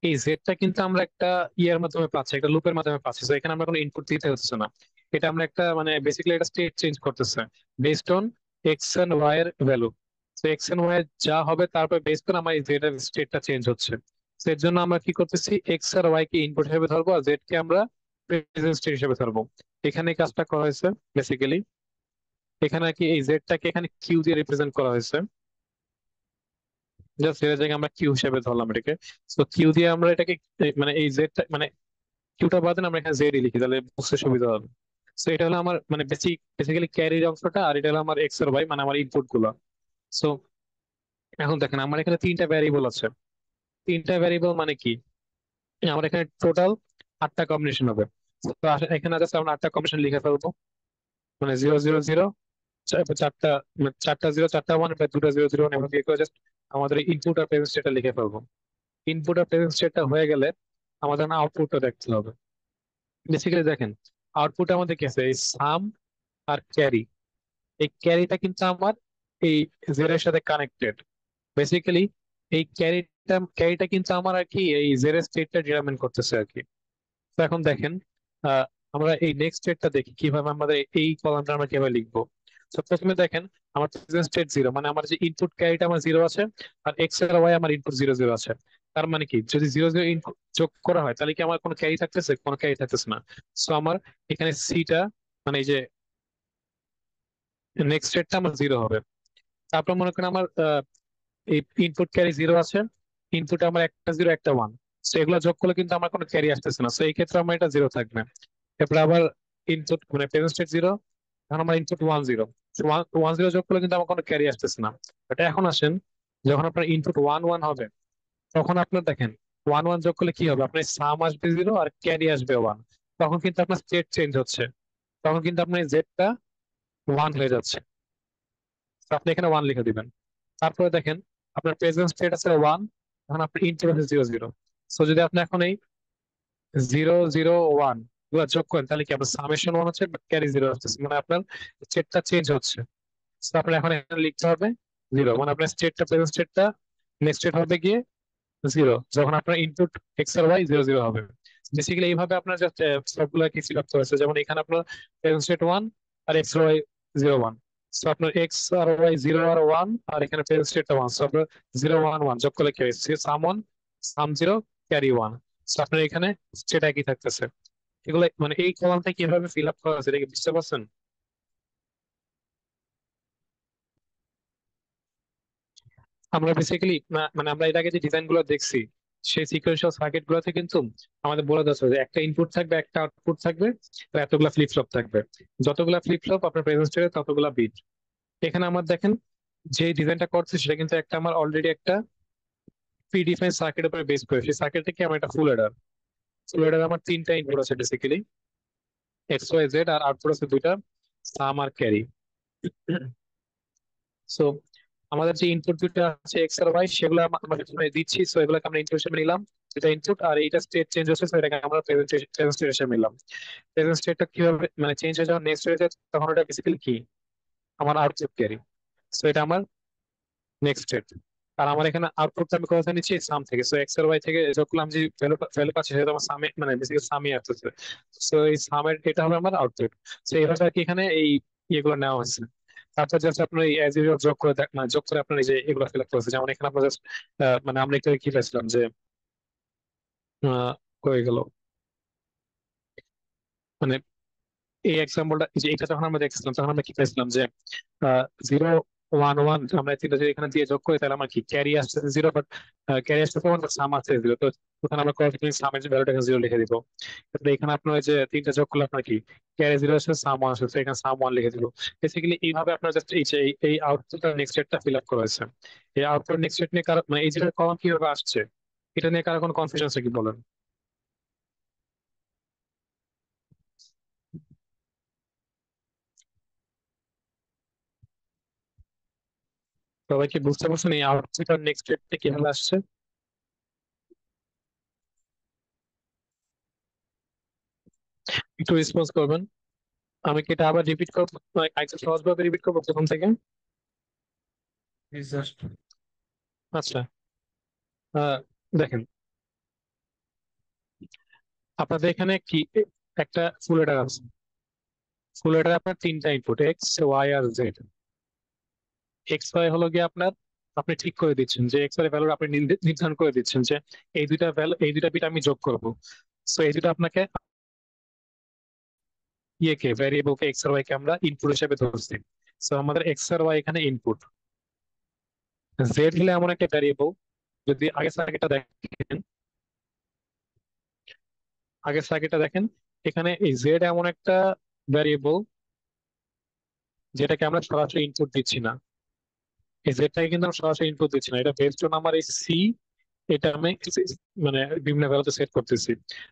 এই জেডটা কিন্তু আমরা একটা ইয়ের মাধ্যমে পাচ্ছি, একটা লুপের মাধ্যমে পাচ্ছি, তো এখানে আমরা কোনো ইনপুট দিতে হচ্ছে না, এটা আমরা একটা মানে বেসিক্যালি একটা স্টেট চেঞ্জ করতেছে based on X and Y এর ভ্যালু। তো এক্স এন্ড ওয়াই যা হবে তারপর বেসড করে আমার এই জেড এর স্টেটটা চেঞ্জ হচ্ছে। তো এর জন্য আমরা কি করতেছি, এক্স আর ওয়াই কে ইনপুট হিসেবে ধরবো আর জেড কে আমরা প্রেজেন্ট স্টেট হিসেবে ধরবো। এখানে এই কাজটা করা হয়েছে বেসিক্যালি, এখানে কি এই জেডটাকে এখানে কিউ দিয়ে রিপ্রেজেন্ট করা হয়েছে, জাস্ট এর জায়গায় আমরা কিউ হিসেবে ধরলাম এটাকে। তো কিউ দিয়ে আমরা এটাকে মানে এই জেডটা মানে কিউটা বাদ দিন আমরা এখানে জেড লিখি তাহলে বুঝতে সুবিধা হবে। তো এটা হলো আমার মানে বেসিক্যালি ক্যারির অংশটা, আর এটা হলো আমার এক্স আর ওয়াই মানে আমার ইনপুট গুলো। সো এখন দেখেন আমার এখানে তিনটা ভ্যারিয়েবল আছে, তিনটা ভ্যারিয়েবল মানে কি আমার এখানে টোটাল 8টা কম্বিনেশন হবে। তো এখানে জাস্ট আমরা 8টা কম্বিনেশন লিখে ফেলবো, মানে 0 0 0 চারটা মানে চারটা 0 চারটা 1 দুটা 0 0 1 এভাবে দিয়ে করে জাস্ট আমাদের ইনপুট আর প্রেজেন্ট স্টেটটা লিখে ফেলবো। ইনপুট আর প্রেজেন্ট স্টেটটা হয়ে গেলে আমাদের না আউটপুটটা দেখতে হবে। বেসিক্যালি দেখেন আউটপুট আমাদের কি আছে, এই সাম আর ক্যারি, এই ক্যারিটা কিন্তু আমার এই জেড এর সাথে কানেক্টেড। বেসিক্যালি এই ক্যারিটা কিন্তু আমার আর কি এই জেড এর স্টেটটা ডিটারমিন করতেছে আর কি। তো এখন দেখেন আমরা এই নেক্সট স্টেটটা দেখি কিভাবে আমাদের এই কলামটা আমরা কিভাবে লিখবো। তো প্রথমে দেখেন আমার প্রেজেন্ট স্টেট 0, মানে আমার যে ইনপুট ক্যারিটা আমার 0 আছে আর এক্স আর ওয়াই আমার ইনপুট 0 0 আছে। তার মানে কি যদি 0 0 ইনপুট যোগ করা হয় তাহলে কি আমার কোনো ক্যারি থাকতেছে, কোনো ক্যারি থাকতেছে না। সো আমার এখানে সিটা মানে এই যে নেক্সট স্টেটটা আমার 0 হবে। তারপর মনে করেন আমার এই ইনপুট ক্যারি 0 আছে, ইনপুট আমার একটা 0 একটা 1, তো এগুলো যোগ করলে কিন্তু আমার কোনো ক্যারি আসতেছে না, তো এই ক্ষেত্রে আমার এটা 0 থাকবে। এরপর আবার ইনপুট মানে প্রেজেন্ট স্টেট 0, এখন আমার ইনপুট 1 0, 1 0 যোগ করলে কিন্তু আমার কোনো ক্যারি আসতেছে না। বাট এখন আসেন যখন আপনার ইনপুট 1 1 হবে তখন আপনার দেখেন 1 1 যোগ করলে কি হবে, আপনার সাম আসবে 0 আর ক্যারি আসবে 1, তখন কিন্তু আপনার স্টেট চেঞ্জ হচ্ছে, তখন কিন্তু আপনার জেডটা 1 হয়ে যাচ্ছে। তো আপনি এখানে 1 লিখে দিবেন। তারপরে দেখেন আপনার প্রেজেন্ট স্টেট আছে 1, এখন আপনার ইনপুট আছে 0 0। সো যদি আপনি এখন এই 0 0 1 গুলো যোগ করেন তাহলে কি আপনার সামেশন 1 হচ্ছে ক্যারি 0 আসছে, মানে আপনার স্টেটটা চেঞ্জ হচ্ছে। তো আপনার এখন এখানে লিখতে হবে 0, মানে আপনার স্টেটটা প্রেজেন্ট স্টেটটা নেক্সট স্টেট হবে গিয়ে 0 যখন আপনার ইনপুট এক্স আর ওয়াই 0 0 হবে। বেসিক্যালি এইভাবে আপনার সবগুলো কি ফিল আপ করেছে, যেমন এখানে আপনার প্রেজেন্ট স্টেট 1 আর এক্স আর ওয়াই 0 1, সো আপনার এক্স আর ওয়াই 0 আর 1, আর এখানে প্রেজেন্ট স্টেটটা 1, সো আপনার 0 1 1 যোগ করলে কি হয়, সাম 1 সাম 0 ক্যারি 1। সো আপনার এখানে স্টেট একই থাকতেছে। এগুলো মানে এই কলামটা কিভাবে ফিল আপ করা আছে এটা কি বুঝতে পারছেন? আমরা বেসিক্যালি মানে আমরা এর আগে যে ডিজাইন গুলো দেখছি সেই সিকোয়েন্সিয়াল সার্কিট গুলোতে কিন্তু আমাদের বলে দেওয়া আছে যে একটা ইনপুট থাকবে, একটা আউটপুট থাকবে, তো এতগুলা ফ্লিপ ফ্লপ থাকবে। যতগুলা ফ্লিপ ফ্লপ আপনার প্রেজেন্ট স্টেটে ততগুলা বিট। এখানে আমার দেখেন যে ডিজাইনটা করছে সেটা কিন্তু একটা আমার অলরেডি একটা প্রিডিফাইন্ড সার্কিটের উপরে বেস করে, সেই সার্কিটটা কি আমার একটা ফুল অ্যাডার। ফুল অ্যাডার আমার তিনটা ইনপুট আছে বেসিক্যালি, এক্স ওয়াই জেড, আর আউটপুট আছে দুইটা, সাম আর ক্যারি। সো আমাদের যে ইনপুট দুটো আছে এক্স আর ওয়াই সেগুলো আমরা এখানে দিচ্ছি, সো এগুলোকে আমরা ইনপুট হিসেবে নিলাম, এটা ইনপুট। আর এইটা স্টেট চেঞ্জ হচ্ছে, সো এটাকে আমরা প্রেজেন্ট স্টেট হিসেবে নিলাম। প্রেজেন্ট স্টেটটা কিভাবে মানে চেঞ্জ হয়ে যখন নেক্সট হয়ে যায় তখন ওটা বেসিক্যালি কি আমার আউটপুট ক্যারি। সো এটা আমার নেক্সট স্টেট। আর আমার এখানে আউটপুটটা আমি কোথা থেকে নিচ্ছি, সাম থেকে। সো এক্স আর ওয়াই থেকে যখন আমি যে ভ্যালু ভ্যালু পাচ্ছি সেটা আমার সামে মানে বেসিক্যালি সামই আসতেছে। সো এই সামের এটা হবে আমার আউটপুট। সো এইভাবে আর কি এখানে এই ইয়েগুলো নেওয়া হয়েছে। তারপর জাস্ট আপনার এই অ্যাজ ইউজুয়াল যোগ করে মানে যোগ করে আপনার এই যে এগুলো ফিল আপ করেছে। যেমন এখানে আপনার জাস্ট মানে আমরা একটু কি পাইছিলাম যে হয়ে গেল মানে এই এক্সাম্পলটা যে এটা যখন আমরা দেখছিলাম তখন আমরা কি পেয়েছিলাম যে 0 1 1 আমরা তিনটা যদি এখানে দিয়ে যোগ করি তাহলে আমার কি ক্যারি আসতেছে 0, বাট ক্যারি আসতেছে 1 বাট সাম আসছে 0। তো ওখানে আমরা করেক্টলি সামের যে ভ্যালুটা 0 লিখে দিব। তাহলে এখানে আপনার ওই যে তিনটা যোগ করলে আপনার কি ক্যারি 0 আসছে, সাম 1 আসছে, এখানে সাম 1 লিখে দিব। বেসিক্যালি এইভাবে আপনার জাস্ট এই যে এই আউটপুট আর নেক্সট স্টেটটা ফিল আপ করা হয়েছে। এই আউটপুট নেক্সট স্টেট নিয়ে কারো মানে এই যেটা কলম কিভাবে আসছে এটা নিয়ে কারো কোনো কনফিউশন আছে কি বলেন? সবাই কি বুঝতে পারছেন এই আউটপুট আর নেক্সট স্টেটটা কিভাবে আসছে? একটু রেসপন্স করবেন। আমি কি এটা আবার রিপিট করবো, একটু সহজভাবে রিপিট করবো প্রথম থেকে? জি স্যার। আচ্ছা, আহ, দেখেন আপনাদের এখানে কি একটা ফুল এডার আছে। ফুল এডার আপনার তিনটা ইনপুট এক্স ওয়াই আর জেড। এক্স ওয়াই হলো গিয়ে আপনার আপনি ঠিক করে দিচ্ছেন যে এক্স এর ভ্যালু আপনি নির্ধারণ করে দিচ্ছেন যে এই দুইটা ভ্যালু এই দুইটা বিট আমি যোগ করব। সো এই দুটো আপনাকে ইয়েকে ভ্যারিয়েবলকে এক্স আর ওয়াই কে আমরা ইনপুট হিসেবে ধরছি। সো আমাদের এক্স আর ওয়াই এখানে ইনপুট। জেড হলে এমন একটা ভ্যারিয়েবল, যদি আগের সার্কিটটা দেখেন এখানে এই জেড এমন একটা ভ্যারিয়েবল যেটাকে আমরা সরাসরি ইনপুট দিচ্ছি না। এই জেডটাকে কিন্তু আমরা সরাসরি ইনপুট দিচ্ছি না, এটা বেসড অন আমার এই সি, এটা আমি মানে বিভিন্ন ভ্যালুতে সেট করতেছি।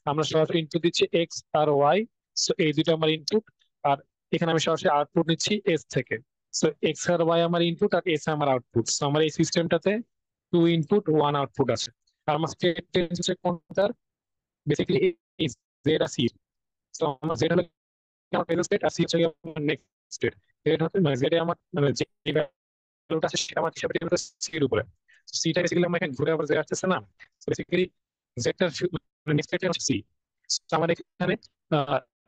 আমরা সরাসরি ইনপুট দিচ্ছি এক্স আর ওয়াই, সো এই দুটো আমার ইনপুট। আর এখানে আমি সরাসরি আউটপুট নিচ্ছি এস থেকে। সো এক্স আর ওয়াই আমার ইনপুট আর এস আমার আউটপুট। সো আমার এই সিস্টেমটাতে 2 ইনপুট 1 আউটপুট আছে। আর আমার স্টেট চেঞ্জ হচ্ছে কোনটার, বেসিক্যালি জেড আর সি। সো আমার জেড হলো আমার প্রেজেন্ট স্টেট আর সি হচ্ছে আমার নেক্সট স্টেট। জেড হচ্ছে মানে জেড আমার মানে যে ভ্যালুটা আছে সেটা আমার হিসাবে টেবিল সি এর উপরে। সিটা বেসিক্যালি আমরা এখানে ঘুরে আবার জেড আসতেছে না, বেসিক্যালি জেডটা নেক্সট স্টেট হচ্ছে সি। আমার এখানে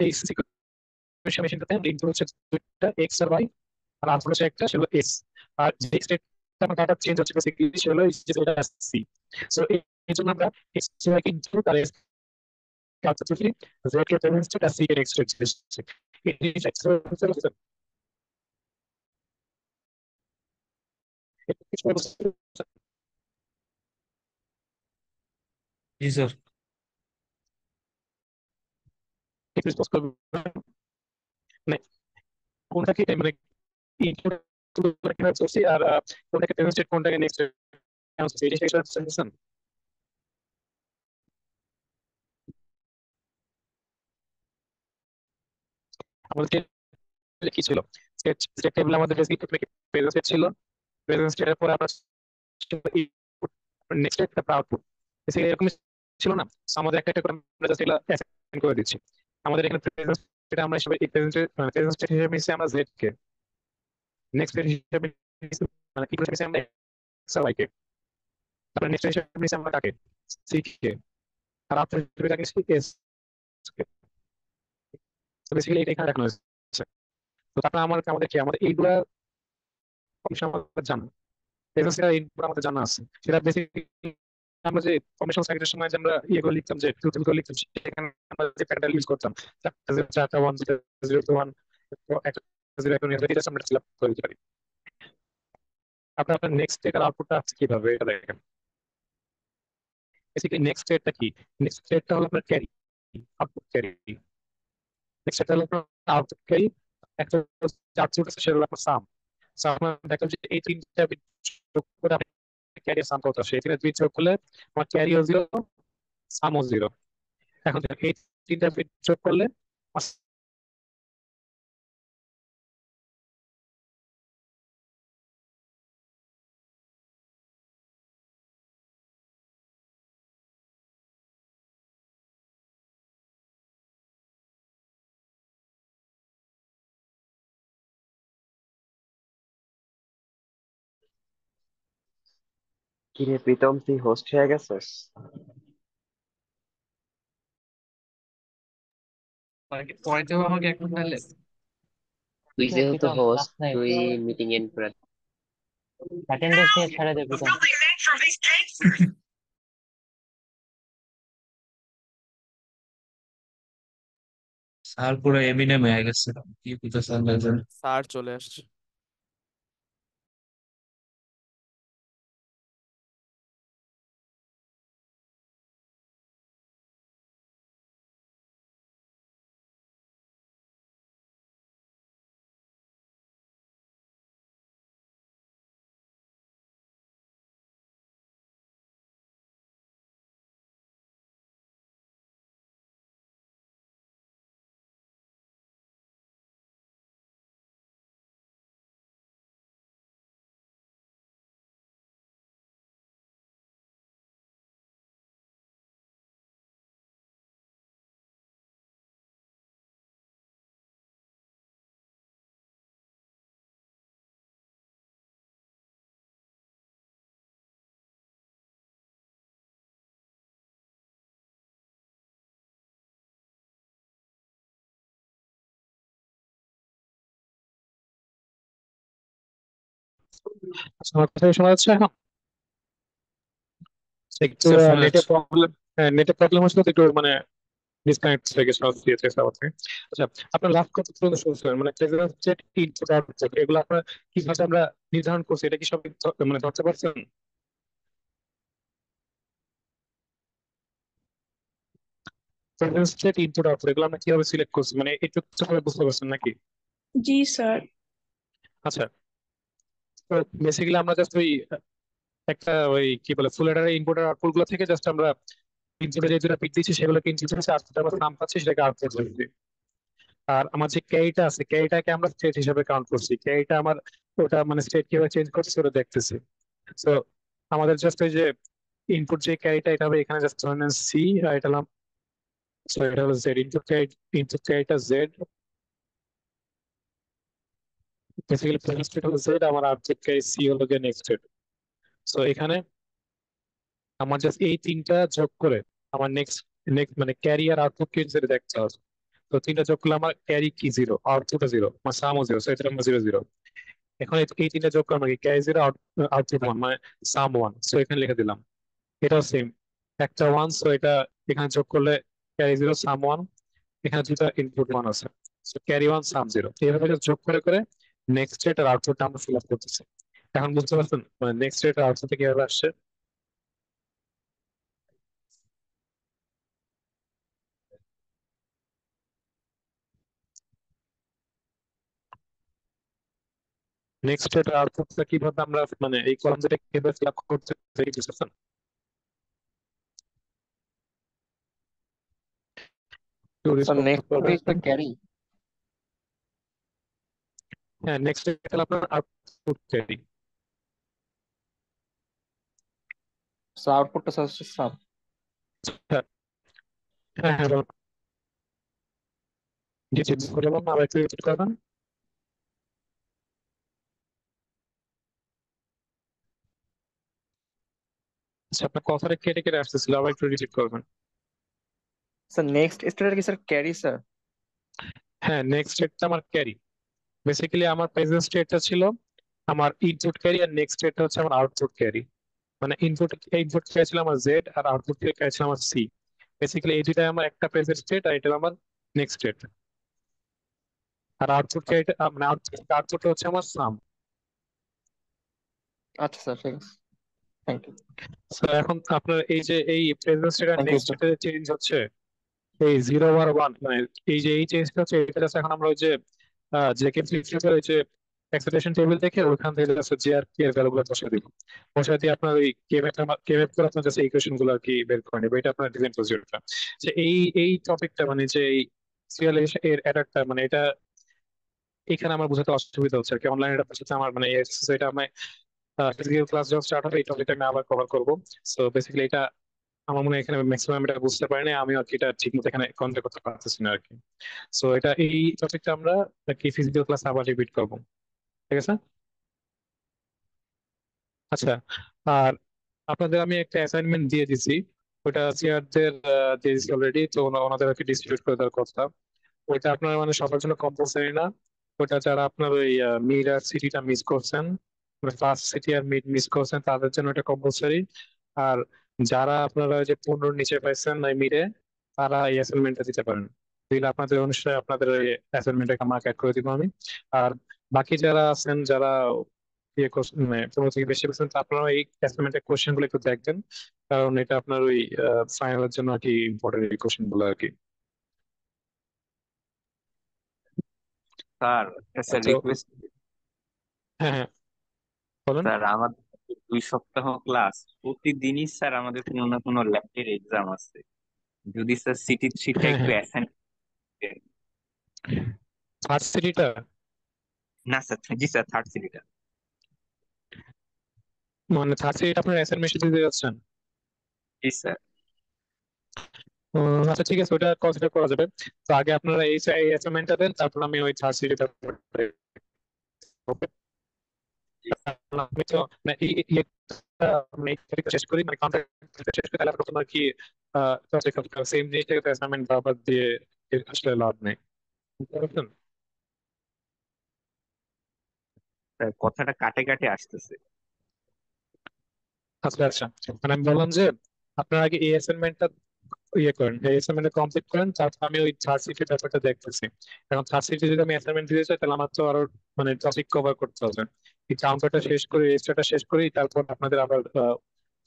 এই সিকুয়েন্সিয়াল মেশিনটাতে ইনপুট হচ্ছে দুইটা এক্স আর ওয়াই, আর আউটপুট হচ্ছে একটা সেটা এস। আর যে স্টেটটা আমার ডাটা চেঞ্জ হচ্ছে বেসিক্যালি সেটা হলো যেটা সি। সো এই জন্য আমরা এক্স ওয়াই কে ইনপুট আর S calculatively that represents to the secret statistic. It is extra. G sir. মানে কোনটাকে মানে ইনপুট কিভাবে করছি আর কোনটাকে প্রেজেন্ট স্টেট কোনটাকে নেক্সট স্টেট। আমাদের কি ছিল স্টেট টেবিল, আমাদের বেসিক্যালি প্রেজেন্ট স্টেট ছিল। প্রেজেন্ট স্টেটের পরে আমরা নেক্সট স্টেট তারপর আউটপুট বেসিক্যালি এরকম ছিল না। আমাদের একটা একটা করে আমরা জাস্ট এগুলো অ্যাসাইন করে দিচ্ছি। আমাদের এখানে প্রেজেন্ট স্টেট আমরা হিসেবে প্রেজেন্ট স্টেট হিসেবে নিচ্ছি আমরা জেড কে, নেক্সট স্টেট হিসেবে মানে কি হিসেবে আমরা এক্স আর ওয়াই কে, তারপর নেক্সট হিসেবে নিচ্ছি আমরা কাকে সি কে, আর আউটপুট হিসেবে কাকে এস কে। তো বেসিক্যালি এটা এখানে দেখানো হয়েছে। তো তারপর আমাদের কি আমাদের এইগুলা কমিশন আমাদের জানা, সেটা ইনপুট আমাদের জানা আছে, সেটা বেসিক্যালি আমরা যে কমিশন সাইটের সময় যে আমরা ইয়েগুলো লিখতাম, যে টিউটোরিয়াল লিখতাম, সেখানে আমরা যে প্যাটার্ন ইউজ করতাম, চারটা 1 0 1 একটা 0 এটা আমরা ফিল আপ করে দিতে পারি। আপনার আপনার নেক্সট স্টেটের আউটপুটটা আছে কিভাবে এটা দেখেন। বেসিক্যালি নেক্সট স্টেটটা কি? নেক্সট স্টেটটা হলো আপনার ক্যারি, আউটপুট ক্যারি। নেক্সট স্টেটটা হলো আপনার আউটপুট ক্যারি, একটা আউটপুট আছে সেটা হলো আপনার সাম। সো আপনার দেখেন যে এই তিনটা bit যোগ করে আপনি ক্যারি সাম কত আসে, এই তিনটা bit যোগ করলে আমার ক্যারিও 0, সামও 0। এখন দেখেন এই তিনটা bit যোগ করলে আমার কিরে প্রীতম, তুই হোস্ট হয়ে গেছিস? পরে দেবো আমাকে এখন তাহলে। তুই যেহেতু হোস্ট, তুই মিটিং এন্ড করে দে। অ্যাটেন্ডেন্স নিয়ে ছেড়ে দে প্রীতম। স্যার পুরো এমিনেম হয়ে গেছে, কি বুঝতেছেন লাগছেন। স্যার চলে আসছে। আমার কথা শোনা যাচ্ছে এখন? একটু স্যার শোনা নেটে যাচ্ছে। প্রবলেম, নেটে প্রবলেম হচ্ছিল তো একটু মানে ডিসকানেক্ট হয়ে গেছে দিয়েছে সার্ভার থেকে। আচ্ছা, আপনার লাস্ট কত পর্যন্ত শুনছিলেন, মানে প্রেসিডেন্ট স্টেট ইনপুট আউটপুট এগুলো আপনার কিভাবে আমরা নির্ধারণ করছি, এটা কি সব মানে ধরতে পারছেন? প্রেসিডেন্ট স্টেট ইনপুট আউটপুট এগুলো আমরা কিভাবে সিলেক্ট করছি, মানে একটু ভাবে বুঝতে পারছেন নাকি? জি স্যার। আচ্ছা, তো বেসিক্যালি আমরা জাস্ট ওই একটা ওই কি বলে ফুল এডার ইনপুট আর আউটপুট গুলো থেকে জাস্ট আমরা ইনপুটে যে দুটো পিক দিচ্ছি সেগুলোকে ইনপুট হিসেবে, আর যেটা আমরা নাম পাচ্ছি সেটাকে আউটপুট দিচ্ছি। আর আমার যে ক্যারিটা আছে, ক্যারিটাকে আমরা স্টেট হিসেবে কাউন্ট করছি, ক্যারিটা আমার ওটা মানে স্টেট কিভাবে চেঞ্জ করছে ওটা দেখতেছি। তো আমাদের জাস্ট ওই যে ইনপুট যে ক্যারিটা, এটা হবে এখানে জাস্ট ধরে নেন সি, আর এটা হলাম, সো এটা হলো জেড, ইনপুট ক্যারিটা জেড, বেসিক্যালি প্রেজেন্ট স্টেট হলো জেড, আমার আউটপুট ক্যারি সি হলো গিয়ে নেক্সট স্টেট। সো এখানে আমার জাস্ট এই তিনটা যোগ করে আমার নেক্সট নেক্সট মানে ক্যারি আর আউটপুট কি যেটা দেখতে হবে। তো তিনটা যোগ করলে আমার ক্যারি কি 0, আউটপুট 0, আমার সামও 0, সো এটা আমার 0 0। এখন এই তিনটা যোগ করে আমাকে ক্যারি 0, আউটপুট 1, মানে সাম 1, সো এখানে লিখে দিলাম। এটাও সেম, একটা 1, সো এটা এখানে যোগ করলে ক্যারি 0, সাম 1, এখানে দুটা ইনপুট 1 আছে, সো ক্যারি 1, সাম 0। এইভাবে just যোগ করে করে নেক্সট স্টেট আর আউটপুটটা আমরা ফিল আপ করতেছি। এখন বুঝতে পারছেন মানে নেক্সট স্টেট আর আউটপুট কিভাবে আসছে? নেক্সট স্টেট আর আউটপুটটা কিভাবে আমরা মানে এই কলাম যেটা কিভাবে ফিল আপ করতে বুঝতেছেন? একটু স্যার রেসপন্স নেক্সট করবেন? State carry. হ্যাঁ, নেক্সট স্টেট হলো আপনার আউটপুট ক্যারি। স্যার আউটপুটটা স্যার হচ্ছে সাম। হ্যাঁ হ্যাঁ হ্যাঁ, বলুন। জি জি, করে বলুন, আবার একটু রিপিট করবেন। আচ্ছা, আপনার কথাটা কেটে কেটে আসতেছিল, আবার একটু রিপিট করবেন। স্যার নেক্সট স্টেটের কি স্যার ক্যারি স্যার? হ্যাঁ, নেক্সট স্টেটটা আমার ক্যারি। বেসিক্যালি আমার প্রেজেন্ট স্টেটটা ছিল আমার ইনপুট ক্যারি আর নেক্সট স্টেটটা হচ্ছে আমার আউটপুট ক্যারি। মানে ইনপুট ক্যারি ছিল আমার জেড আর আউটপুট ক্যারি ছিল আমার সি। বেসিক্যালি এই দুটাই আমার একটা প্রেজেন্ট স্টেট আর এটা আমার নেক্সট স্টেট। আর আউটপুট ক্যারিটা মানে আউটপুট হচ্ছে আমার সাম। আচ্ছা স্যার, ঠিক আছে, থ্যাংক ইউ। এখন আপনার এই যে এই প্রেজেন্ট স্টেট আর থ্যাংক ইউ নেক্সট স্যার। স্টেটে চেঞ্জ হচ্ছে এই 0 আর 1, মানে এই যে এই চেঞ্জটা হচ্ছে এটা just এখন আমরা ওই যে জেকে ফ্লিপের ওই যে এক্সপেকটেশন টেবিল দেখে ওইখান থেকে জাস্ট জি আর কি এর ভ্যালুগুলো বসিয়ে দিব। বসিয়ে দিয়ে আপনার ওই কেমেপ করে আপনার জাস্ট ইকুয়েশন গুলো আর কি বের করে নেবে। এটা আপনার ডিজাইন প্রসিডিউরটা। যে এই টপিকটা মানে যে এই সিরিয়াল এর অ্যাডারটা মানে এটা এখানে আমার বোঝাতে অসুবিধা হচ্ছে আর কি। অনলাইনে এটা বোঝাতে আমার মানে এটা আমি ফিজিক্যাল ক্লাস যখন স্টার্ট হবে এই টপিকটা আমি আবার কভার করবো। সো বেসিক্যালি এটা আমার মনে হয় এখানে ম্যাক্সিমাম এটা বুঝতে পারিনি আমি আর কি, এটা ঠিক মতো এখানে কনভে করতে পারতেছি না আর কি। সো এটা এই টপিকটা আমরা আর কি ফিজিক্যাল ক্লাস আবার রিপিট করবো, ঠিক আছে? আচ্ছা, আর আপনাদের আমি একটা অ্যাসাইনমেন্ট দিয়ে দিছি, ওটা সিআরদের দিয়ে দিছি অলরেডি, তো ওনাদের আর কি ডিস্ট্রিবিউট করে দেওয়ার কথা। ওইটা আপনার মানে সবার জন্য কম্পালসারি না। ওটা যারা আপনার ওই মিড আর সিটিটা মিস করছেন, ফার্স্ট সিটি আর মিড মিস করছেন তাদের জন্য এটা কম্পালসারি। আর যারা আপনারা ওই যে 15 নিচে পাইছেন ওই মিডে, তারা এই অ্যাসাইনমেন্টটা দিতে পারেন। দিলে আপনাদের অনুসারে আপনাদের ওই অ্যাসাইনমেন্টে মার্ক অ্যাড করে দিব আমি। আর বাকি যারা আছেন যারা মানে 15 থেকে বেশি পার্সেন্ট, আপনারা এই অ্যাসাইনমেন্টের কোশ্চেন গুলো একটু দেখবেন, কারণ এটা আপনার ওই ফাইনালের জন্য আর কি ইম্পর্টেন্ট এই কোশ্চেন গুলো আর কি। স্যার স্যার তো রিকোয়েস্ট। হ্যাঁ হ্যাঁ বলেন। স্যার আমাদের 2 সপ্তাহ ক্লাস, প্রতিদিনই স্যার আমাদের কোনো না কোনো ল্যাবের এক্সাম আছে। যদি স্যার সিটি থ্রিটা হ্যাঁ একটু হ্যাঁ অ্যাসাইন। ফার্স্ট সিটিটা না স্যার, জি স্যার, থার্ড সিটিটা। মানে থার্ড সিটিটা আপনার অ্যাসাইনমেন্ট দিতে যাচ্ছেন? জি স্যার। আচ্ছা ঠিক আছে, ওটা কনসিডার করা যাবে। তো আগে আপনারা এই অ্যাসাইনমেন্টটা দেন, তারপর আমি ওই থার্ড সিটিটা আমি তো মানে মানে এই topic-টা শেষ করি, মানে কন্ট্রাক্ট শেষ করি, তাহলে আপনার আর কি সেম জিনিসটাকে অ্যাসাইনমেন্ট বারবার দিয়ে আসলে লাভ নেই, বুঝতে পারছেন? স্যার কথাটা কাটে কাটে আসতেছে। আচ্ছা আচ্ছা, মানে আমি বললাম যে আপনার আগে এই অ্যাসাইনমেন্টটা ইয়ে করেন, এই অ্যাসাইনমেন্টটা কমপ্লিট করেন, তারপর আমি ওই থার্ড সিটির ব্যাপারটা দেখতেছি। এখন থার্ড সিটি যদি আমি অ্যাসাইনমেন্ট দিতে চাই তাহলে আমার তো আরো মানে টপিক কভার করতে হবে। এই কাউন্টারটা শেষ করি, রেজিস্টারটা শেষ করি, তারপর আপনাদের আবার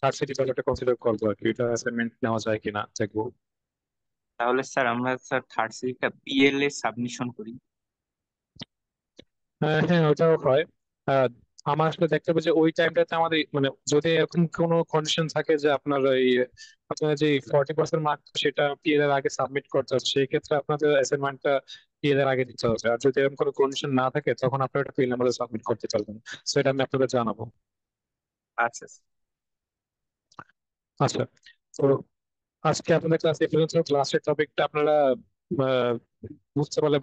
থার্ড সিটি ব্যাপারটা কনসিডার করবো আর কি, এটা অ্যাসাইনমেন্ট নেওয়া যায় কিনা দেখবো। তাহলে স্যার আমরা স্যার থার্ড সিটিটা পিএল এ সাবমিশন করি। হ্যাঁ ওটাও হয়। আহ, আমার আসলে দেখতে হবে যে ওই টাইমটাতে আমাদের মানে যদি এরকম কোনো কন্ডিশন থাকে যে আপনার ওই আপনার যে 40% মার্ক সেটা পিএল এর আগে সাবমিট করতে হবে, সেই ক্ষেত্রে আপনাদের অ্যাসাইনমেন্টটা পিএল এর আগে দিতে হবে। আর যদি এরকম কোনো কন্ডিশন না থাকে তখন আপনারা এটা পিএল এর মধ্যে সাবমিট করতে পারবেন। সো এটা আমি আপনাদের জানাবো। আচ্ছা আচ্ছা, তো আজকে আপনাদের ক্লাস এই পর্যন্ত। ক্লাসের টপিকটা আপনারা বুঝতে পারলে